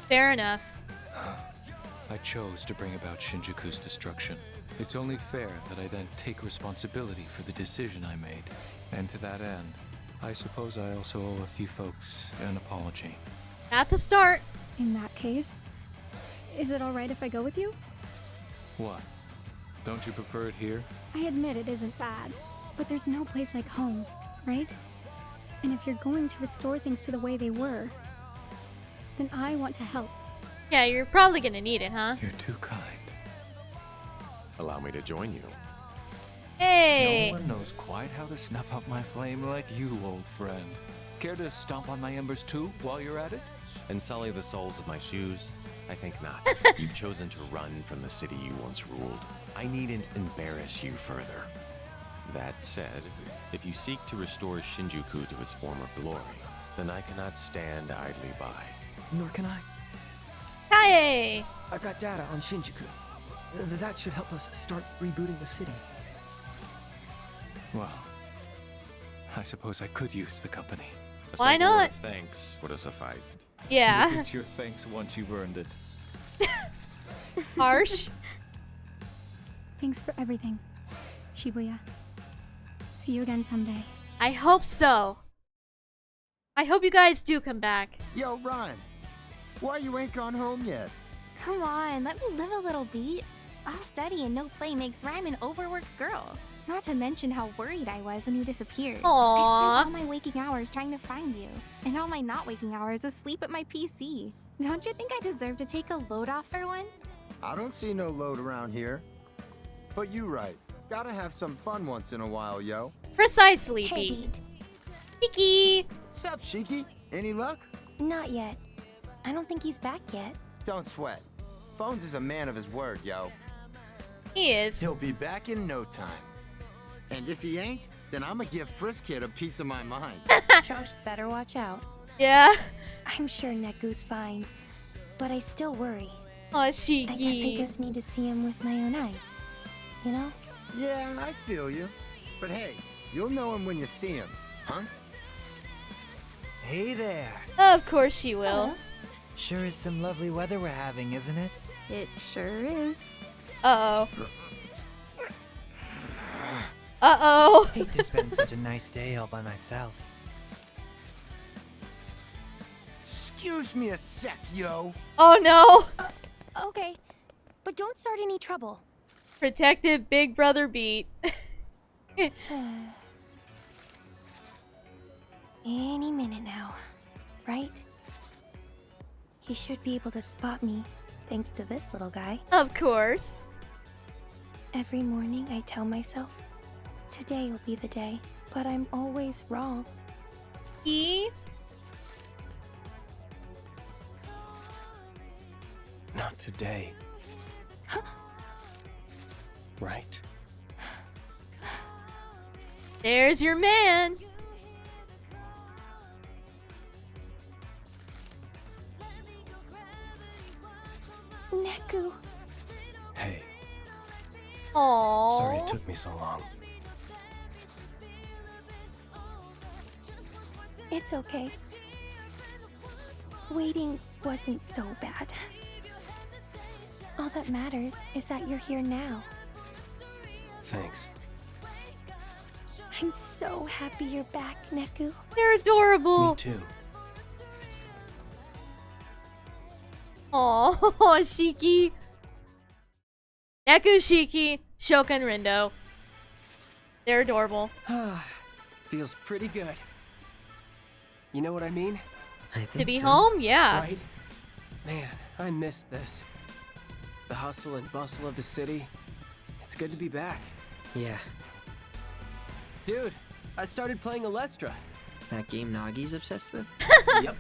fair enough. I chose to bring about Shinjuku's destruction. It's only fair that I then take responsibility for the decision I made. And to that end, I suppose I also owe a few folks an apology. That's a start. In that case, is it alright if I go with you? What? Don't you prefer it here? I admit it isn't bad, but there's no place like home, right? And if you're going to restore things to the way they were, then I want to help. Yeah, you're probably gonna need it, huh? You're too kind. Allow me to join you. Hey! No one knows quite how to snuff out my flame like you, old friend. Care to stomp on my embers too, while you're at it? And sully the soles of my shoes? I think not. You've chosen to run from the city you once ruled. I needn't embarrass you further. That said, if you seek to restore Shinjuku to its former glory, then I cannot stand idly by. Nor can I. Hey! I've got data on Shinjuku. That should help us start rebooting the city. Well, I suppose I could use the company. Why simple word not? of thanks would have sufficed. Yeah. Look at your thanks once you've earned it. Harsh. Thanks for everything, Shibuya. See you again someday. I hope so. I hope you guys do come back. Yo, Ryan. Why you ain't gone home yet? Come on, let me live a little beat. All study and no play makes Rhyme an overworked girl. Not to mention how worried I was when you disappeared. Aww. I spent all my waking hours trying to find you, and all my not waking hours asleep at my PC. Don't you think I deserve to take a load off for once? I don't see no load around here. But you right. Gotta have some fun once in a while, yo. Precisely, Hey, Beat. Kiki! Sup, Shiki? Any luck? Not yet. I don't think he's back yet. Don't sweat. Phones is a man of his word, yo. He is. He'll be back in no time. And if he ain't, then I'ma give Priskid a piece of my mind. Josh better watch out. Yeah. I'm sure Neku's fine, but I still worry. Oh, I guess I Shiki. just need to see him with my own eyes. You know? Yeah, I feel you. But hey, you'll know him when you see him, huh? Hey there. Of course she will. Sure is some lovely weather we're having, isn't it? It sure is. Uh-oh. Uh-oh. Hate to spend such a nice day all by myself. Excuse me a sec, yo. Oh no. Okay, but don't start any trouble. Protective Big Brother Beat. Any minute now, right? He should be able to spot me, thanks to this little guy. Of course. Every morning I tell myself, today will be the day. but I'm always wrong. Not today. Right. There's your man. Neku. Hey, Aww. sorry it took me so long. It's okay. Waiting wasn't so bad. All that matters is that you're here now. Thanks. I'm so happy you're back, Neku. They're adorable. Me too. Aww, Shiki. Neku, Shiki, Shoka, and Rindo. They're adorable. Feels pretty good. You know what I mean? I think To be so. home? Yeah. Right? Man, I missed this. The hustle and bustle of the city. It's good to be back. Yeah, Dude, I started playing Alestra. that game Nagi's obsessed with? Yep.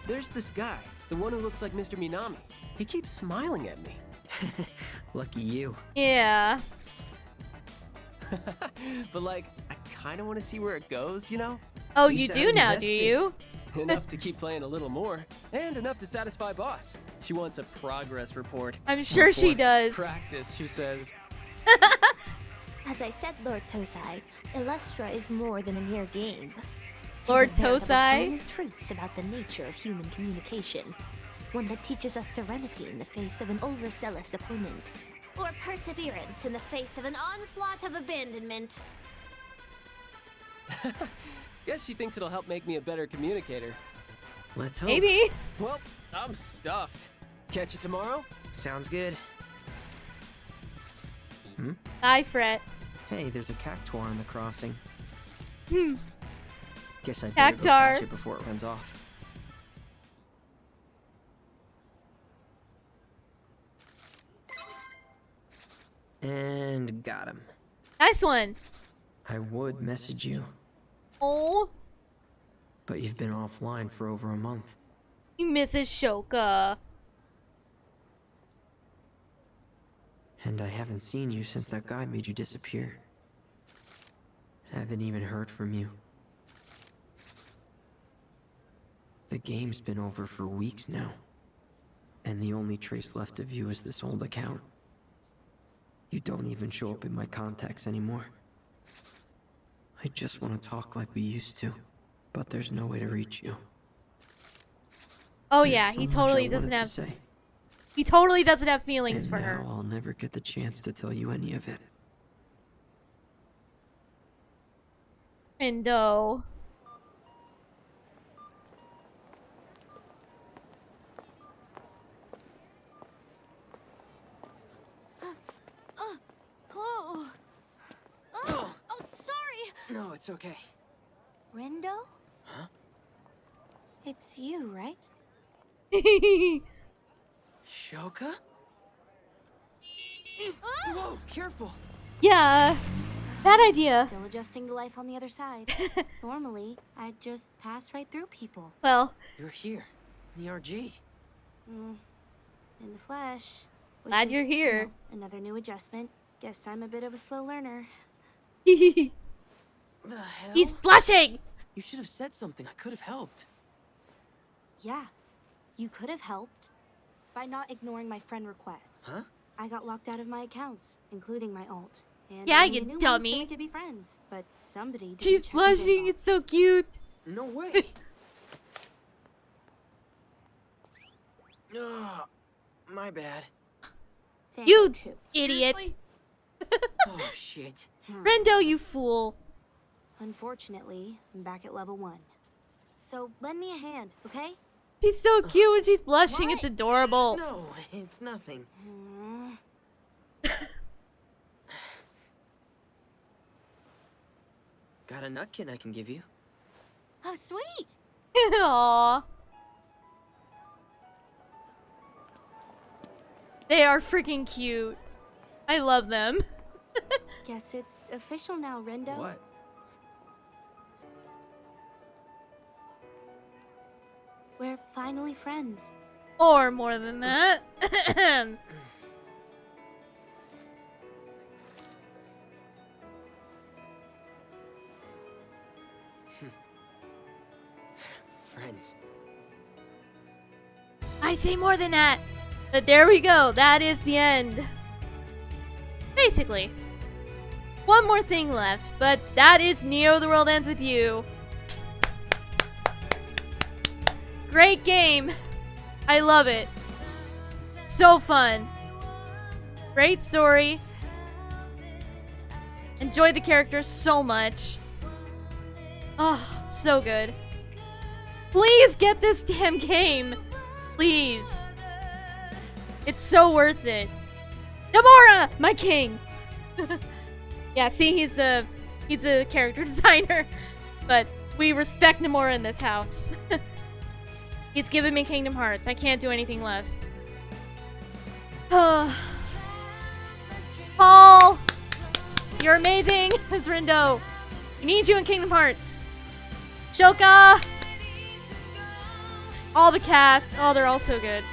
There's this guy, the one who looks like Mr. Minami. He keeps smiling at me. Lucky you. Yeah. But like, I kind of want to see where it goes, you know? Oh, you do now, do you? Enough to keep playing a little more, and enough to satisfy boss. She wants a progress report. I'm sure she does. Practice, she says. As I said, Lord Tosai, Illustra is more than a mere game. Lord It is a veritable Tosai? home of truths about the nature of human communication. One that teaches us serenity in the face of an overzealous opponent. Or perseverance in the face of an onslaught of abandonment. Guess she thinks it'll help make me a better communicator. Let's hope. Maybe. Well, I'm stuffed. Catch you tomorrow? Sounds good. Bye, Fret. Hey, there's a cactuar on the crossing. Hmm. Guess I better go Cactuar. catch it before it runs off. And got him. Nice one. I would message you, Oh, but you've been offline for over a month. he misses Shoka. And I haven't seen you since that guy made you disappear. Haven't even heard from you. The game's been over for weeks now. And the only trace left of you is this old account. You don't even show up in my contacts anymore. I just want to talk like we used to, but there's no way to reach you. Oh There's yeah, so he much totally I doesn't wanted have. to say. He totally doesn't have feelings And for now her. I'll never get the chance to tell you any of it. Rindo. Oh, sorry! No, it's okay. Rindo? Huh? It's you, right? Shoka? Whoa, careful! Yeah. Bad idea. Still adjusting to life on the other side. Normally, I'd just pass right through people. Well. You're here. In the RG. In the flesh. which Glad is, you're here. you know, another new adjustment. Guess I'm a bit of a slow learner. The hell? He's blushing! You should have said something. I could have helped. Yeah, you could have helped by not ignoring my friend requests. Huh? I got locked out of my accounts, including my alt. And Yeah, I you knew one dummy. So we could be friends, but somebody didn't She's check his blushing. inbox. It's so cute. No way. Oh, my bad. Thank You too. idiot. Oh, shit. Rindo, you fool. Unfortunately, I'm back at level 1. So lend me a hand, okay? She's so cute when she's blushing. It's adorable. No, it's nothing. Got a nutkin I can give you. Oh, sweet! Aww. They are freaking cute. I love them. Guess it's official now, Rendo. What? We're finally friends. Or more than that. Friends. I say more than that. But there we go. That is the end. Basically. One more thing left, but that is Neo the World Ends With You. Great game. I love it. So fun. Great story. Enjoy the characters so much. Oh, so good. Please get this damn game. Please. It's so worth it. Nomura, my king. Yeah, see, he's a character designer, but we respect Nomura in this house. He's given me Kingdom Hearts. I can't do anything less. Paul, you're amazing as Rindo. We need you in Kingdom Hearts. Shoka, all the cast. Oh, they're all so good.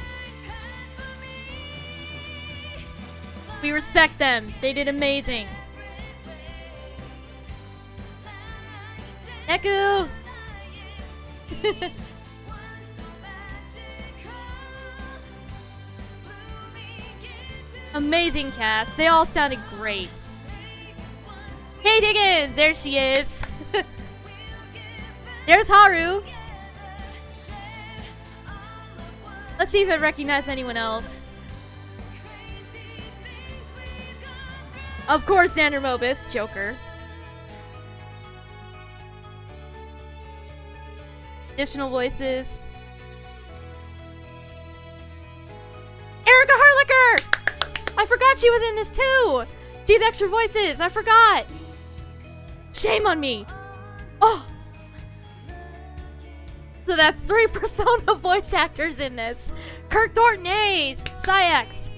We respect them. They did amazing. Neku! Amazing cast. They all sounded great. Kate Higgins! There she is. There's Haru. Let's see if I recognize anyone else. Of course, Xander Mobus, Joker. Additional voices. Erica Harlicker! I forgot she was in this too! She's extra voices, I forgot! Shame on me! Oh! So that's 3 Persona voice actors in this. Kirk Thornton, Ace, Sayax.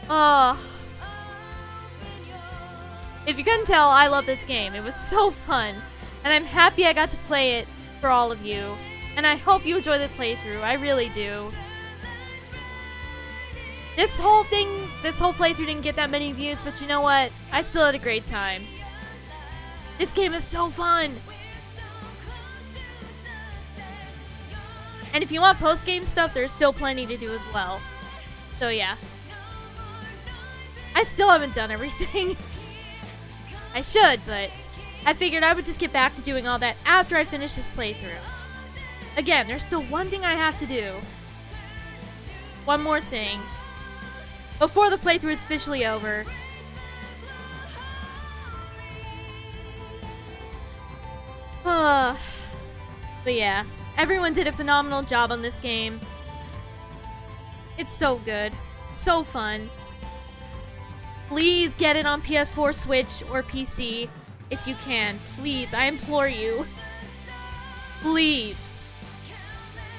Oh. If you couldn't tell, I love this game. It was so fun. And I'm happy I got to play it for all of you. And I hope you enjoy the playthrough. I really do. This whole playthrough didn't get that many views, but you know what? I still had a great time. This game is so fun. And if you want post-game stuff, there's still plenty to do as well. So yeah. I still haven't done everything. I should, but I figured I would just get back to doing all that after I finish this playthrough. Again, there's still one thing I have to do. One more thing. Before the playthrough is officially over. But yeah, everyone did a phenomenal job on this game. It's so good. So fun. Please get it on PS4, Switch, or PC if you can. Please, I implore you. Please.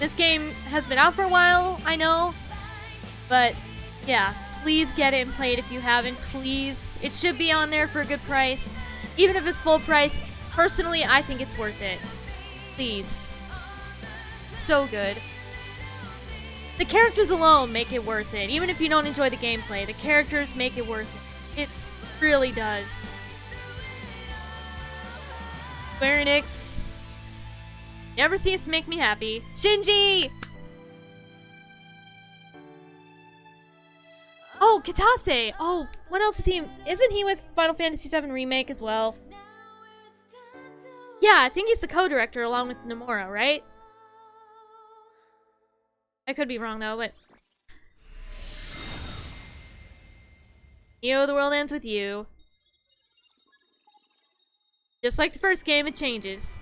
This game has been out for a while, I know. But, yeah. Please get it and play it if you haven't. Please. It should be on there for a good price. Even if it's full price, personally, I think it's worth it. Please. So good. The characters alone make it worth it. Even if you don't enjoy the gameplay, the characters make it worth it. It really does. Square-enix. Never cease to make me happy. Shinji! Oh, Kitase! Oh, what else is he? Isn't he with Final Fantasy VII Remake as well? Yeah, I think he's the co-director along with Nomura, right? I could be wrong though, but... Neo, the world ends with you. Just like the first game, it changes.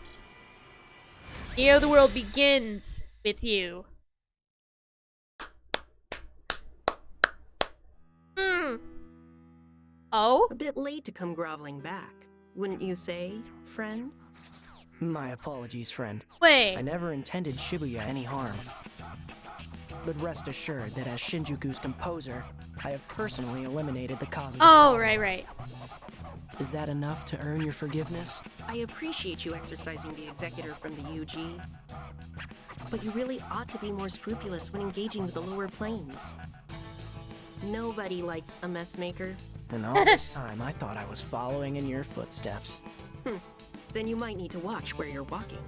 Neo, the world begins with you. Oh? A bit late to come groveling back, wouldn't you say, friend? My apologies, friend. Wait. I never intended Shibuya any harm. But rest assured that as Shinjuku's composer, I have personally eliminated the cause of the Oh, problem. right. Is that enough to earn your forgiveness? I appreciate you exercising the executor from the UG. But you really ought to be more scrupulous when engaging with the lower planes. Nobody likes a mess maker. And all this time, I thought I was following in your footsteps. Then you might need to watch where you're walking.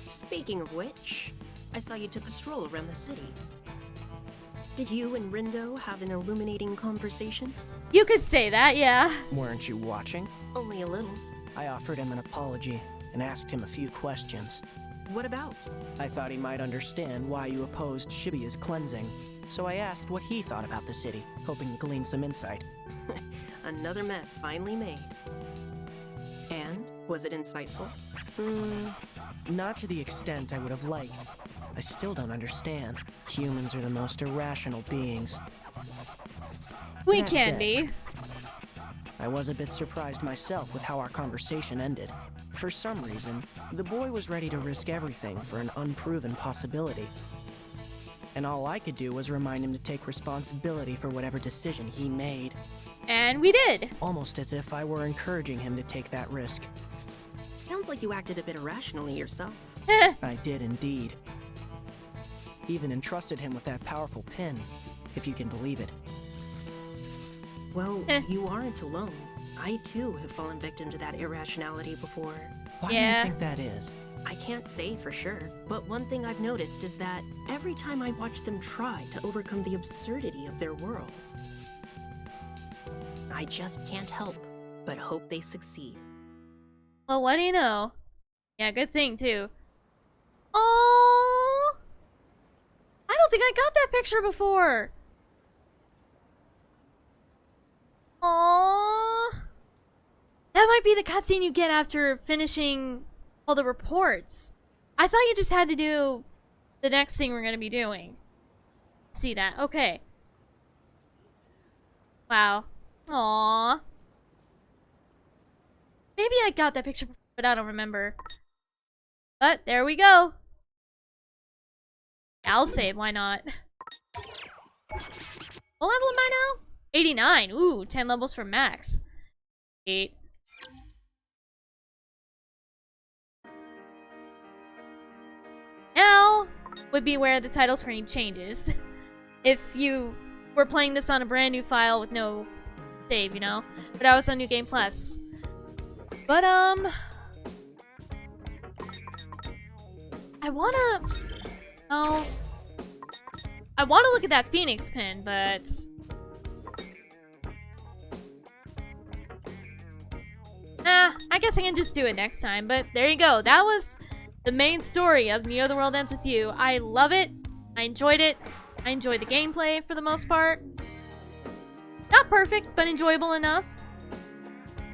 Speaking of which, I saw you took a stroll around the city. Did you and Rindo have an illuminating conversation? You could say that, yeah. Weren't you watching? Only a little. I offered him an apology and asked him a few questions. What about? I thought he might understand why you opposed Shibuya's cleansing, so I asked what he thought about the city, hoping to glean some insight. Another mess finally made. And, was it insightful? Not to the extent I would have liked. I still don't understand. Humans are the most irrational beings. We That can said, be. I was a bit surprised myself with how our conversation ended. For some reason, the boy was ready to risk everything for an unproven possibility. And all I could do was remind him to take responsibility for whatever decision he made. And we did. Almost as if I were encouraging him to take that risk. Sounds like you acted a bit irrationally yourself. I did indeed. Even entrusted him with that powerful pin, if you can believe it. Well, you aren't alone. I too have fallen victim to that irrationality before. Why do you think that is? I can't say for sure, but one thing I've noticed is that every time I watch them try to overcome the absurdity of their world, I just can't help but hope they succeed. Well, what do you know? Yeah, good thing, too. Oh! I don't think I got that picture before! Aww. That might be the cutscene you get after finishing all the reports. I thought you just had to do the next thing we're going to be doing. See that? Okay. Wow. Aww. Maybe I got that picture before, but I don't remember. But there we go. I'll save, why not? What level am I now? 89. Ooh, 10 levels for max. 8. Now would be where the title screen changes. If you were playing this on a brand new file with no save, you know? But I was on New Game Plus. But, I wanna... Oh... I wanna look at that Phoenix pin, but... I guess I can just do it next time, but there you go. That was the main story of Neo the World Ends With You. I love it. I enjoyed it. I enjoyed the gameplay for the most part. Not perfect, but enjoyable enough.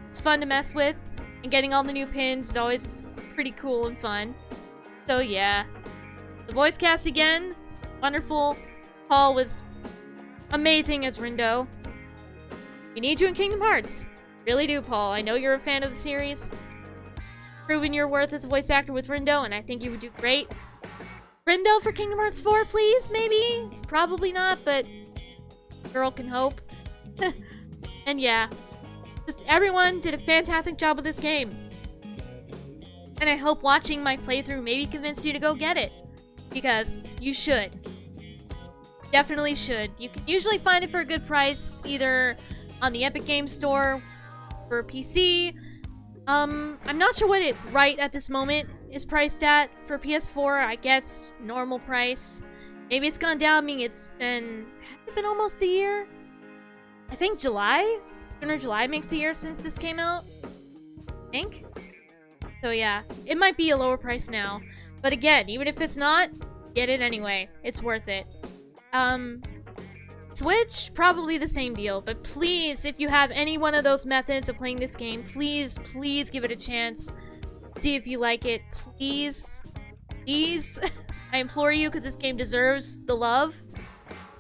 It's fun to mess with, and getting all the new pins is always pretty cool and fun. So yeah. The voice cast again, wonderful. Paul was amazing as Rindo. We need you in Kingdom Hearts. Really do, Paul. I know you're a fan of the series. Proving your worth as a voice actor with Rindo, and I think you would do great. Rindo for Kingdom Hearts 4, please? Maybe? Probably not, but girl can hope. And yeah, just everyone did a fantastic job with this game. And I hope watching my playthrough maybe convinced you to go get it. Because you should. Definitely should. You can usually find it for a good price, either on the Epic Games Store for PC. I'm not sure what it right at this moment is priced at. For PS4, I guess normal price. Maybe it's gone down, meaning has it been almost a year? I think July? June or July makes a year since this came out. I think. So yeah, it might be a lower price now. But again, even if it's not, get it anyway. It's worth it. Switch, probably the same deal, but please, if you have any one of those methods of playing this game, please give it a chance. See if you like it, please. Please. I implore you, because this game deserves the love.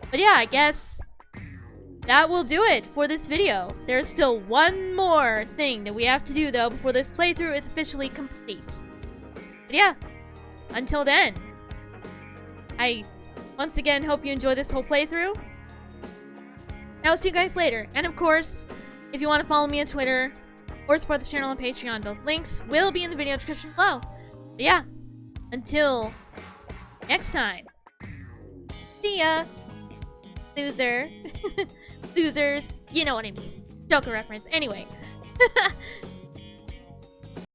But yeah, I guess that will do it for this video. There's still one more thing that we have to do, though, before this playthrough is officially complete. But yeah, until then, I once again, hope you enjoy this whole playthrough. I'll see you guys later. And of course, if you want to follow me on Twitter or support the channel on Patreon, both links will be in the video description below. But yeah, until next time. See ya. Loser. Losers. You know what I mean. Joker reference. Anyway.